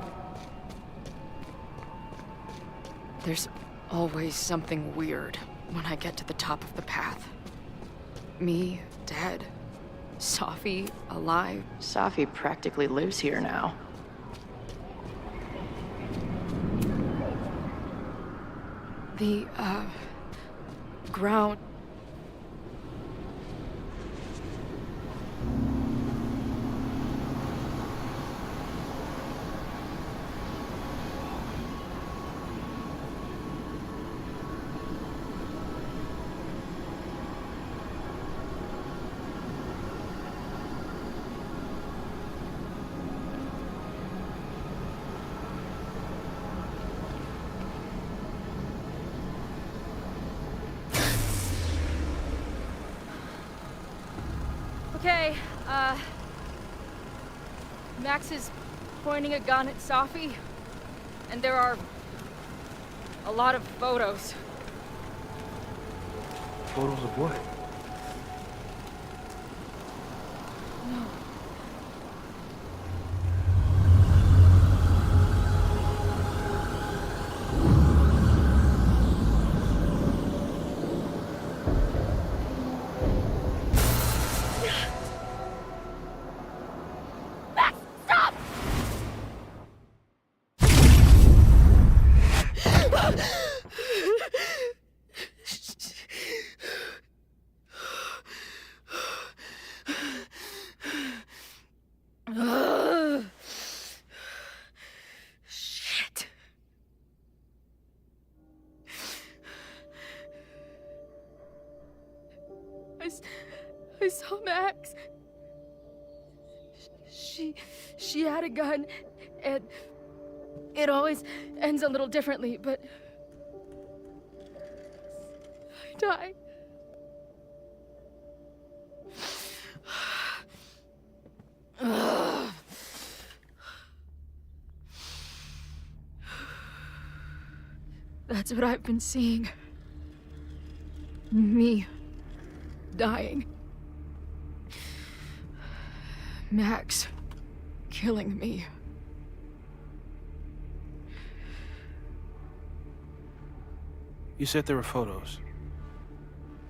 There's always something weird when I get to the top of the path. Me, dead. Safi, alive. Safi practically lives here now. The, ground... Okay, Max is pointing a gun at Safi, and there are a lot of photos. Photos of what? No. Max, stop! Shit. I saw Max. She had a gun, and it always ends a little differently, but I died. That's what I've been seeing. Me dying. Max killing me. You said there were photos.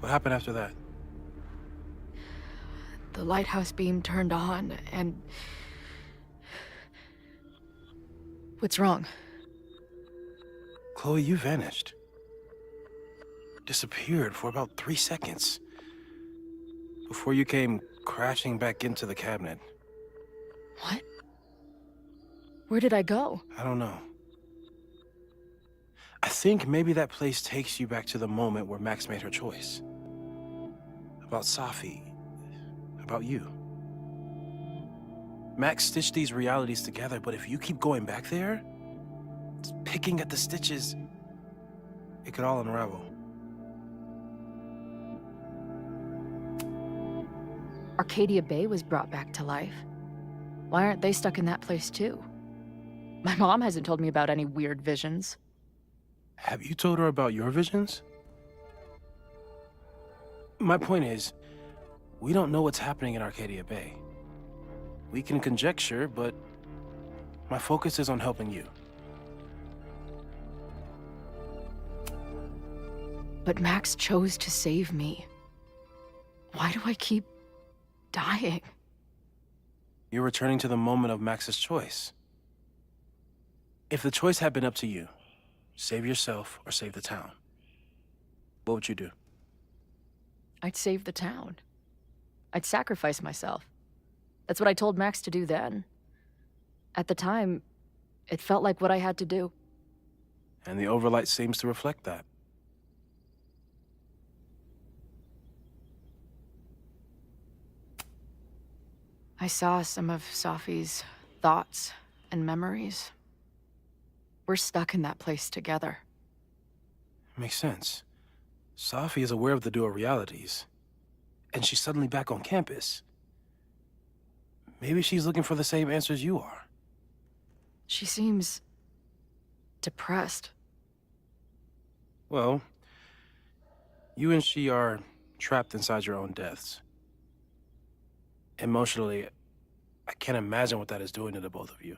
What happened after that? The lighthouse beam turned on, and... What's wrong? Chloe, you vanished. Disappeared for about 3 seconds. Before you came crashing back into the cabinet. What? Where did I go? I don't know. I think maybe that place takes you back to the moment where Max made her choice. About Safi. About you. Max stitched these realities together, but if you keep going back there, picking at the stitches, it could all unravel. Arcadia Bay was brought back to life. Why aren't they stuck in that place too? My mom hasn't told me about any weird visions. Have you told her about your visions? My point is, we don't know what's happening in Arcadia Bay. We can conjecture, but my focus is on helping you. But Max chose to save me. Why do I keep dying? You're returning to the moment of Max's choice. If the choice had been up to you, save yourself or save the town, what would you do? I'd save the town. I'd sacrifice myself. That's what I told Max to do then. At the time, it felt like what I had to do. And the overlight seems to reflect that. I saw some of Safi's thoughts and memories. We're stuck in that place together. Makes sense. Safi is aware of the dual realities, and she's suddenly back on campus. Maybe she's looking for the same answers you are. She seems depressed. Well, you and she are trapped inside your own deaths. Emotionally, I can't imagine what that is doing to the both of you.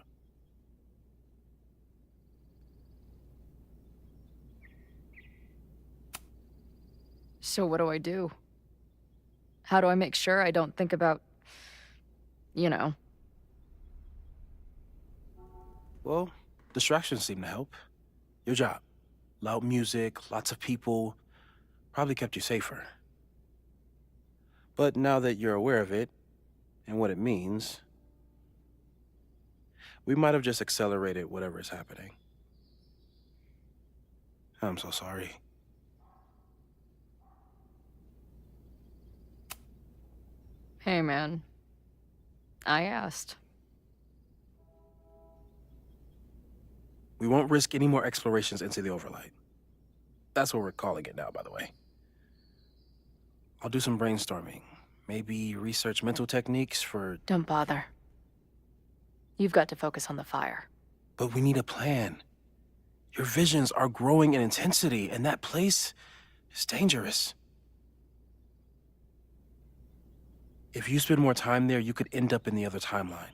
So what do I do? How do I make sure I don't think about, you know? Well, distractions seem to help. Your job. Loud music, lots of people, probably kept you safer. But now that you're aware of it, and what it means, we might have just accelerated whatever is happening. I'm so sorry. Hey, man. I asked. We won't risk any more explorations into the overlight. That's what we're calling it now, by the way. I'll do some brainstorming. Maybe research mental techniques for... Don't bother. You've got to focus on the fire. But we need a plan. Your visions are growing in intensity, and that place is dangerous. If you spend more time there, you could end up in the other timeline.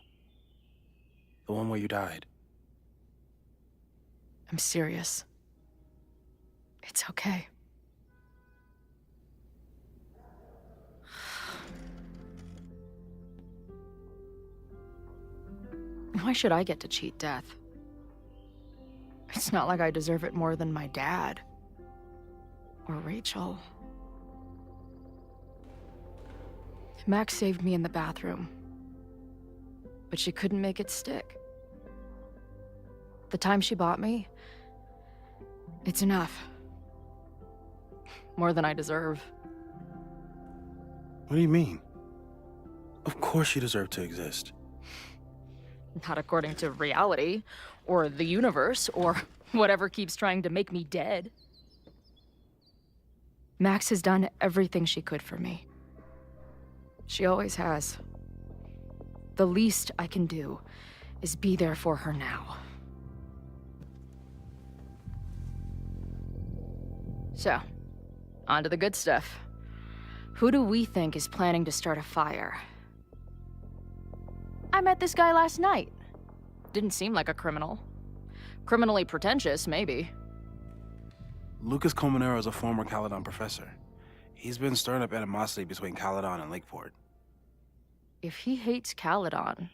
The one where you died. I'm serious. It's okay. Why should I get to cheat death? It's not like I deserve it more than my dad. Or Rachel. Max saved me in the bathroom. But she couldn't make it stick. The time she bought me, it's enough. More than I deserve. What do you mean? Of course you deserve to exist. Not according to reality, or the universe, or whatever keeps trying to make me dead. Max has done everything she could for me. She always has. The least I can do is be there for her now. So, on to the good stuff. Who do we think is planning to start a fire? I met this guy last night. Didn't seem like a criminal. Criminally pretentious, maybe. Lucas Colmenero is a former Caledon professor. He's been stirring up animosity between Caledon and Lakeport. If he hates Caledon,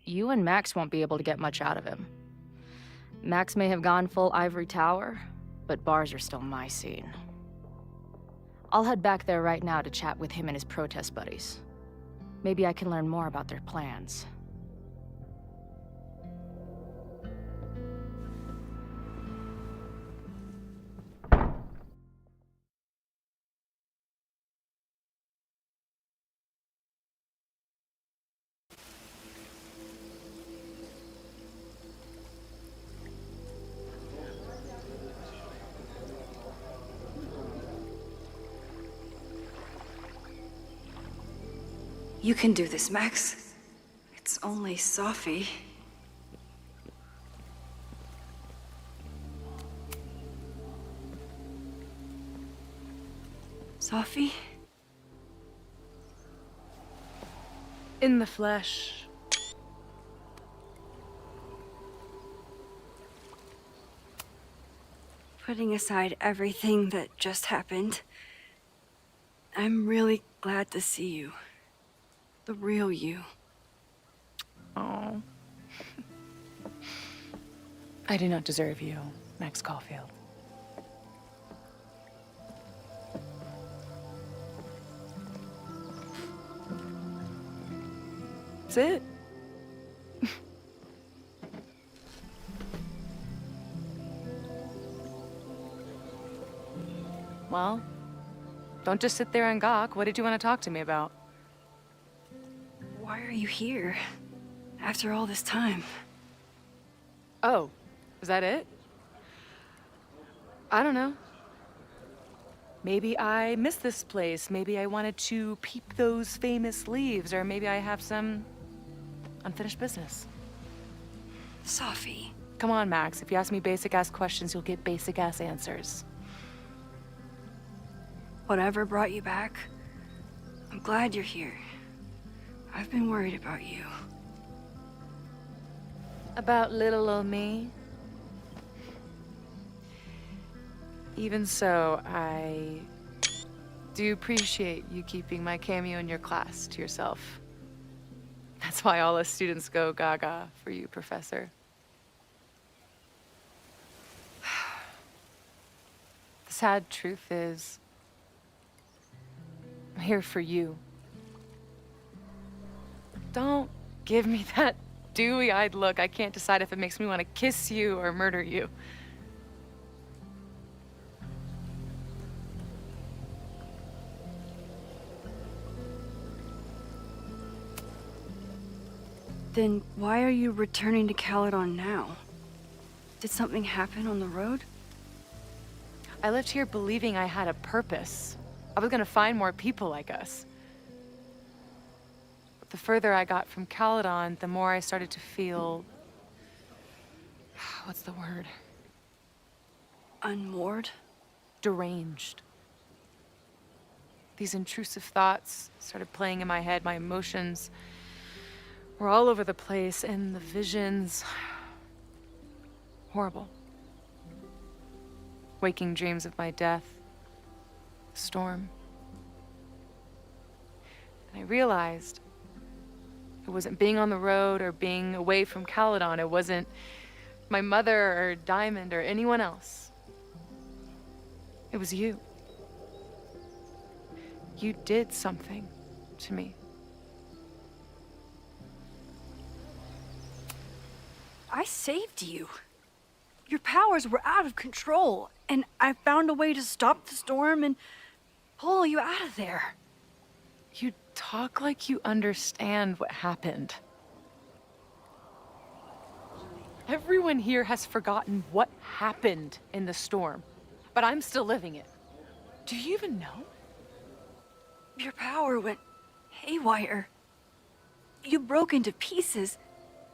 you and Max won't be able to get much out of him. Max may have gone full ivory tower, but bars are still my scene. I'll head back there right now to chat with him and his protest buddies. Maybe I can learn more about their plans. You can do this, Max. It's only Sophie. Sophie? In the flesh. Putting aside everything that just happened, I'm really glad to see you. The real you. Oh. I do not deserve you, Max Caulfield. That's it. Well, don't just sit there and gawk. What did you want to talk to me about? Why are you here? After all this time? Oh, is that it? I don't know. Maybe I miss this place. Maybe I wanted to peep those famous leaves, or maybe I have some unfinished business. Sophie. Come on, Max. If you ask me basic-ass questions, you'll get basic-ass answers. Whatever brought you back, I'm glad you're here. I've been worried about you. About little old me? Even so, I do appreciate you keeping my cameo in your class to yourself. That's why all us students go gaga for you, Professor. The sad truth is, I'm here for you. Don't give me that dewy-eyed look. I can't decide if it makes me want to kiss you or murder you. Then why are you returning to Caledon now? Did something happen on the road? I left here believing I had a purpose. I was gonna find more people like us. the further I got from Caledon, the more I started to feel... what's the word? Unmoored? Deranged. These intrusive thoughts started playing in my head. My emotions were all over the place, and the visions... horrible. Waking dreams of my death. The storm. And I realized it wasn't being on the road or being away from Caledon. It wasn't my mother or Diamond or anyone else. It was you. You did something to me. I saved you. Your powers were out of control, and I found a way to stop the storm and pull you out of there. You talk like you understand what happened. Everyone here has forgotten what happened in the storm, but I'm still living it. Do you even know? Your power went haywire. You broke into pieces.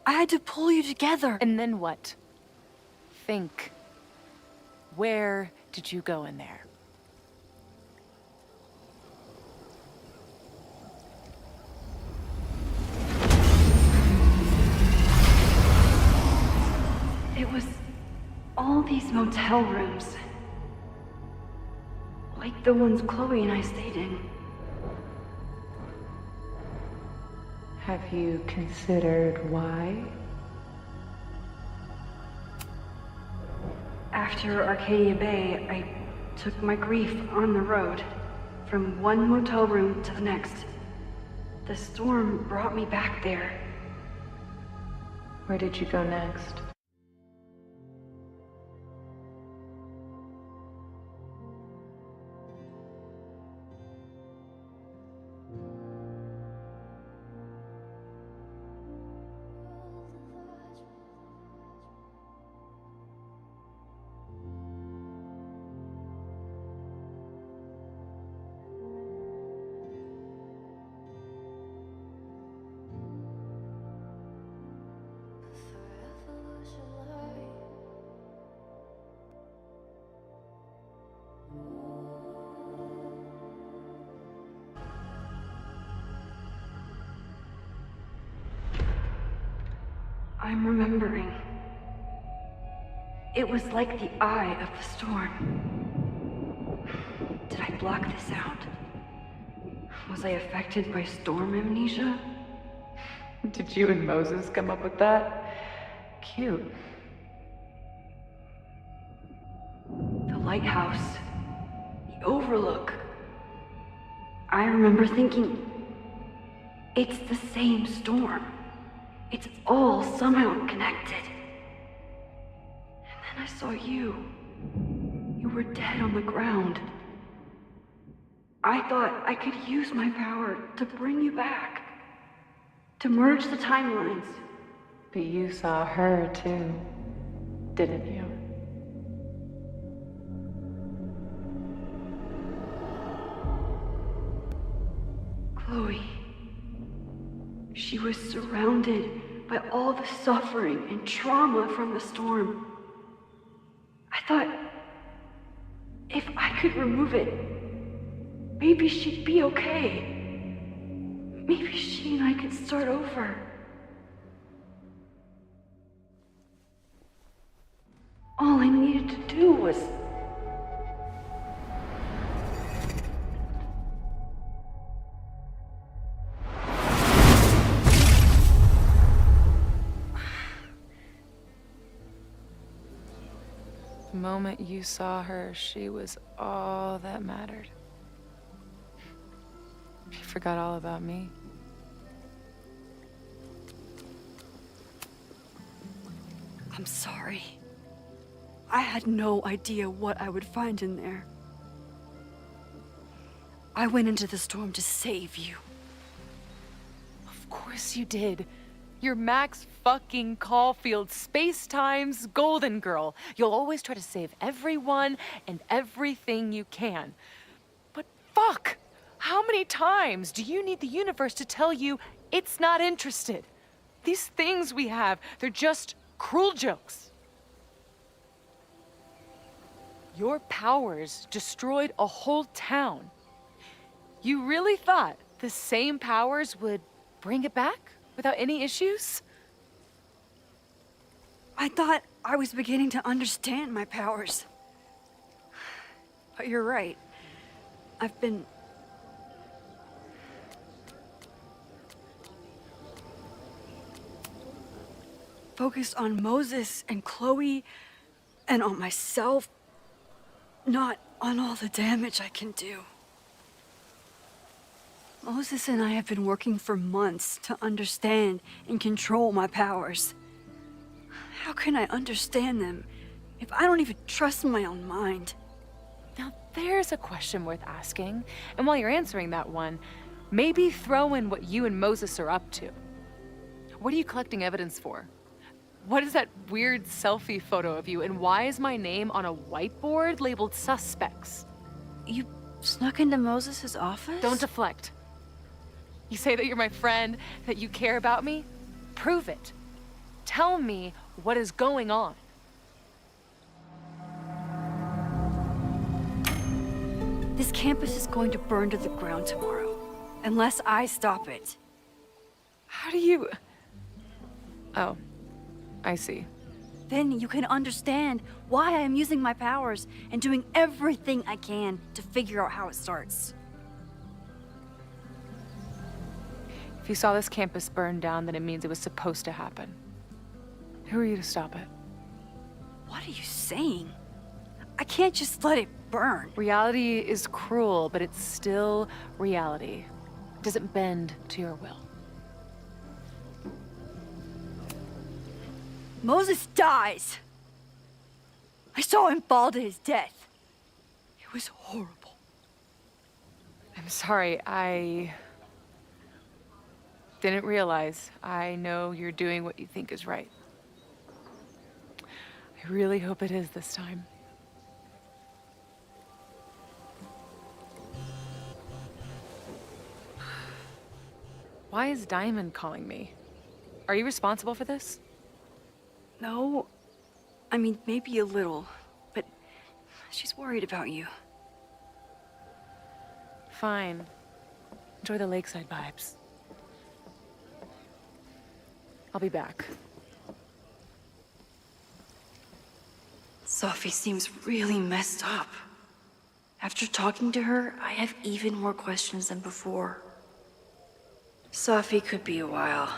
I had to pull you together. And then what? Think. Where did you go in there? It was all these motel rooms. Like the ones Chloe and I stayed in. Have you considered why? After Arcadia Bay, I took my grief on the road, from one motel room to the next. The storm brought me back there. Where did you go next? I'm remembering. It was like the eye of the storm. Did I block this out? Was I affected by storm amnesia? Did you and Moses come up with that? Cute. The lighthouse. The overlook. I remember thinking, it's the same storm. It's all somehow connected. And then I saw you. You were dead on the ground. I thought I could use my power to bring you back. To merge the timelines. But you saw her too, didn't you? Chloe. She was surrounded by all the suffering and trauma from the storm. I thought, if I could remove it, maybe she'd be okay. Maybe she and I could start over. All I needed to do was... The moment you saw her, she was all that mattered. She forgot all about me. I'm sorry. I had no idea what I would find in there. I went into the storm to save you. Of course you did. You're Max fucking Caulfield, Space-Time's golden girl. You'll always try to save everyone and everything you can. But fuck! How many times do you need the universe to tell you it's not interested? These things we have, they're just cruel jokes. Your powers destroyed a whole town. You really thought the same powers would bring it back without any issues? I thought I was beginning to understand my powers. But you're right. I've been... focused on Moses and Chloe and on myself, not on all the damage I can do. Moses and I have been working for months to understand and control my powers. How can I understand them if I don't even trust my own mind? Now there's a question worth asking, and while you're answering that one, maybe throw in what you and Moses are up to. What are you collecting evidence for? What is that weird selfie photo of you, and why is my name on a whiteboard labeled suspects? You snuck into Moses' office? Don't deflect. You say that you're my friend, that you care about me? Prove it. Tell me what is going on. This campus is going to burn to the ground tomorrow, unless I stop it. How do you... Oh, I see. Then you can understand why I am using my powers and doing everything I can to figure out how it starts. If you saw this campus burn down, then it means it was supposed to happen. Who are you to stop it? What are you saying? I can't just let it burn. Reality is cruel, but it's still reality. It doesn't bend to your will. Moses dies. I saw him fall to his death. It was horrible. I'm sorry, I didn't realize. I know you're doing what you think is right. I really hope it is this time. Why is Diamond calling me? Are you responsible for this? No. I mean, maybe a little, but she's worried about you. Fine. Enjoy the lakeside vibes. I'll be back. Sophie seems really messed up. After talking to her, I have even more questions than before. Sophie could be a while.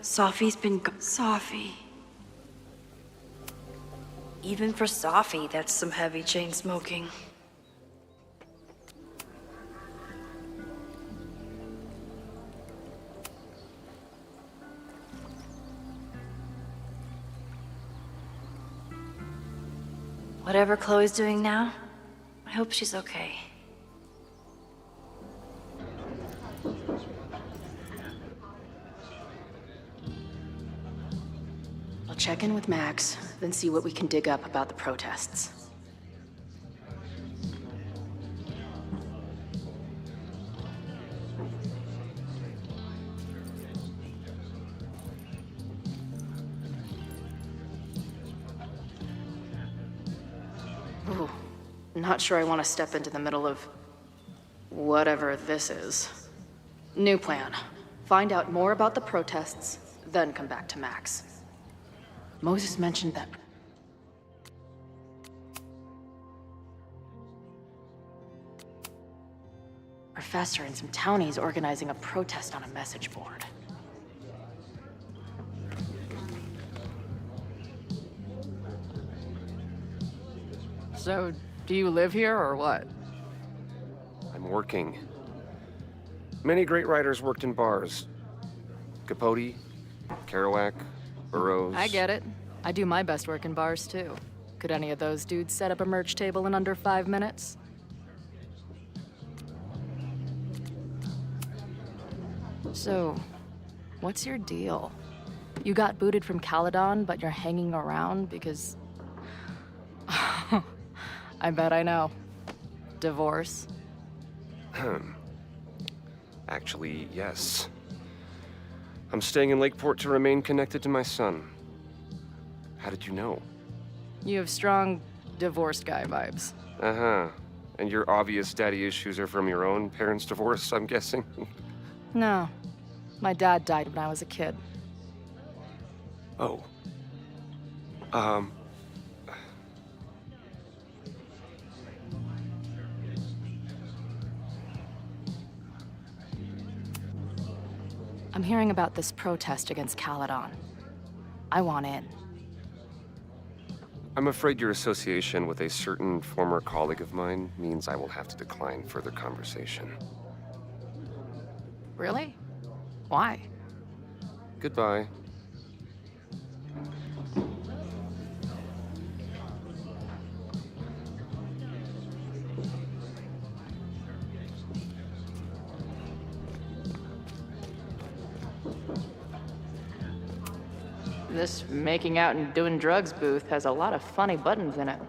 Sophie's been Sophie. Even for Sophie, that's some heavy chain smoking. Whatever Chloe's doing now, I hope she's okay. I'll check in with Max, then see what we can dig up about the protests. Ooh, not sure I want to step into the middle of whatever this is. New plan. Find out more about the protests, then come back to Max. Moses mentioned that professor and some townies organizing a protest on a message board. So, do you live here or what? I'm working. Many great writers worked in bars. Capote, Kerouac, Burroughs. I get it. I do my best work in bars too. Could any of those dudes set up a merch table in under 5 minutes? So, what's your deal? You got booted from Caledon, but you're hanging around because... I bet I know. Divorce? Actually, yes. I'm staying in Lakeport to remain connected to my son. How did you know? You have strong divorced guy vibes. Uh-huh. And your obvious daddy issues are from your own parents' divorce, I'm guessing? No. My dad died when I was a kid. Oh. I'm hearing about this protest against Caledon. I want in. I'm afraid your association with a certain former colleague of mine means I will have to decline further conversation. Really? Why? Goodbye. This making out and doing drugs booth has a lot of funny buttons in it.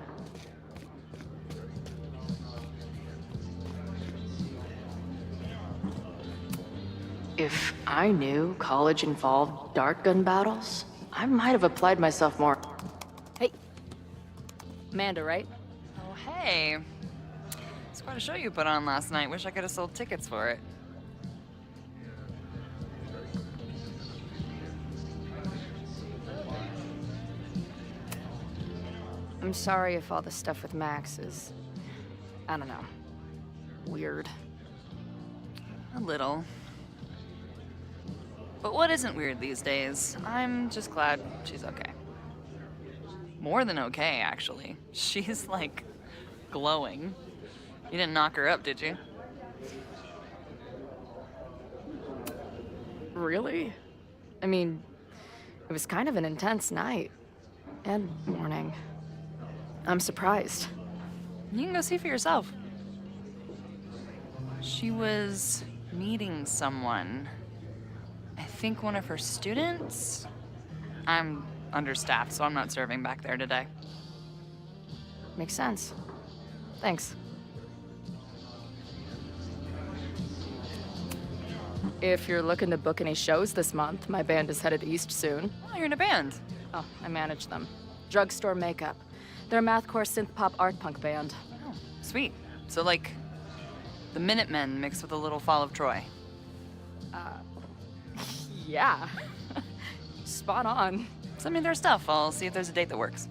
If I knew college involved dart gun battles, I might have applied myself more. Hey. Amanda, right? Oh, hey. It's quite a show you put on last night. Wish I could have sold tickets for it. I'm sorry if all the stuff with Max is, I don't know, weird. A little. But what isn't weird these days? I'm just glad she's okay. More than okay, actually. She's, like, glowing. You didn't knock her up, did you? Really? I mean, it was kind of an intense night. And morning. I'm surprised. You can go see for yourself. She was meeting someone. I think one of her students? I'm understaffed, so I'm not serving back there today. Makes sense. Thanks. If you're looking to book any shows this month, my band is headed east soon. Oh, you're in a band. Oh, I manage them. Drugstore Makeup. They're a mathcore synth-pop art punk band. Oh, sweet. So, like, the Minutemen mixed with a little Fall of Troy. Yeah. Spot on. Send me their stuff. I'll see if there's a date that works.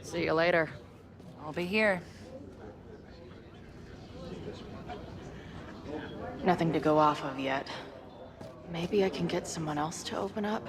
See you later. I'll be here. Nothing to go off of yet. Maybe I can get someone else to open up?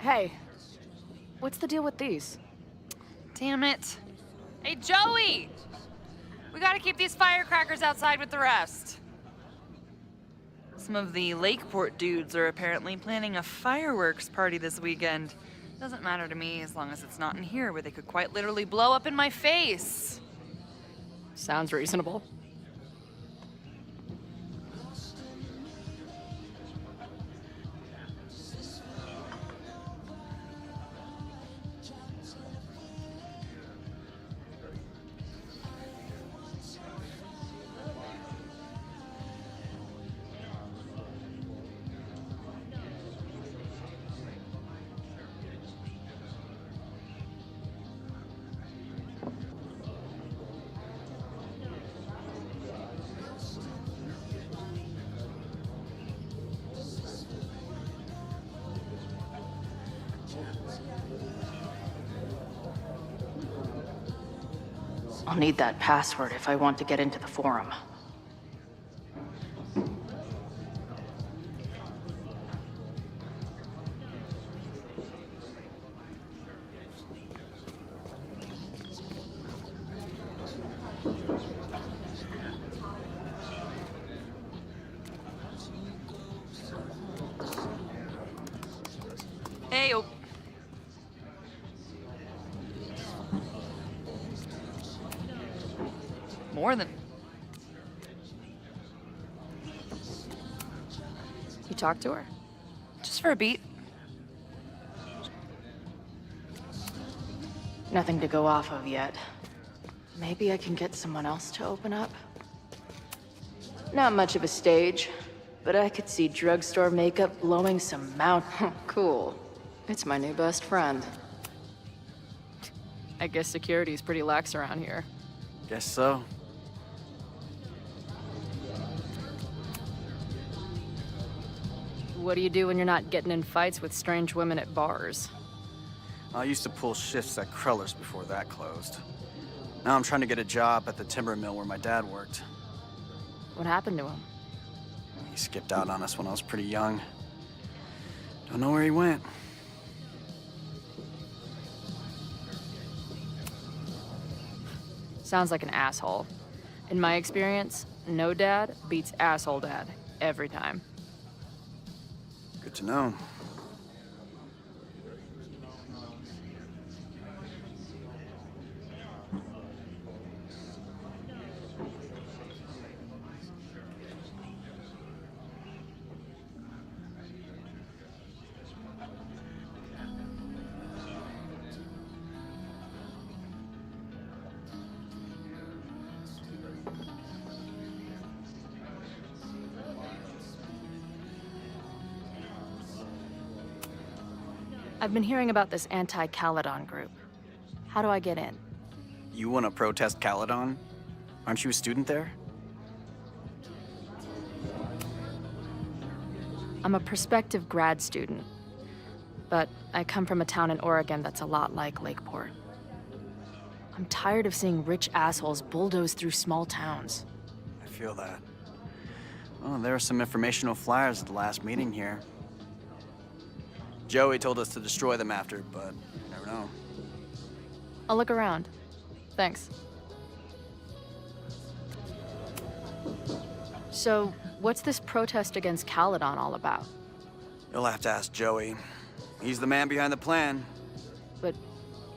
Hey, what's the deal with these? Damn it. Hey, Joey! We gotta keep these firecrackers outside with the rest. Some of the Lakeport dudes are apparently planning a fireworks party this weekend. Doesn't matter to me as long as it's not in here where they could quite literally blow up in my face. Sounds reasonable. I'll need that password if I want to get into the forum. Hey, oh. More than... You talked to her? Just for a beat. Nothing to go off of yet. Maybe I can get someone else to open up? Not much of a stage, but I could see drugstore makeup blowing some mount. Cool. It's my new best friend. I guess security's pretty lax around here. Guess so. What do you do when you're not getting in fights with strange women at bars? I used to pull shifts at Kreller's before that closed. Now I'm trying to get a job at the timber mill where my dad worked. What happened to him? He skipped out on us when I was pretty young. Don't know where he went. Sounds like an asshole. In my experience, no dad beats asshole dad every time. Good to know. I've been hearing about this anti-Caledon group. How do I get in? You want to protest Caledon? Aren't you a student there? I'm a prospective grad student, but I come from a town in Oregon that's a lot like Lakeport. I'm tired of seeing rich assholes bulldoze through small towns. I feel that. Oh, there were some informational flyers at the last meeting here. Joey told us to destroy them after, but you never know. I'll look around. Thanks. So, what's this protest against Caledon all about? You'll have to ask Joey. He's the man behind the plan. But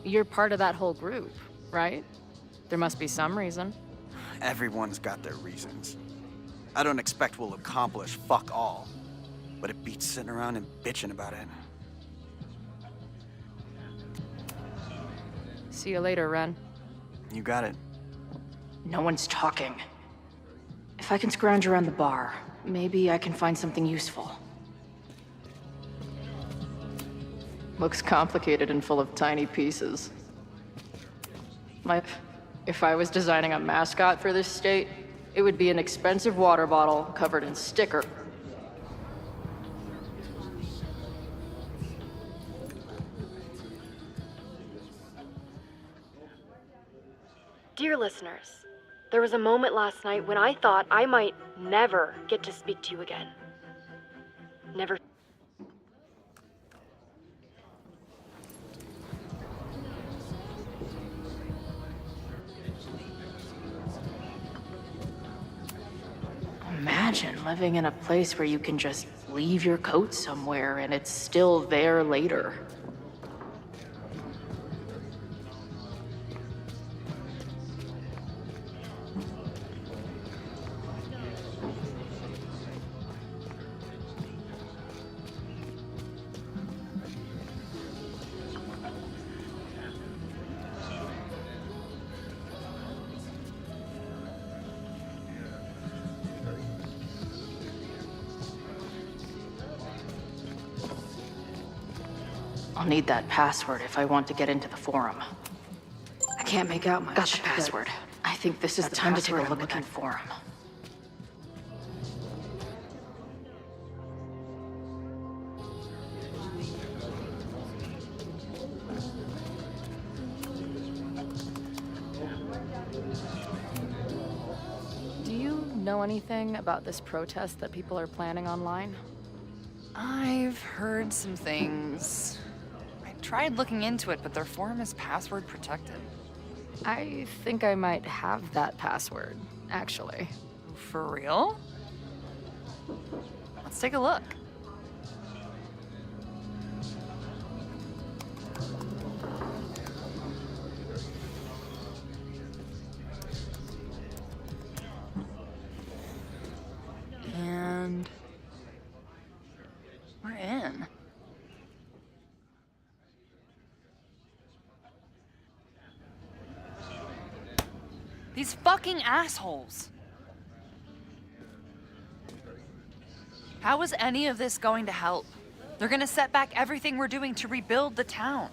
you're part of that whole group, right? There must be some reason. Everyone's got their reasons. I don't expect we'll accomplish fuck all, but it beats sitting around and bitching about it. See you later, Ren. You got it. No one's talking. If I can scrounge around the bar, maybe I can find something useful. Looks complicated and full of tiny pieces. If I was designing a mascot for this state, it would be an expensive water bottle covered in sticker. Dear listeners, there was a moment last night when I thought I might never get to speak to you again. Never. imagine living in a place where you can just leave your coat somewhere and it's still there later. I'll need that password if I want to get into the forum. I can't make out much. Got the password. I think this is the time to take a look at that forum. Do you know anything about this protest that people are planning online? I've heard some things. I tried looking into it, but their forum is password protected. I think I might have that password, actually. For real? Let's take a look. And we're in. These fucking assholes. How is any of this going to help? They're gonna set back everything we're doing to rebuild the town.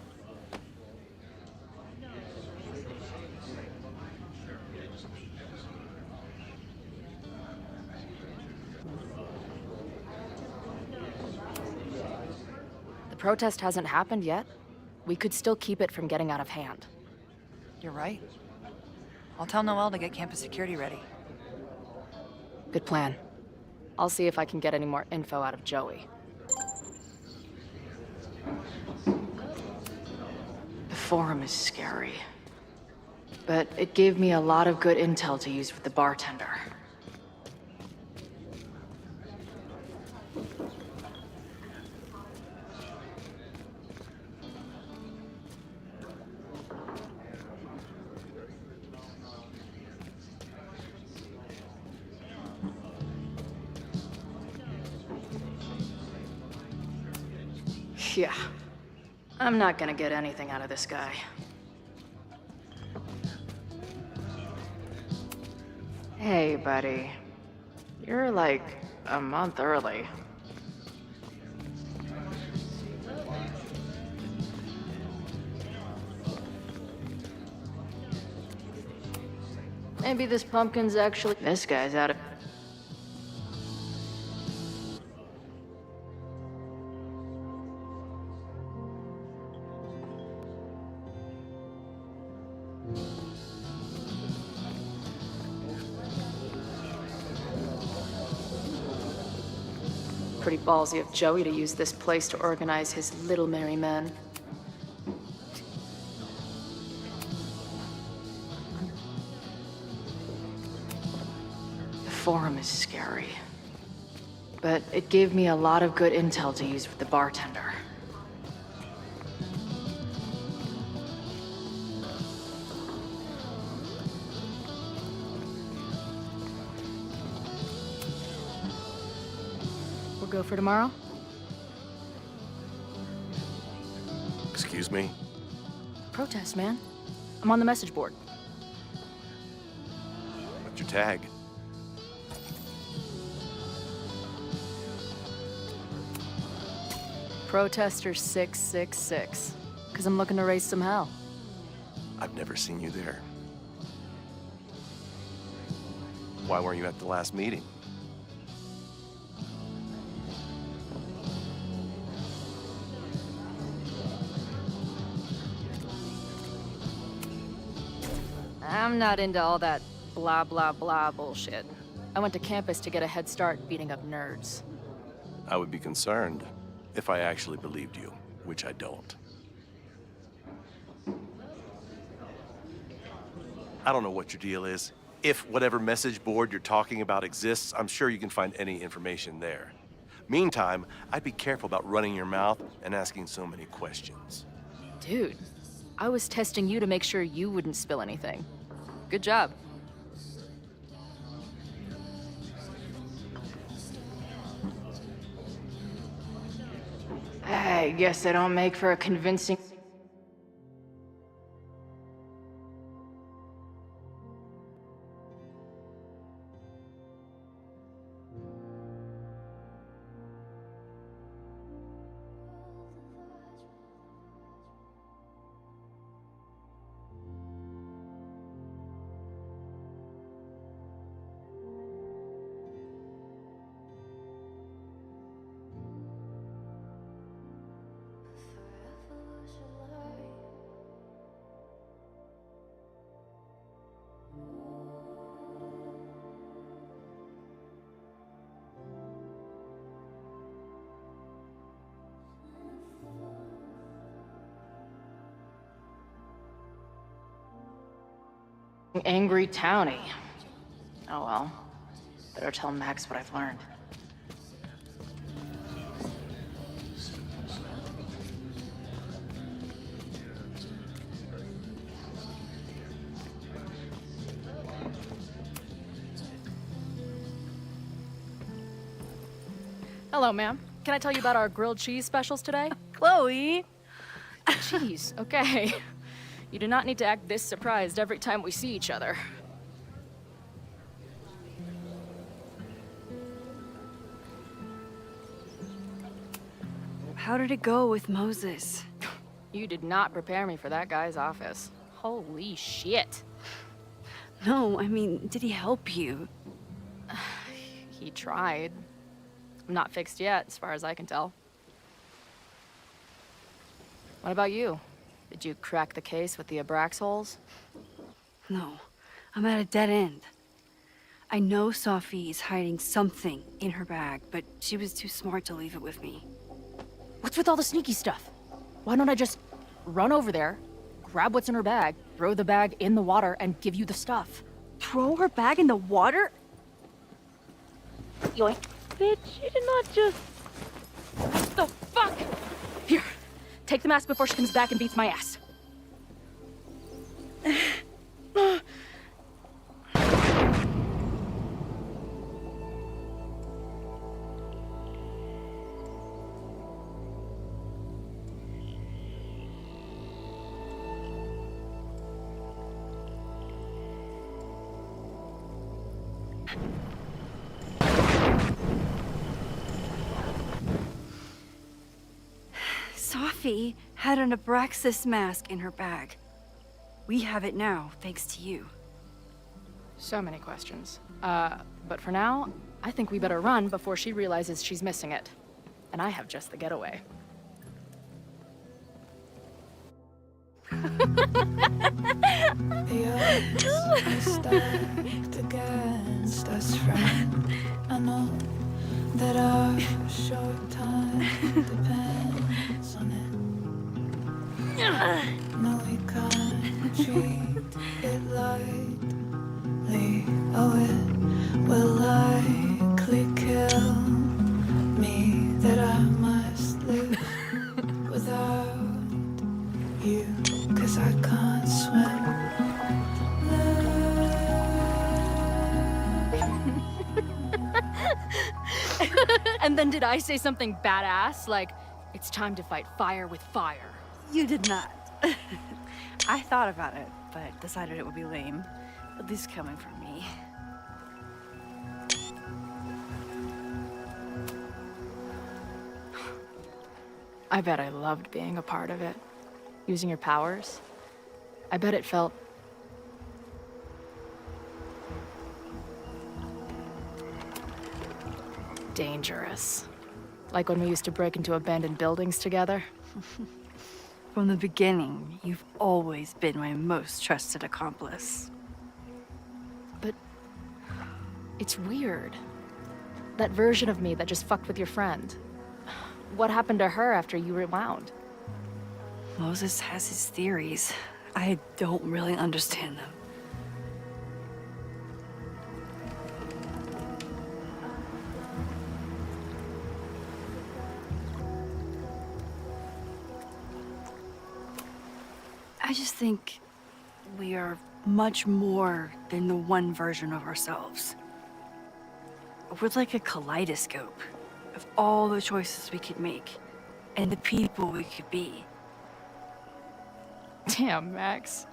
The protest hasn't happened yet. We could still keep it from getting out of hand. You're right. I'll tell Noelle to get campus security ready. Good plan. I'll see if I can get any more info out of Joey. The forum is scary, but it gave me a lot of good intel to use with the bartender. Yeah. I'm not gonna get anything out of this guy. Hey, buddy. You're like a month early. Maybe this pumpkin's actually... This guy's out of... Pretty ballsy of Joey to use this place to organize his little merry men. The forum is scary, but it gave me a lot of good intel to use with the bartender. Go for tomorrow? Excuse me? Protest, man. I'm on the message board. What's your tag? Protester 666. Because I'm looking to raise some hell. I've never seen you there. Why weren't you at the last meeting? I'm not into all that blah blah blah bullshit. I went to campus to get a head start beating up nerds. I would be concerned if I actually believed you, which I don't. I don't know what your deal is. If whatever message board you're talking about exists, I'm sure you can find any information there. Meantime, I'd be careful about running your mouth and asking so many questions. Dude, I was testing you to make sure you wouldn't spill anything. Good job. I guess I don't make for a convincing... Angry townie. Oh well. Better tell Max what I've learned. Hello, ma'am. Can I tell you about our grilled cheese specials today? Chloe! Cheese, okay. You do not need to act this surprised every time we see each other. How did it go with Moses? You did not prepare me for that guy's office. Holy shit. No, I mean, did he help you? He tried. I'm not fixed yet, as far as I can tell. What about you? Did you crack the case with the Abrax holes? No, I'm at a dead end. I know Sophie is hiding something in her bag, but she was too smart to leave it with me. What's with all the sneaky stuff? Why don't I just run over there, grab what's in her bag, throw the bag in the water, and give you the stuff? Throw her bag in the water? Yoink. Bitch, you did not just... What the fuck? Here, take the mask before she comes back and beats my ass. Sophie had an Abraxas mask in her bag. We have it now, thanks to you. So many questions. But for now, I think we better run before she realizes she's missing it. And I have just the getaway. The odds are stacked against us, friend. I know that our short time depends on it. No, we can't treat it lightly. Oh, it will likely kill me that I must live without you, 'cause I can't swim. And then did I say something badass? Like, it's time to fight fire with fire. You did not. I thought about it, but decided it would be lame. At least coming from me. I bet I loved being a part of it. Using your powers. I bet it felt... dangerous. Like when we used to break into abandoned buildings together. From the beginning, you've always been my most trusted accomplice. But it's weird. That version of me that just fucked with your friend. What happened to her after you rewound? Moses has his theories. I don't really understand them. I just think we are much more than the one version of ourselves. We're like a kaleidoscope of all the choices we could make and the people we could be. Damn, Max.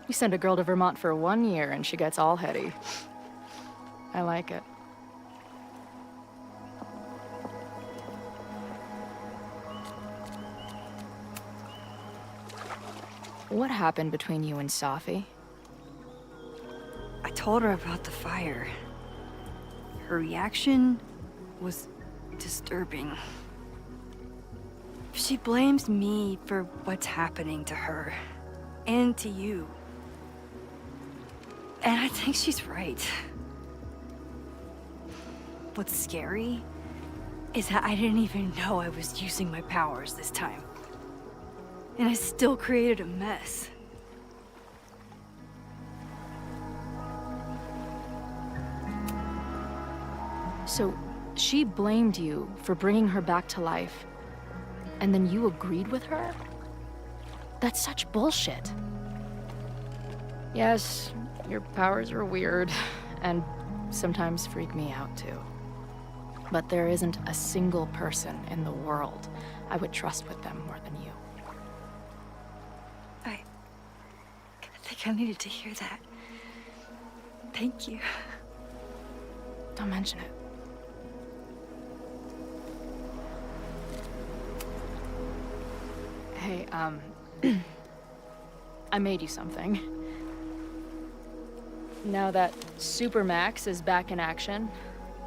You send a girl to Vermont for 1 year and she gets all heady. I like it. What happened between you and Safi? I told her about the fire. Her reaction was disturbing. She blames me for what's happening to her and to you. And I think she's right. What's scary is that I didn't even know I was using my powers this time. And I still created a mess. So, she blamed you for bringing her back to life, and then you agreed with her? That's such bullshit. Yes, your powers are weird, and sometimes freak me out too. But there isn't a single person in the world I would trust with them more than you. I think I needed to hear that. Thank you. Don't mention it. Hey, I made you something. Now that Super Max is back in action,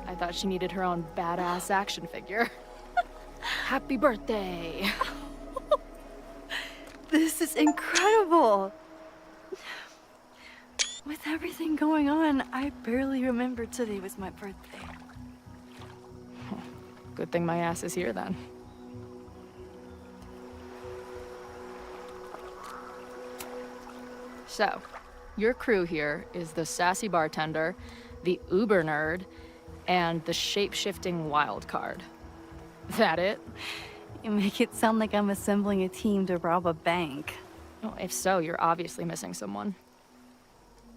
I thought she needed her own badass action figure. Happy birthday! This is incredible! With everything going on, I barely remembered today was my birthday. Good thing my ass is here then. So, your crew here is the sassy bartender, the uber nerd, and the shape-shifting wild card. That it? You make it sound like I'm assembling a team to rob a bank. Well, if so, you're obviously missing someone.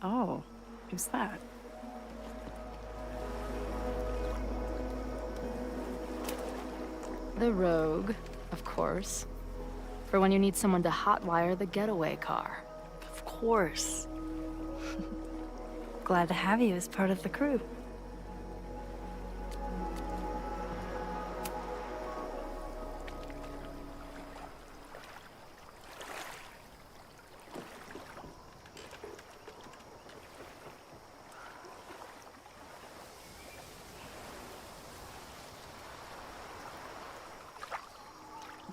Oh, who's that? The Rogue, of course. For when you need someone to hotwire the getaway car. Of course. Glad to have you as part of the crew.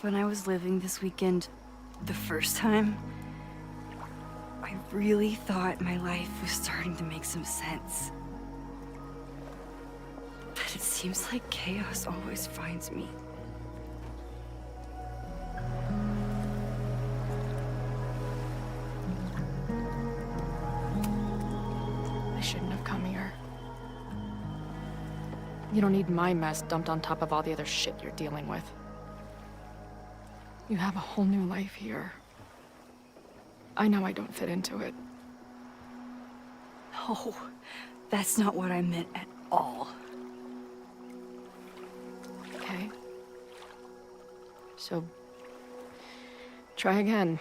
When I was living this weekend, the first time, I really thought my life was starting to make some sense. But it seems like chaos always finds me. I shouldn't have come here. You don't need my mess dumped on top of all the other shit you're dealing with. You have a whole new life here. I know I don't fit into it. No, that's not what I meant at all. Okay. So, try again.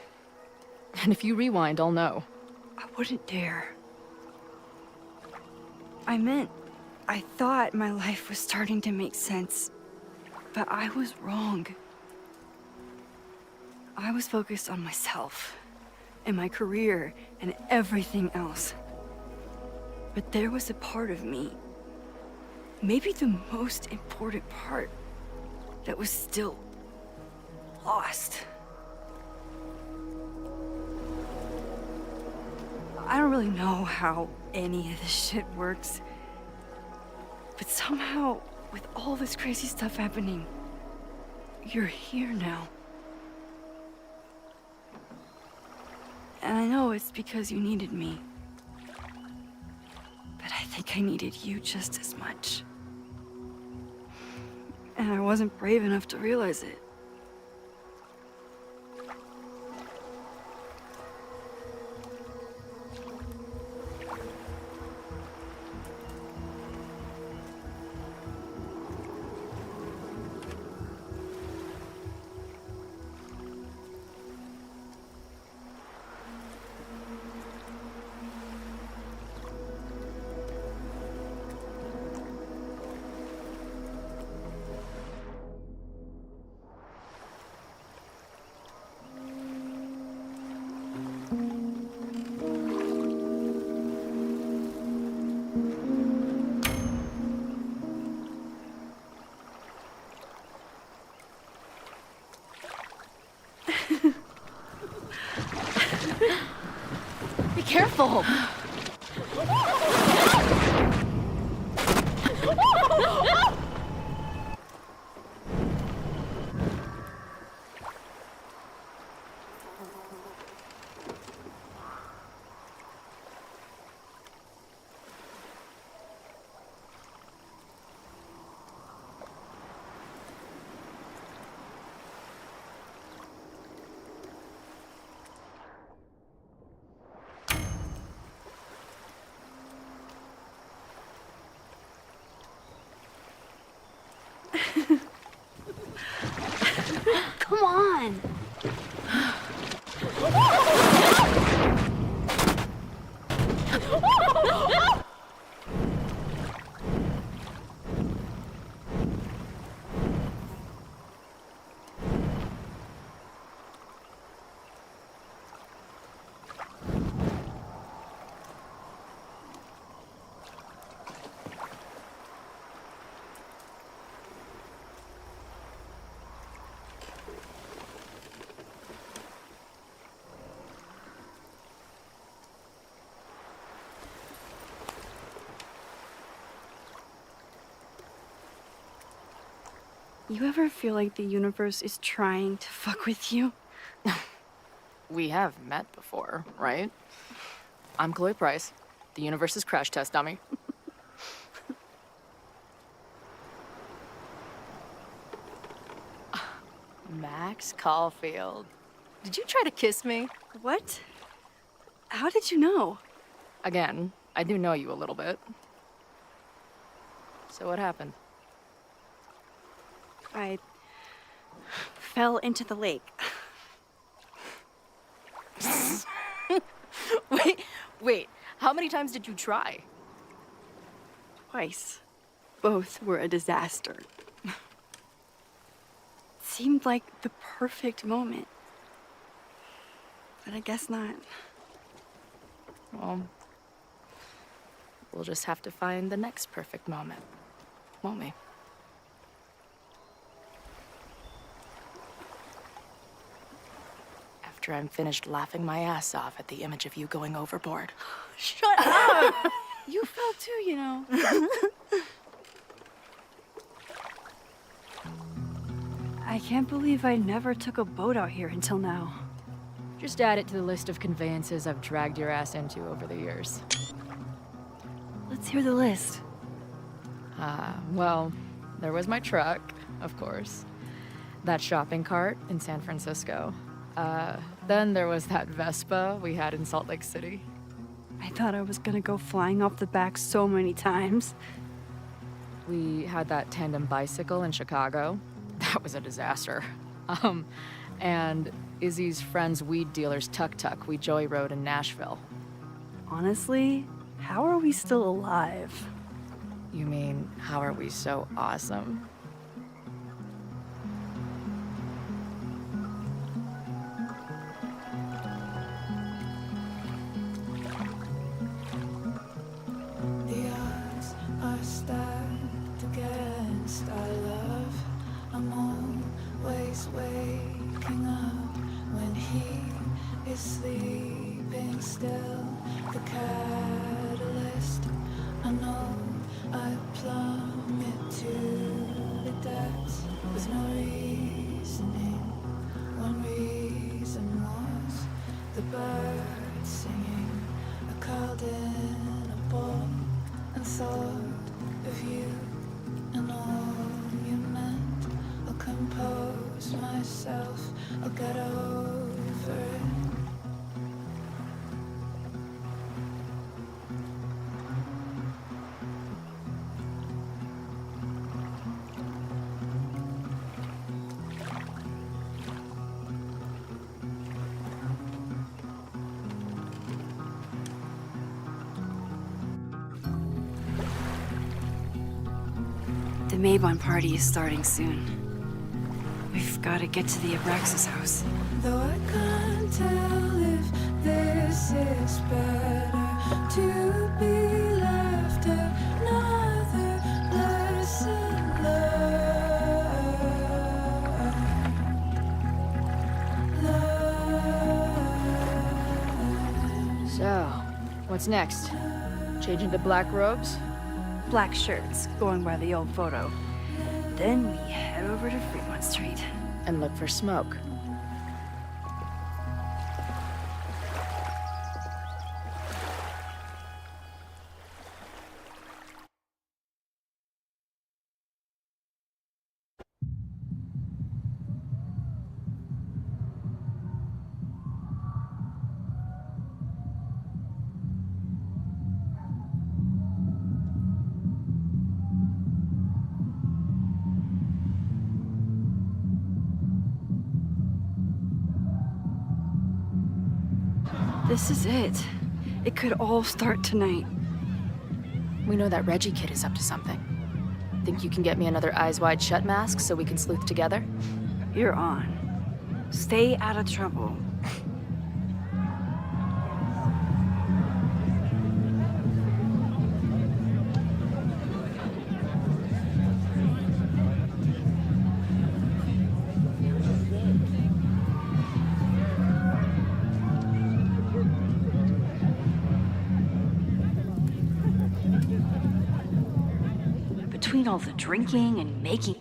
And if you rewind, I'll know. I wouldn't dare. I thought my life was starting to make sense, but I was wrong. I was focused on myself, and my career, and everything else. But there was a part of me, maybe the most important part, that was still lost. I don't really know how any of this shit works, but somehow, with all this crazy stuff happening, you're here now. And I know it's because you needed me. But I think I needed you just as much. And I wasn't brave enough to realize it. Careful! Come on! You ever feel like the universe is trying to fuck with you? We have met before, right? I'm Chloe Price, the universe's crash test dummy. Max Caulfield. Did you try to kiss me? What? How did you know? Again, I do know you a little bit. So what happened? I fell into the lake. Wait, how many times did you try? Twice. Both were a disaster. Seemed like the perfect moment. But I guess not. Well, we'll just have to find the next perfect moment, won't we? After I'm finished laughing my ass off at the image of you going overboard. Shut up! You fell too, you know. I can't believe I never took a boat out here until now. Just add it to the list of conveyances I've dragged your ass into over the years. Let's hear the list. Well, there was my truck, of course. That shopping cart in San Francisco. Then there was that Vespa we had in Salt Lake City. I thought I was gonna go flying off the back so many times. We had that tandem bicycle in Chicago. That was a disaster. And Izzy's friend's weed dealer's tuk-tuk we joyrode in Nashville. Honestly, how are we still alive? You mean, how are we so awesome? The odds are stacked against our love. I'm always waking up when he is sleeping still. The catalyst, I know I plummet to the depths with no reasoning. One reason was the birds singing. I curled in a ball and thought of you and all you meant. I'll compose myself, I'll get over it. The Mabon party is starting soon. We've got to get to the Abraxas house. Though I can't tell if this is better to be left another lesson learned. So, what's next? Change into black robes? Black shirts, going by the old photo. Then we head over to Fremont Street. And look for smoke. This is it. It could all start tonight. We know that Reggie kid is up to something. Think you can get me another Eyes Wide Shut mask so we can sleuth together? You're on. Stay out of trouble. Between all the drinking and making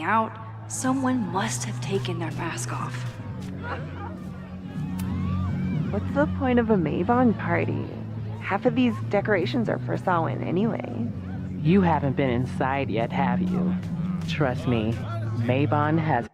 out, someone must have taken their mask off. What's the point of a Mavon party? Half of these decorations are for Samhain anyway. You haven't been inside yet, have you? Trust me, Mavon has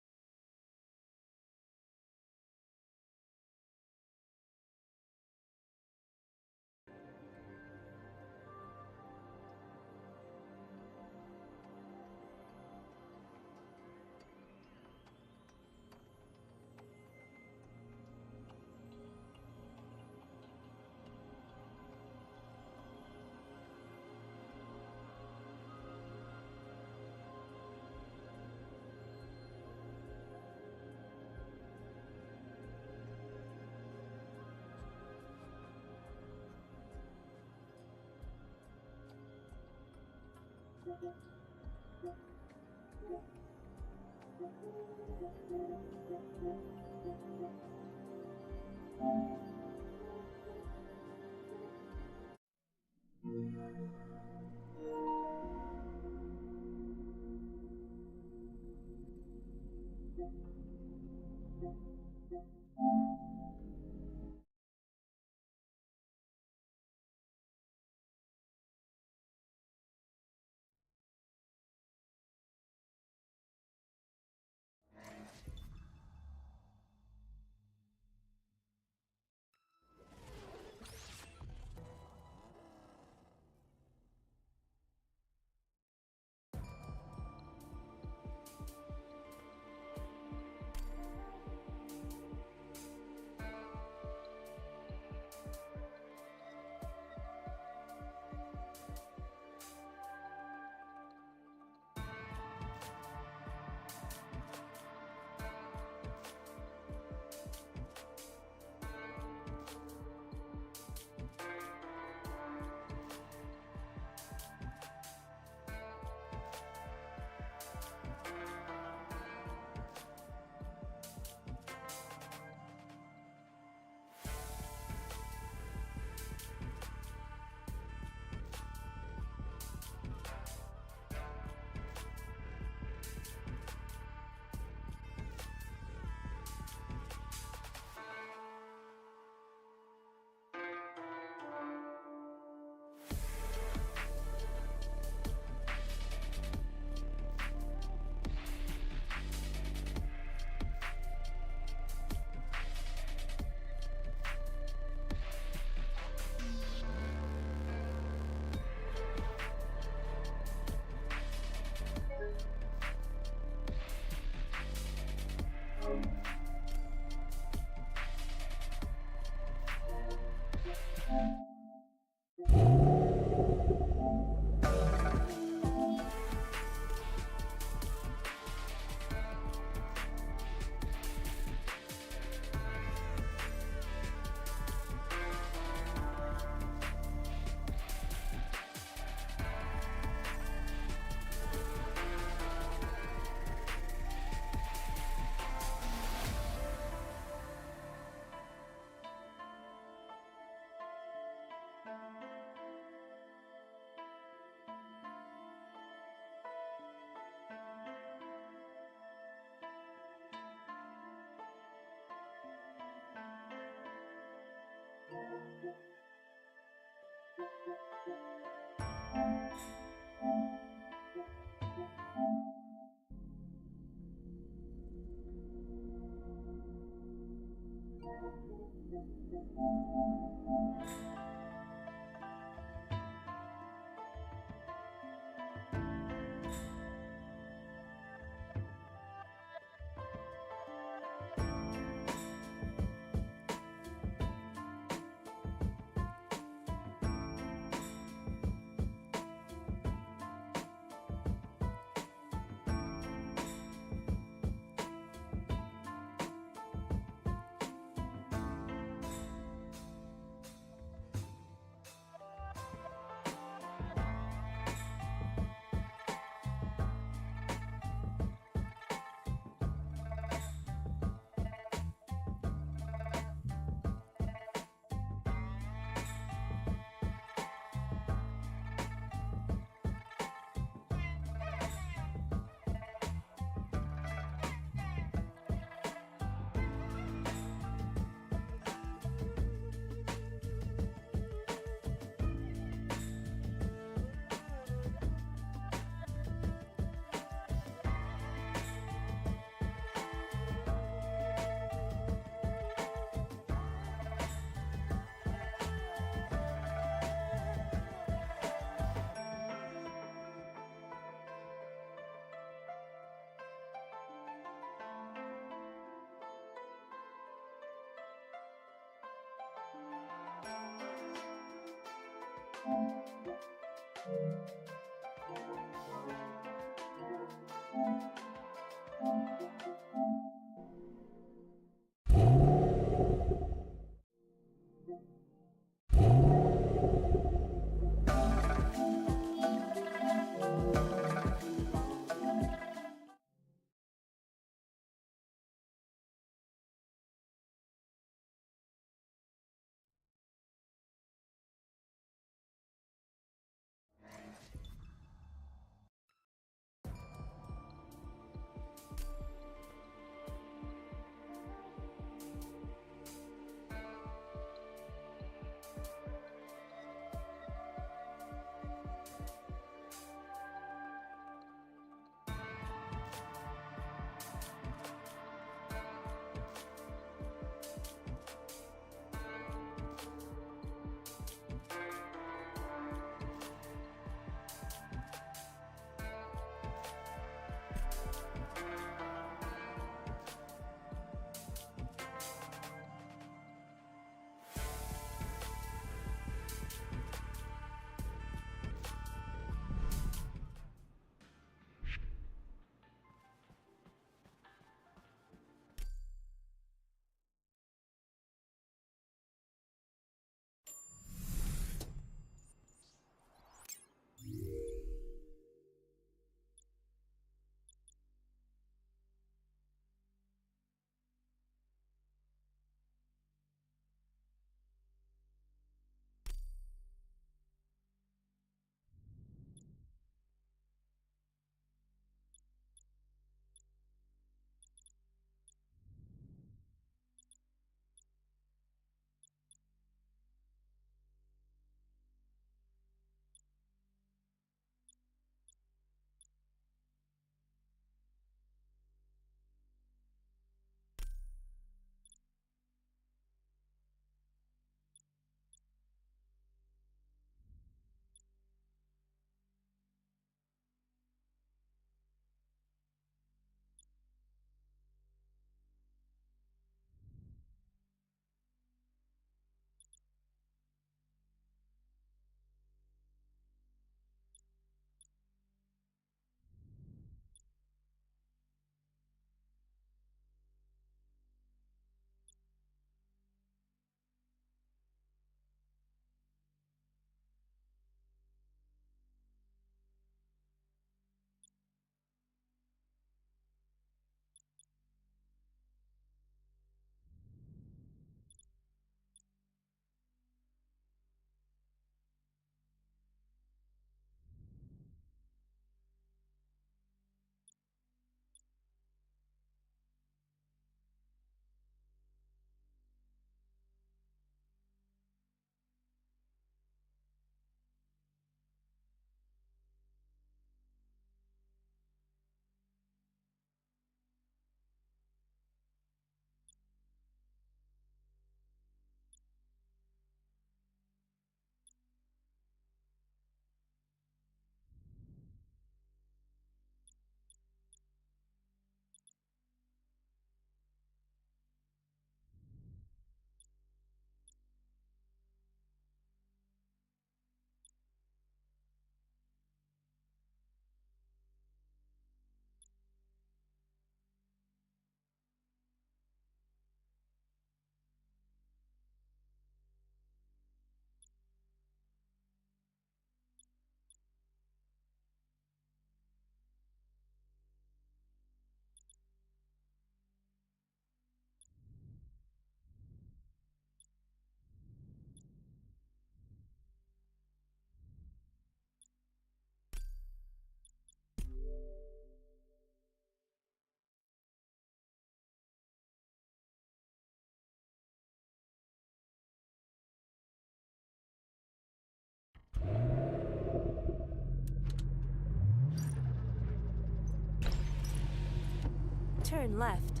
Turn left.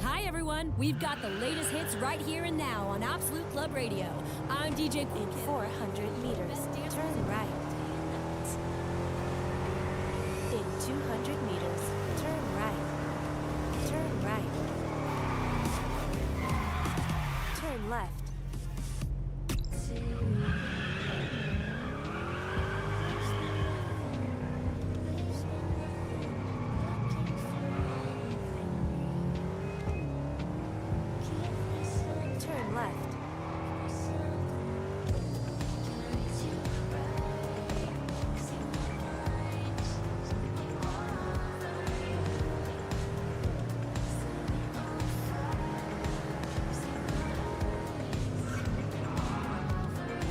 Hi everyone, we've got the latest hits right here and now on Absolute Club Radio. I'm DJ In 400 meters, turn right. In 200 meters, turn right. Turn right. Turn left. Turn left.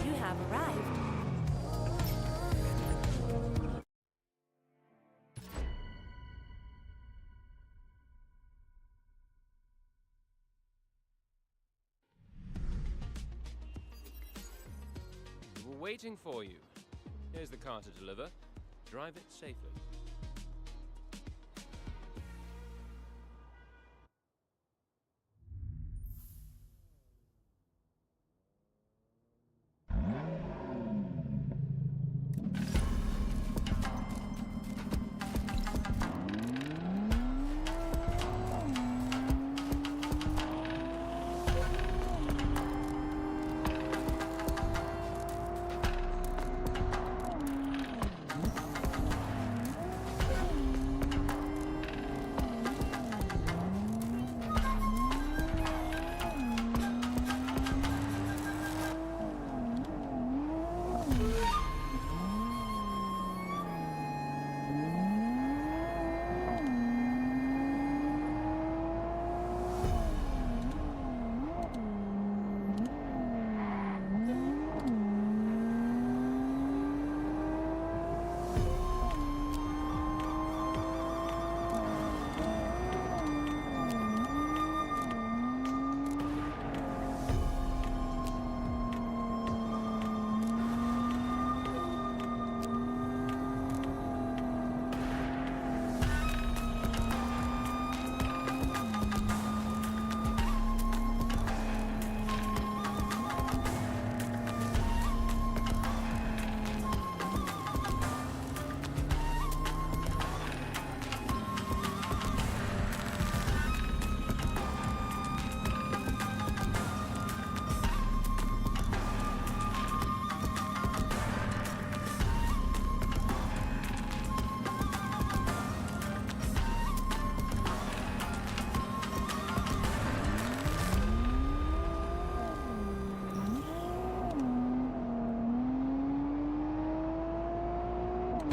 You have arrived. We're waiting for you. Here's the car to deliver. Drive it safely.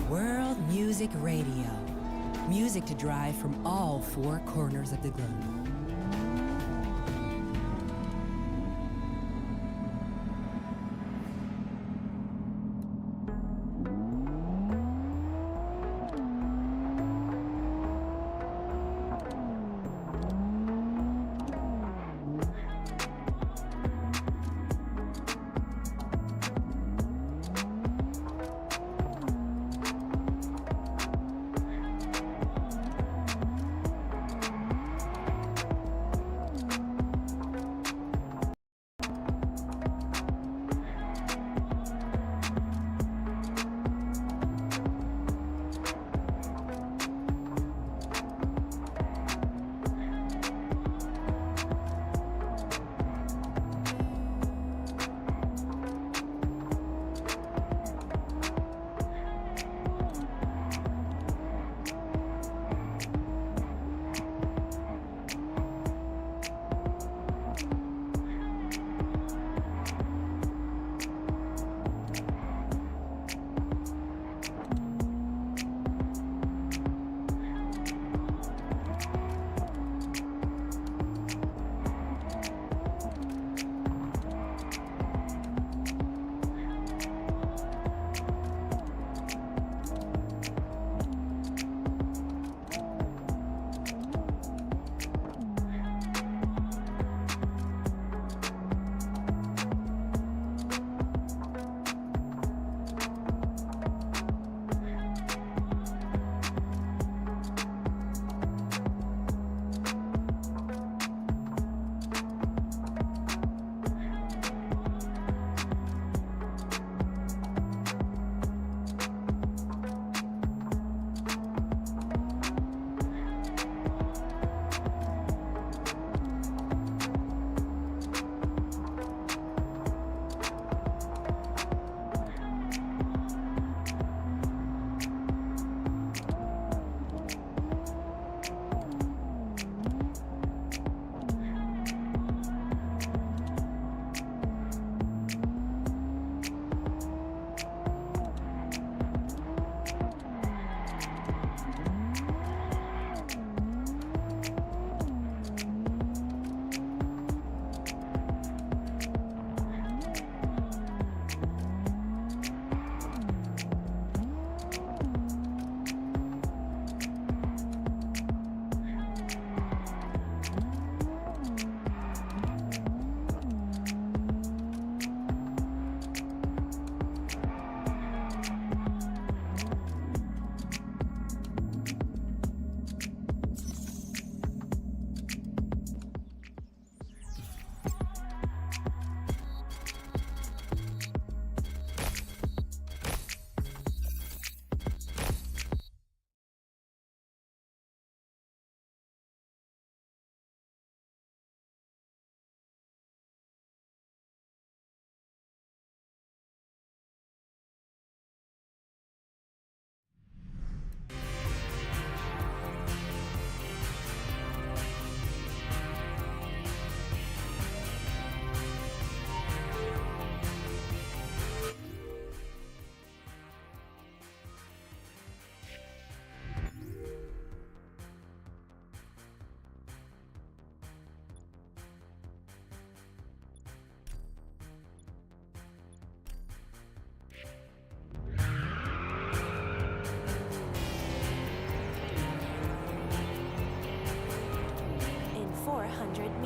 World Music Radio. Music to drive from all four corners of the globe.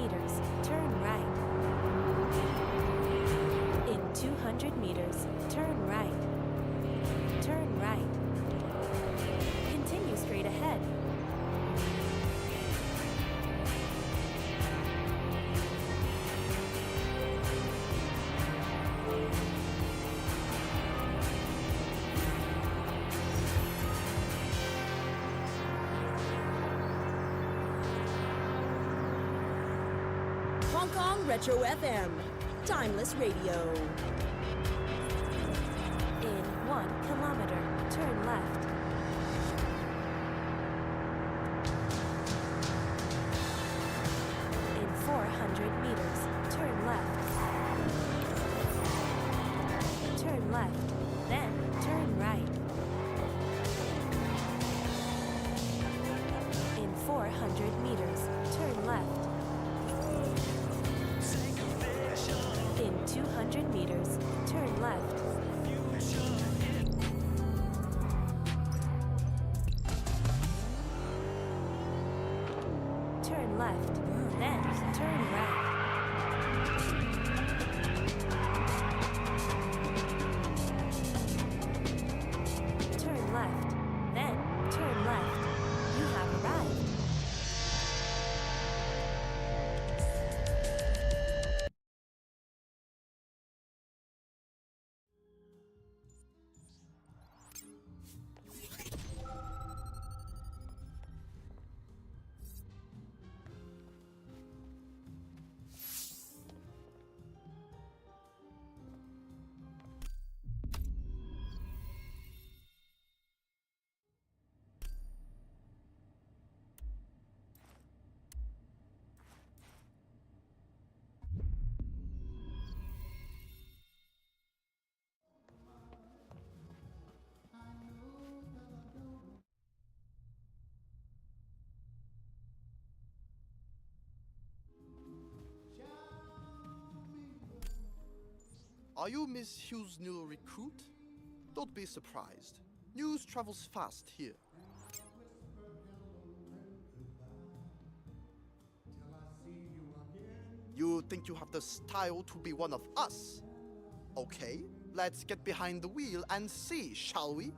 meters, turn right. In 200 meters, turn right. Turn right. Continue straight ahead. Hong Kong Retro FM, timeless radio. In 1 kilometer, turn left. In 400 meters, turn left. Turn left, then turn right. In 400 meters, turn left. In 200 meters, turn left. Turn left, then turn right. Turn left, then turn left. You have arrived. Are you Miss Hughes' new recruit? Don't be surprised. News travels fast here. You think you have the style to be one of us? Okay, let's get behind the wheel and see, shall we?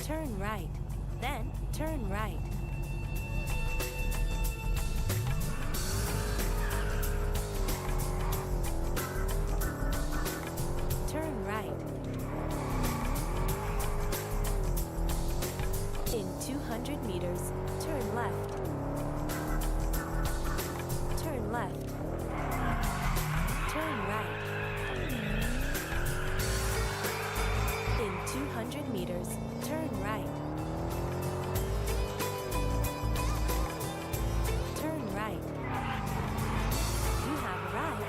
Turn right, then turn right. Turn right. In 200 meters, turn left. Turn left. Turn right. In 200 meters, turn right. Turn right. You have arrived.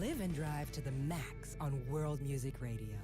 Live and drive to the max on World Music Radio.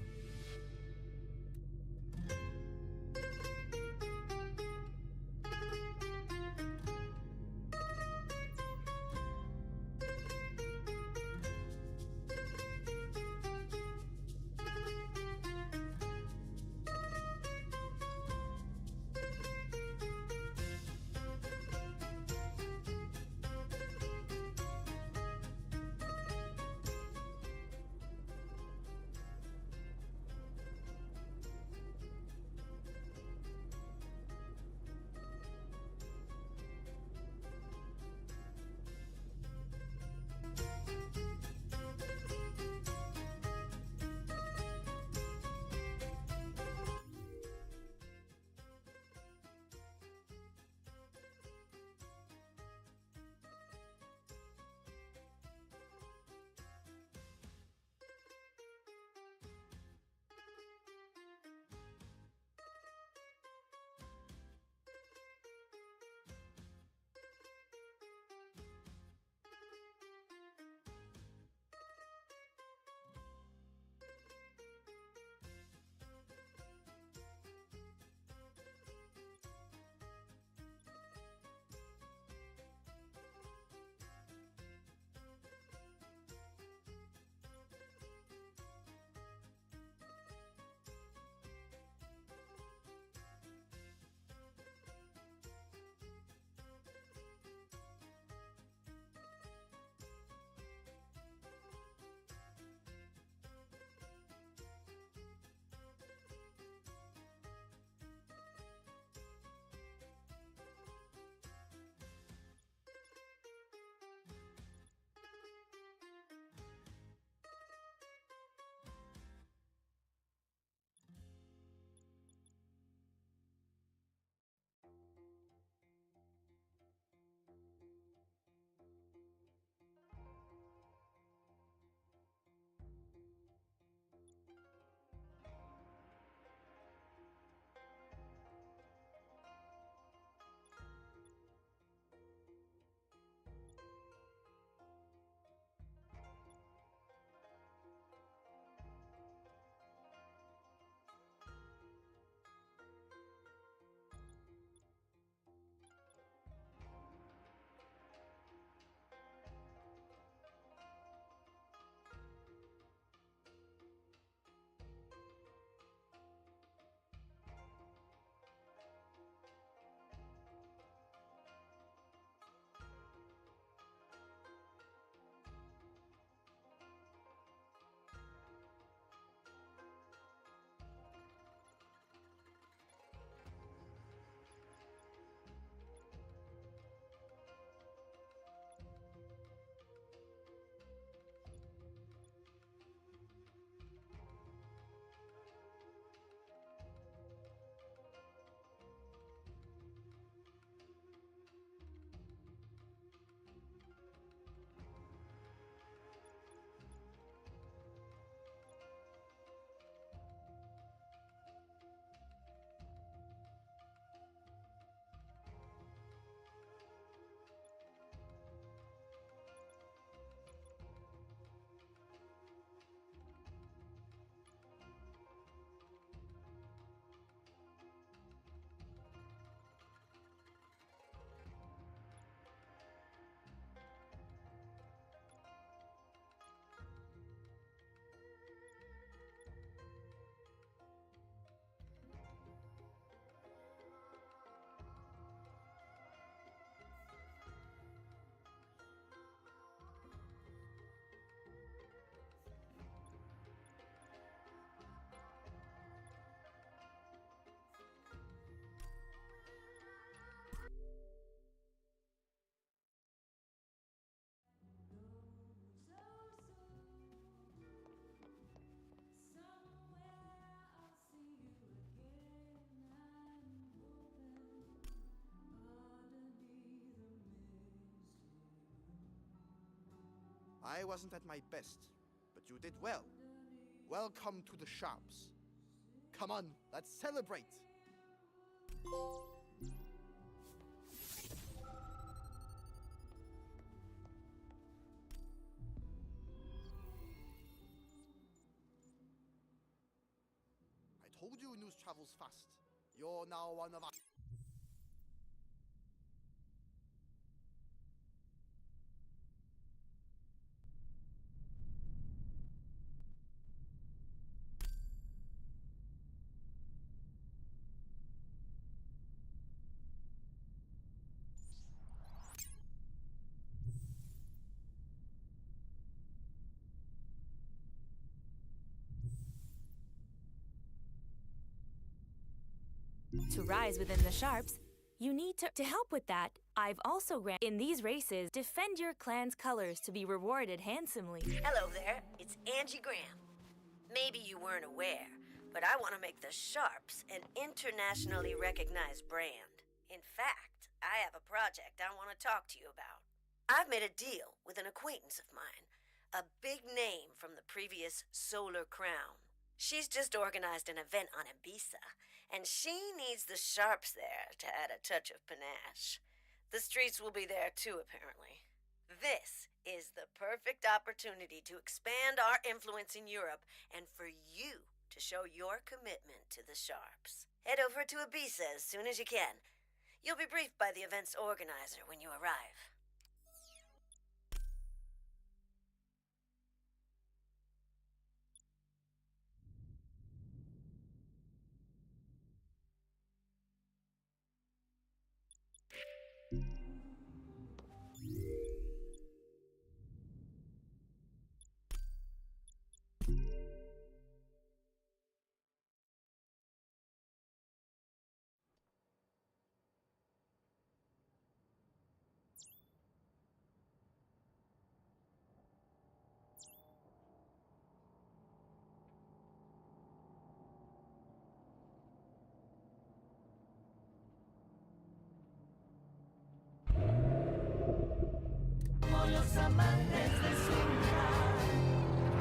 I wasn't at my best, but you did well. Welcome to the shops. Come on, let's celebrate. told you news travels fast. You're now one of us. To rise within the Sharps, you need to help with that, I've also in these races, defend your clan's colors to be rewarded handsomely. Hello there, it's Angie Graham. Maybe you weren't aware, but I want to make the Sharps an internationally recognized brand. In fact, I have a project I want to talk to you about. I've made a deal with an acquaintance of mine, a big name from the previous Solar Crown. She's just organized an event on Ibiza, and she needs the Sharps there to add a touch of panache. The streets will be there too, apparently. This is the perfect opportunity to expand our influence in Europe and for you to show your commitment to the Sharps. Head over to Ibiza as soon as you can. You'll be briefed by the event's organizer when you arrive.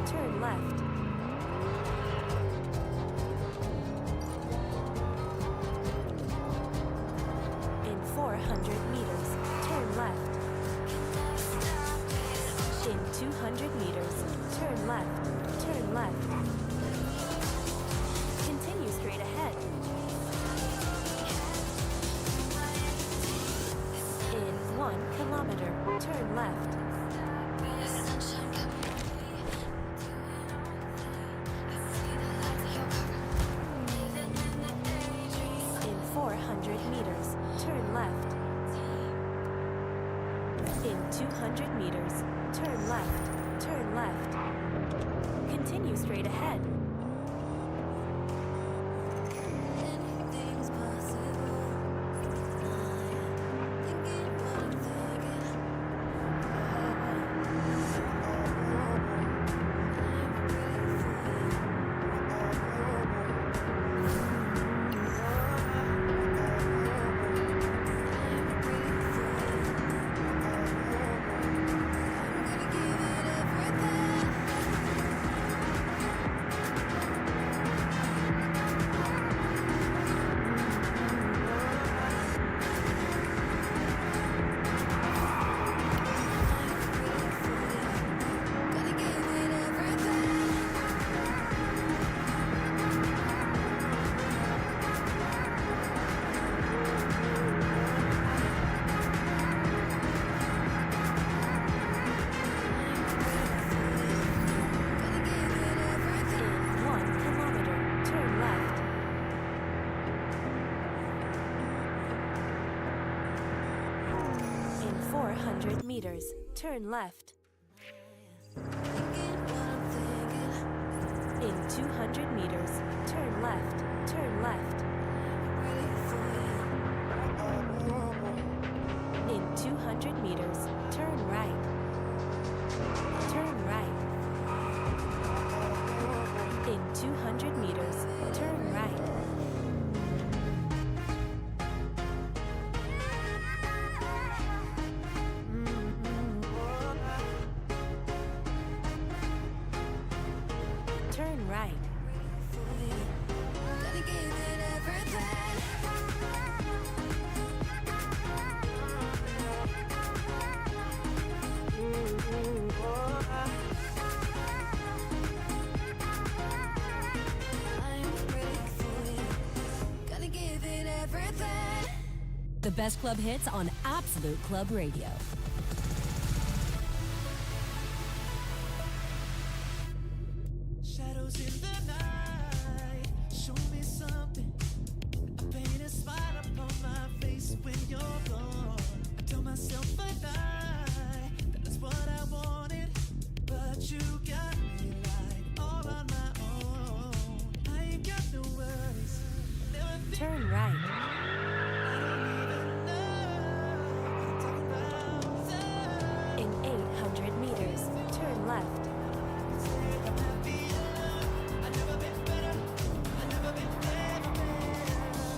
Turn left. In 400 meters, turn left. In 200 meters, turn left. Turn left. Continue straight ahead. In 1 kilometer, turn left. In 400 meters, turn left. In 200 meters, turn left. Turn left. Continue straight ahead. Meters, turn left. In 200 meters, turn left. Turn left. In 200 meters, turn right. Turn right. In 200 meters, turn right. The best club hits on Absolute Club Radio. Shadows in the night, show me something. I paint a smile upon my face when you're gone. I tell myself a lie, that's what I wanted. But you got me like all on my own. I ain't got no worries. Turn right. In 800 meters, turn left.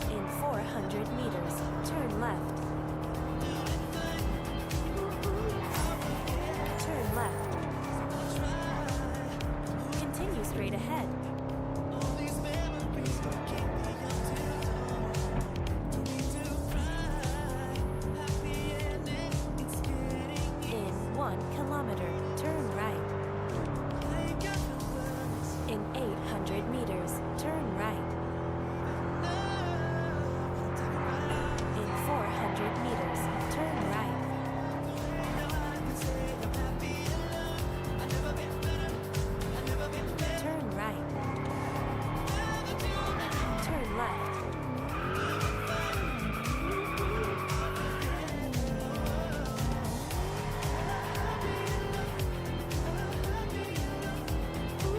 In 400 meters, turn left. Turn left. Continue straight ahead. In 1 kilometer, turn right. In 800 meters, turn right. In 400 meters, turn right. Turn right. Turn left.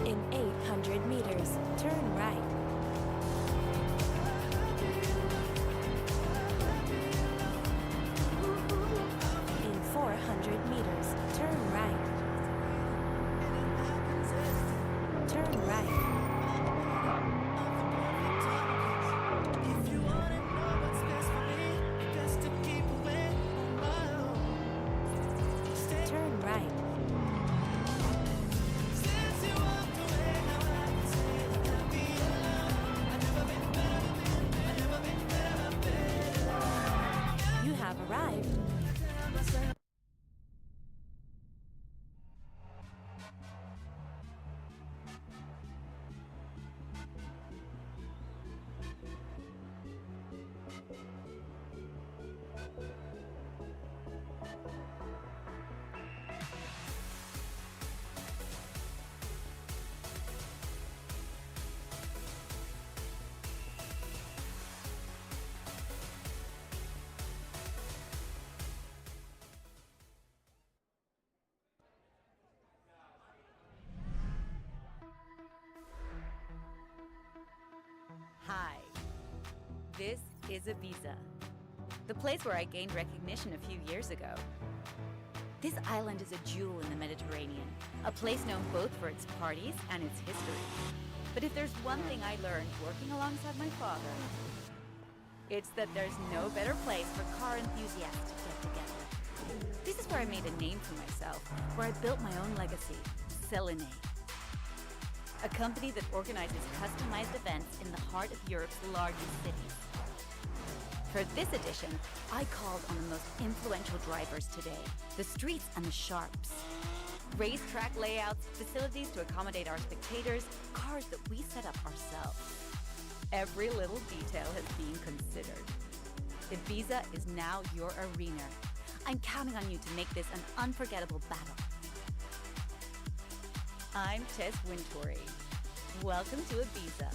In 800 meters, turn right. In 400 meters, turn right. Turn right. If you wanna know what's best for me, best to keep away on my own. Turn right. Since you walked away, now I can say that I'll be alone. I've never been better, I've never been better. You have arrived. Hi, this is Ibiza, the place where I gained recognition a few years ago. This island is a jewel in the Mediterranean, a place known both for its parties and its history. But if there's one thing I learned working alongside my father, it's that there's no better place for car enthusiasts to get together. This is where I made a name for myself, where I built my own legacy, Selenay. A company that organizes customized events in the heart of Europe's largest cities. For this edition, I called on the most influential drivers today, the streets and the sharps. Racetrack layouts, facilities to accommodate our spectators, cars that we set up ourselves. Every little detail has been considered. Ibiza is now your arena. I'm counting on you to make this an unforgettable battle. I'm Tess Wintory. Welcome to Ibiza.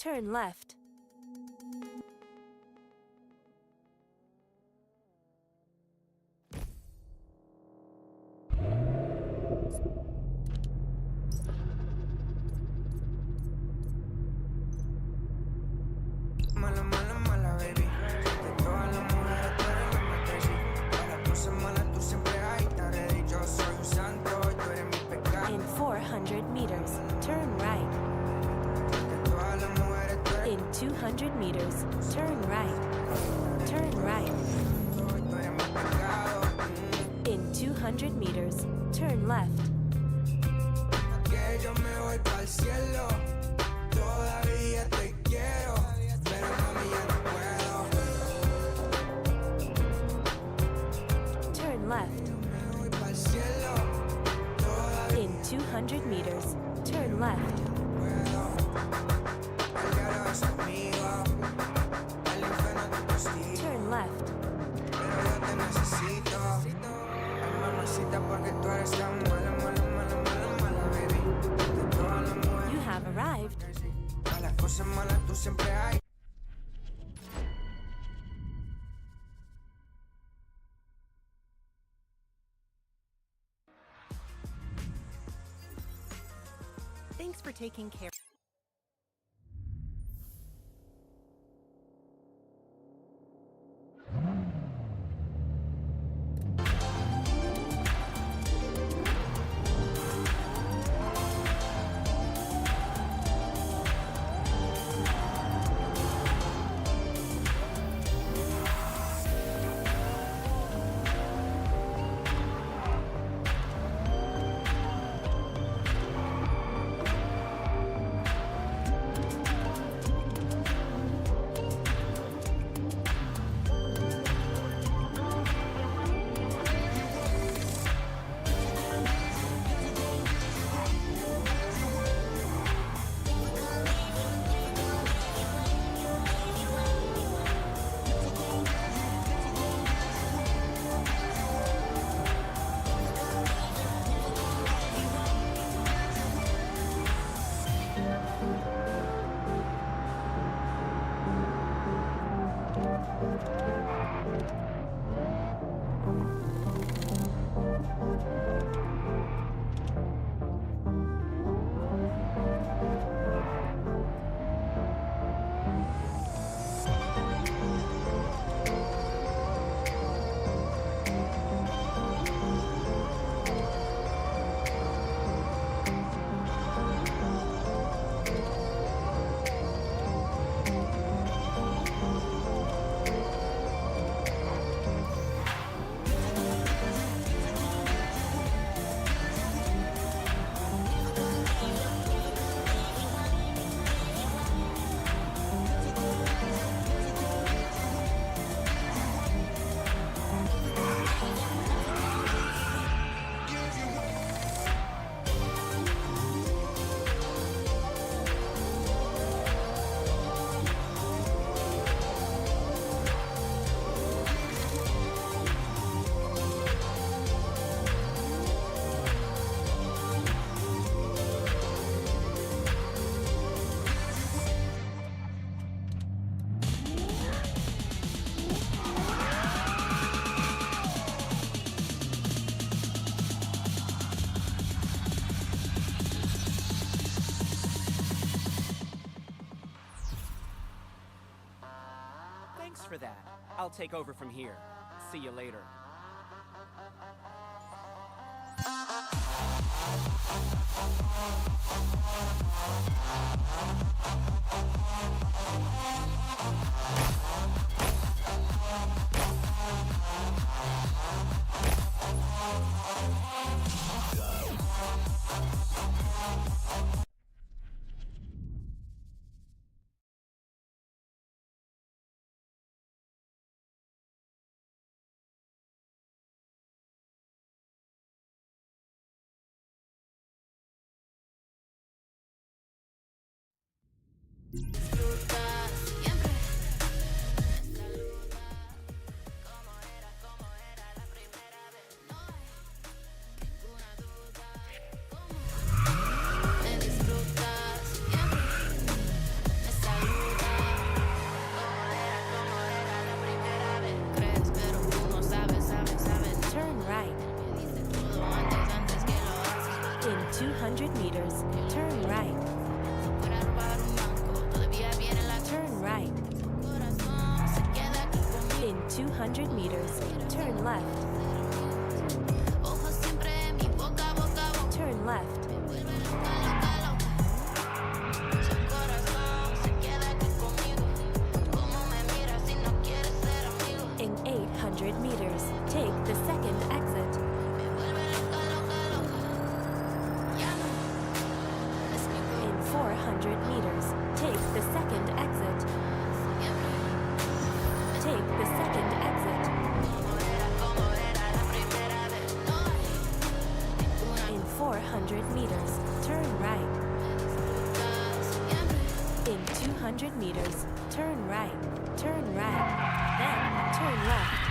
turn left. Mala, mala, mala, baby. De todas las mujeres tú eres la más crazy. Para cosas malas tú siempre ahí estás ready. Yo soy un santo y tú eres mi pecado. In 400 meters, turn right. De todas las mujeres tú eres. In 200 meters, turn right. Turn right. Tú eres mi pecado. In 200 meters, turn left. Que yo me voy pa'l cielo. Todavía te quiero. Pero mami ya no puedo. Turn left. Me voy pa'l cielo. In 200 meters, turn left. Turn left. Pero yo te necesito. Ay, mamacita, porque tú eres tan mala, mala, mala, mala, mala, baby. De todas las mujeres. You have arrived. A las cosas malas tú siempre hay. Thanks for taking care. Thanks for that. I'll take over from here. See you later. 200 meters, turn left. Turn left. In 800 meters, take the second exit. In 400 meters, take the second exit. Take the second exit. In 400 meters, turn right. In 200 meters, turn right. Turn right. Then turn left.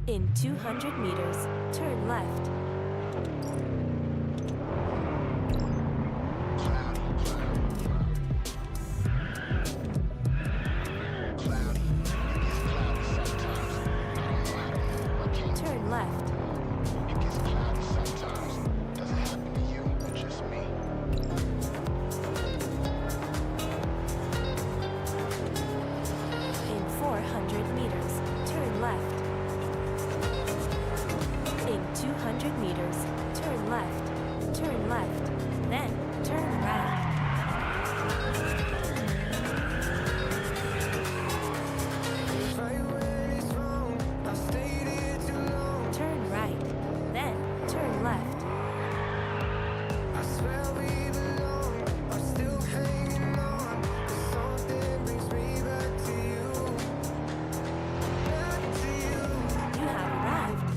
In 200 meters, turn left. Turn left. In 400 meters, turn left. In 200 meters, turn left. Turn left. Then turn right. Turn right. Then turn left. You have arrived.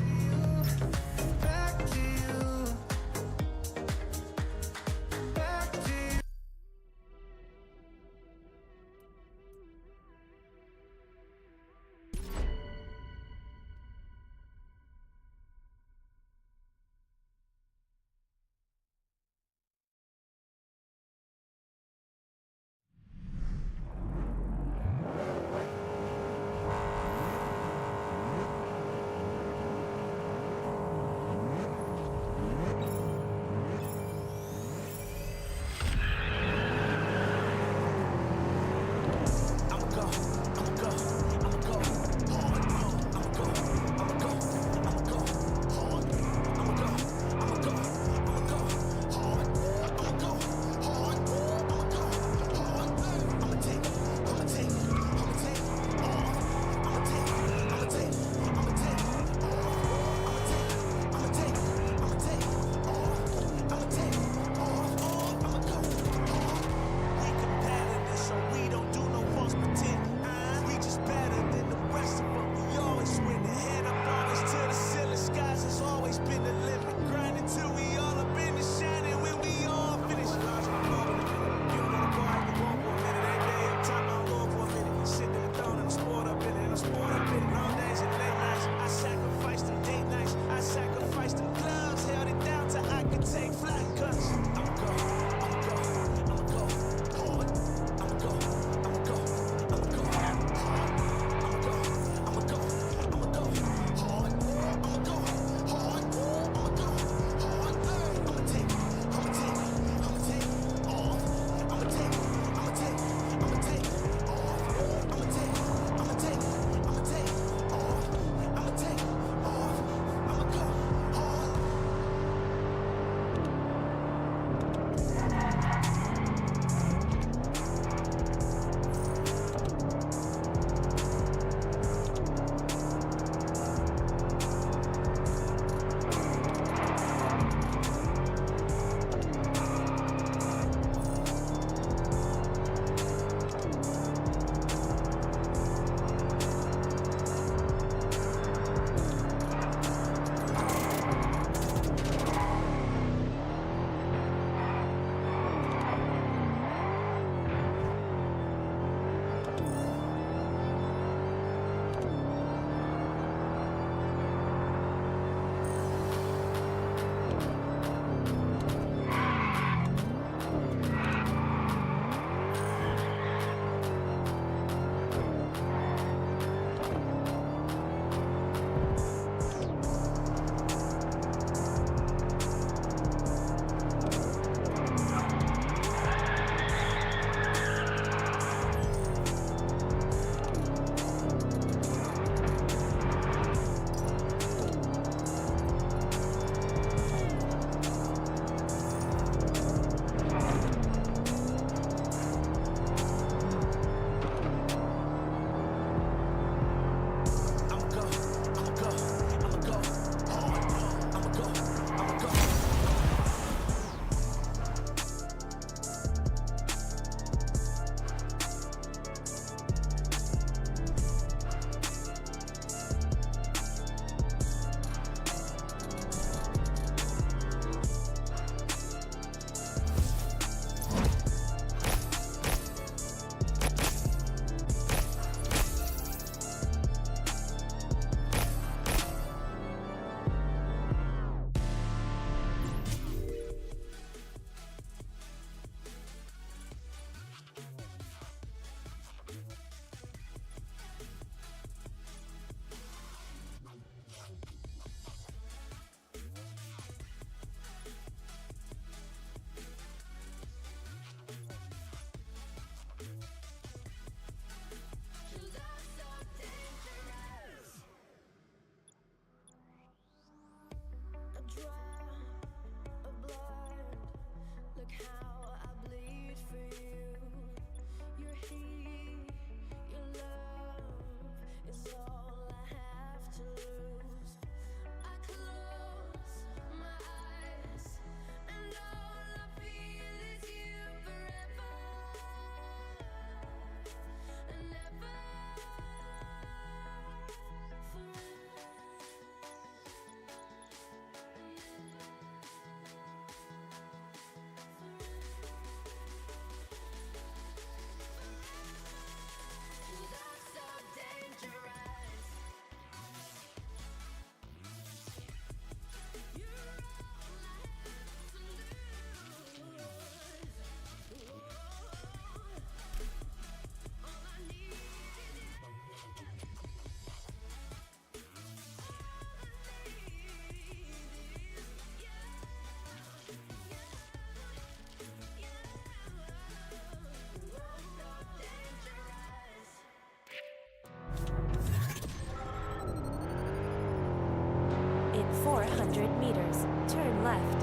100 meters, turn left.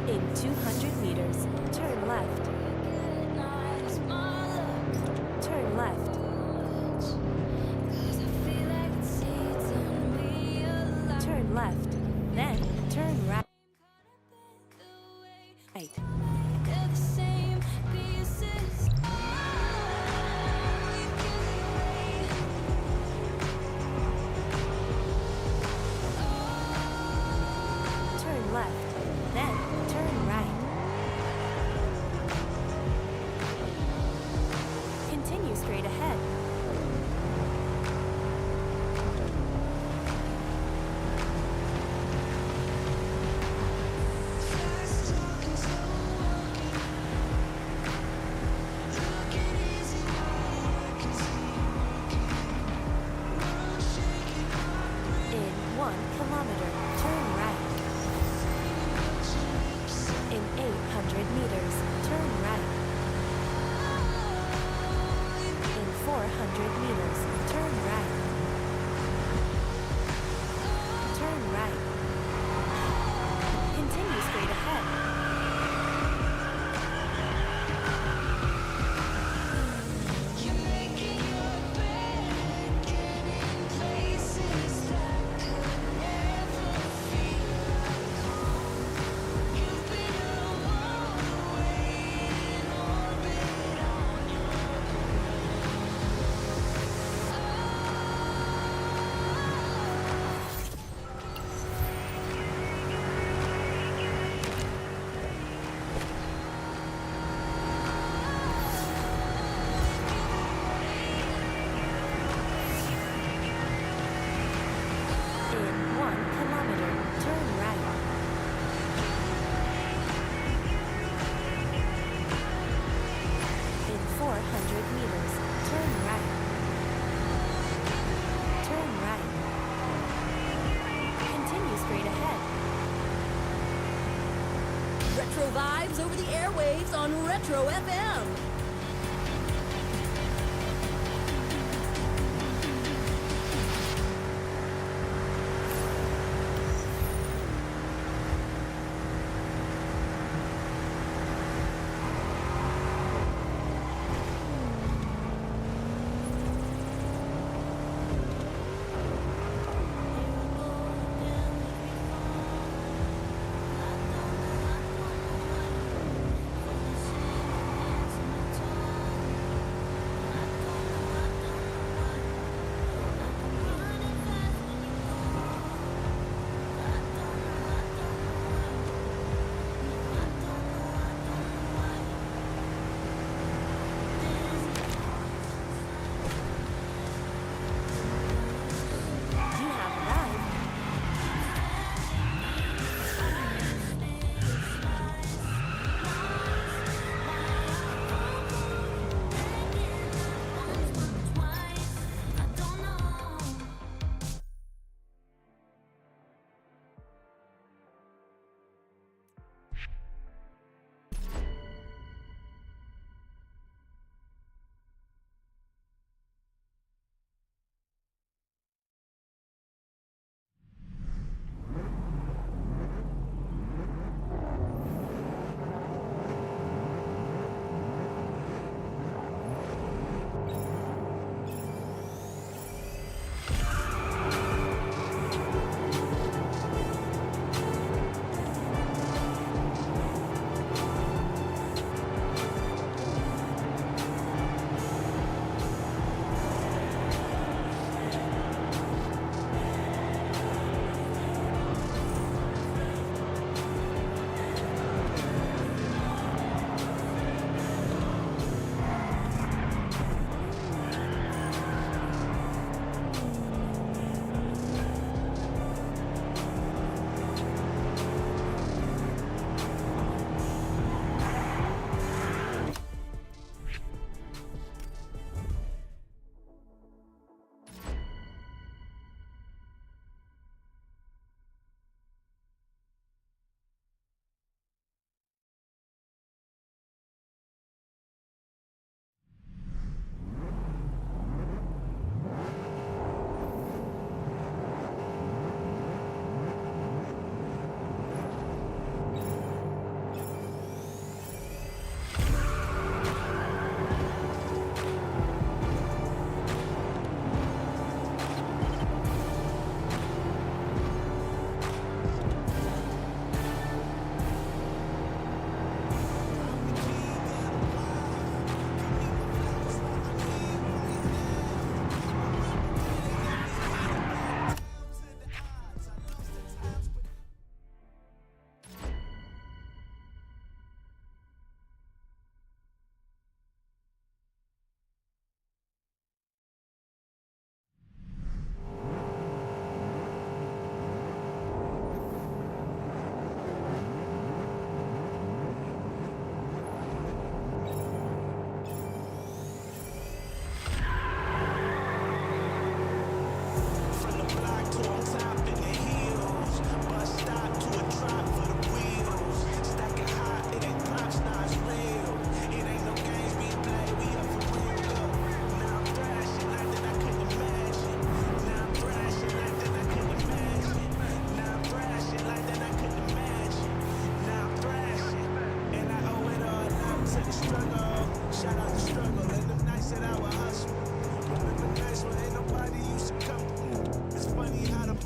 In 200 meters, turn left. Turn left. Turn left, then turn right. Turn left, then turn right. Continue straight ahead. In 1 kilometer, turn right. In 800 meters, turn right. In 400 meters, turn right. Turn right. Continue straight ahead. Retro vibes over the airwaves on Retro FM.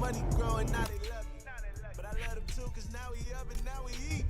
money growing, now they love me. But I love them too, cause now we up and now we eat.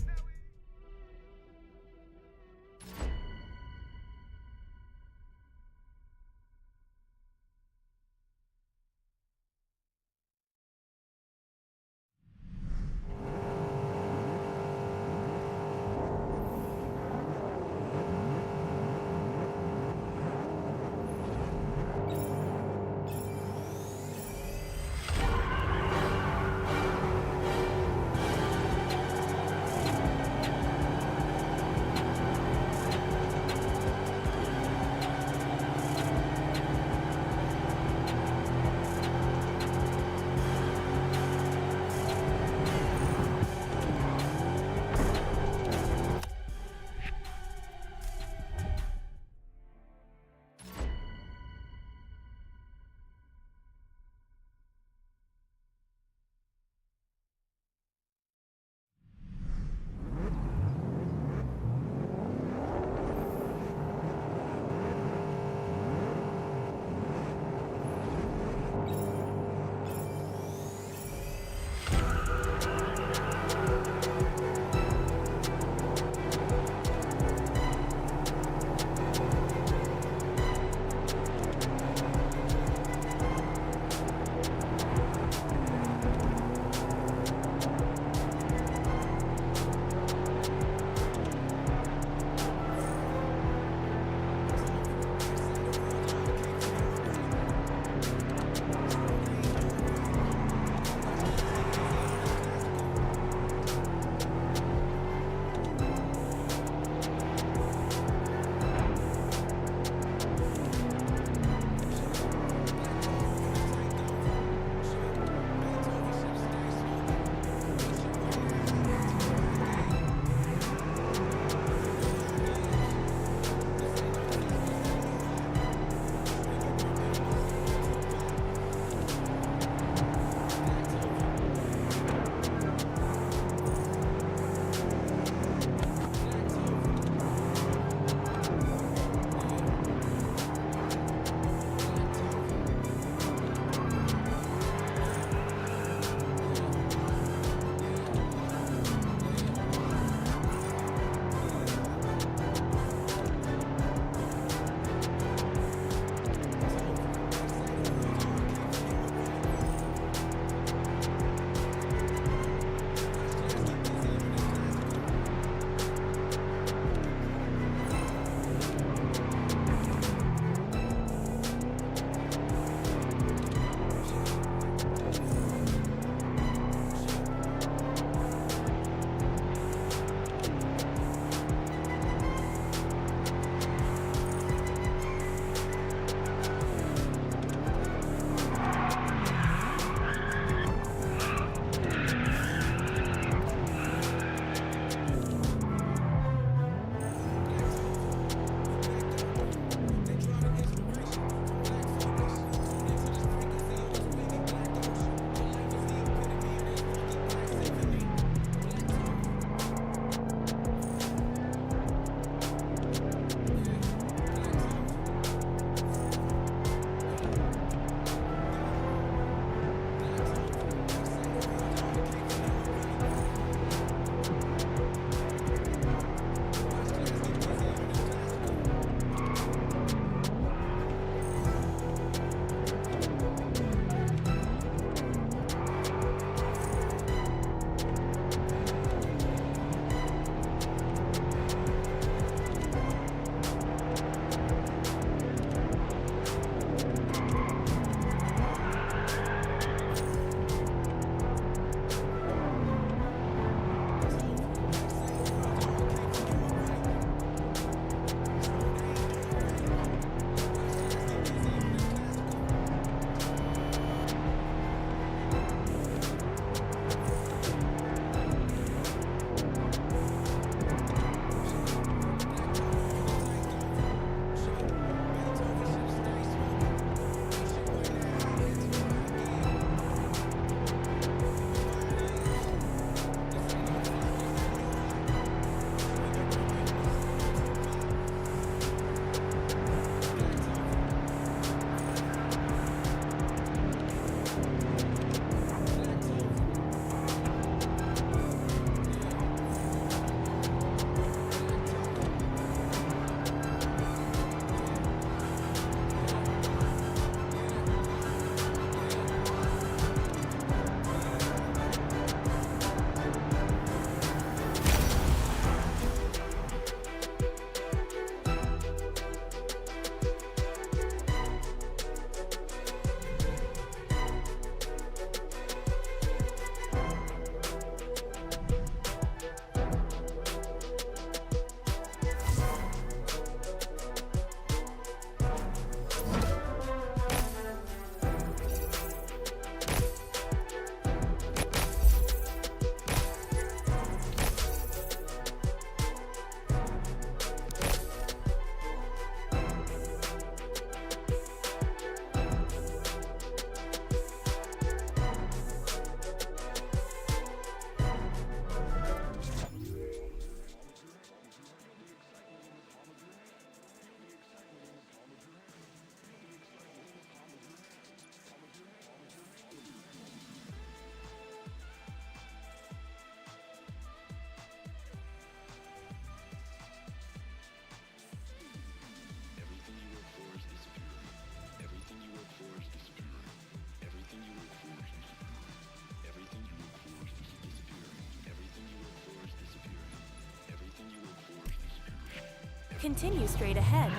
Continue straight ahead.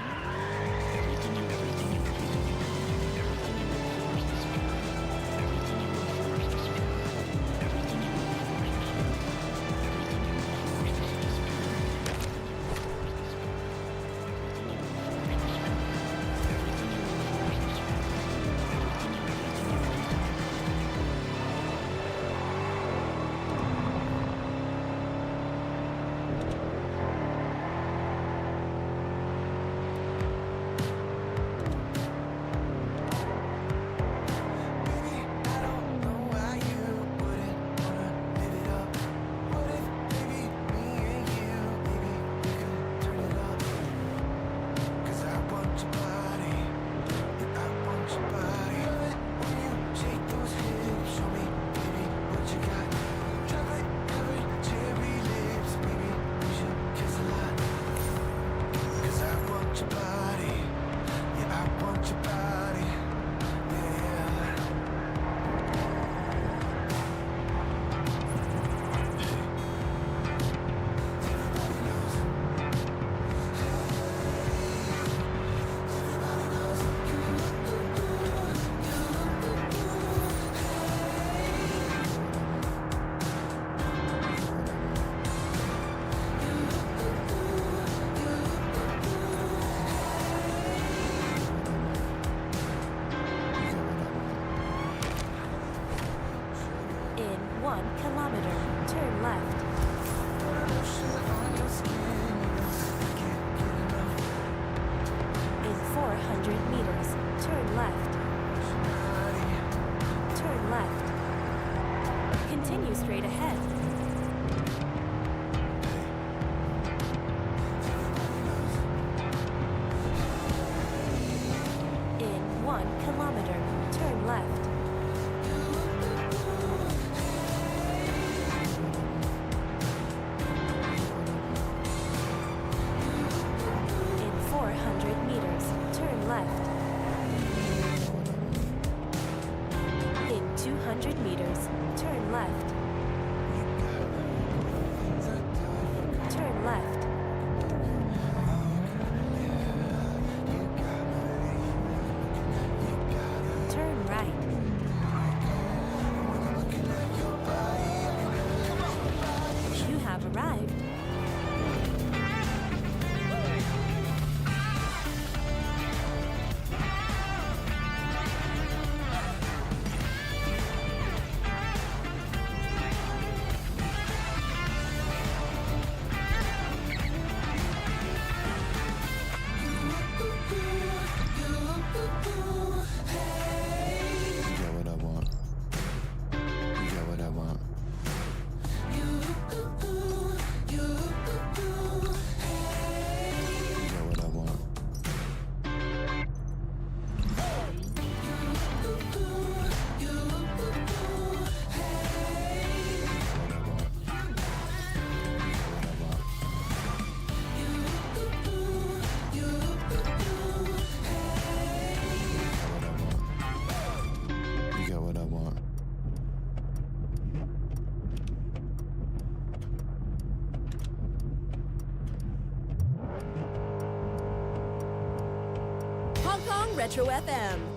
Retro FM.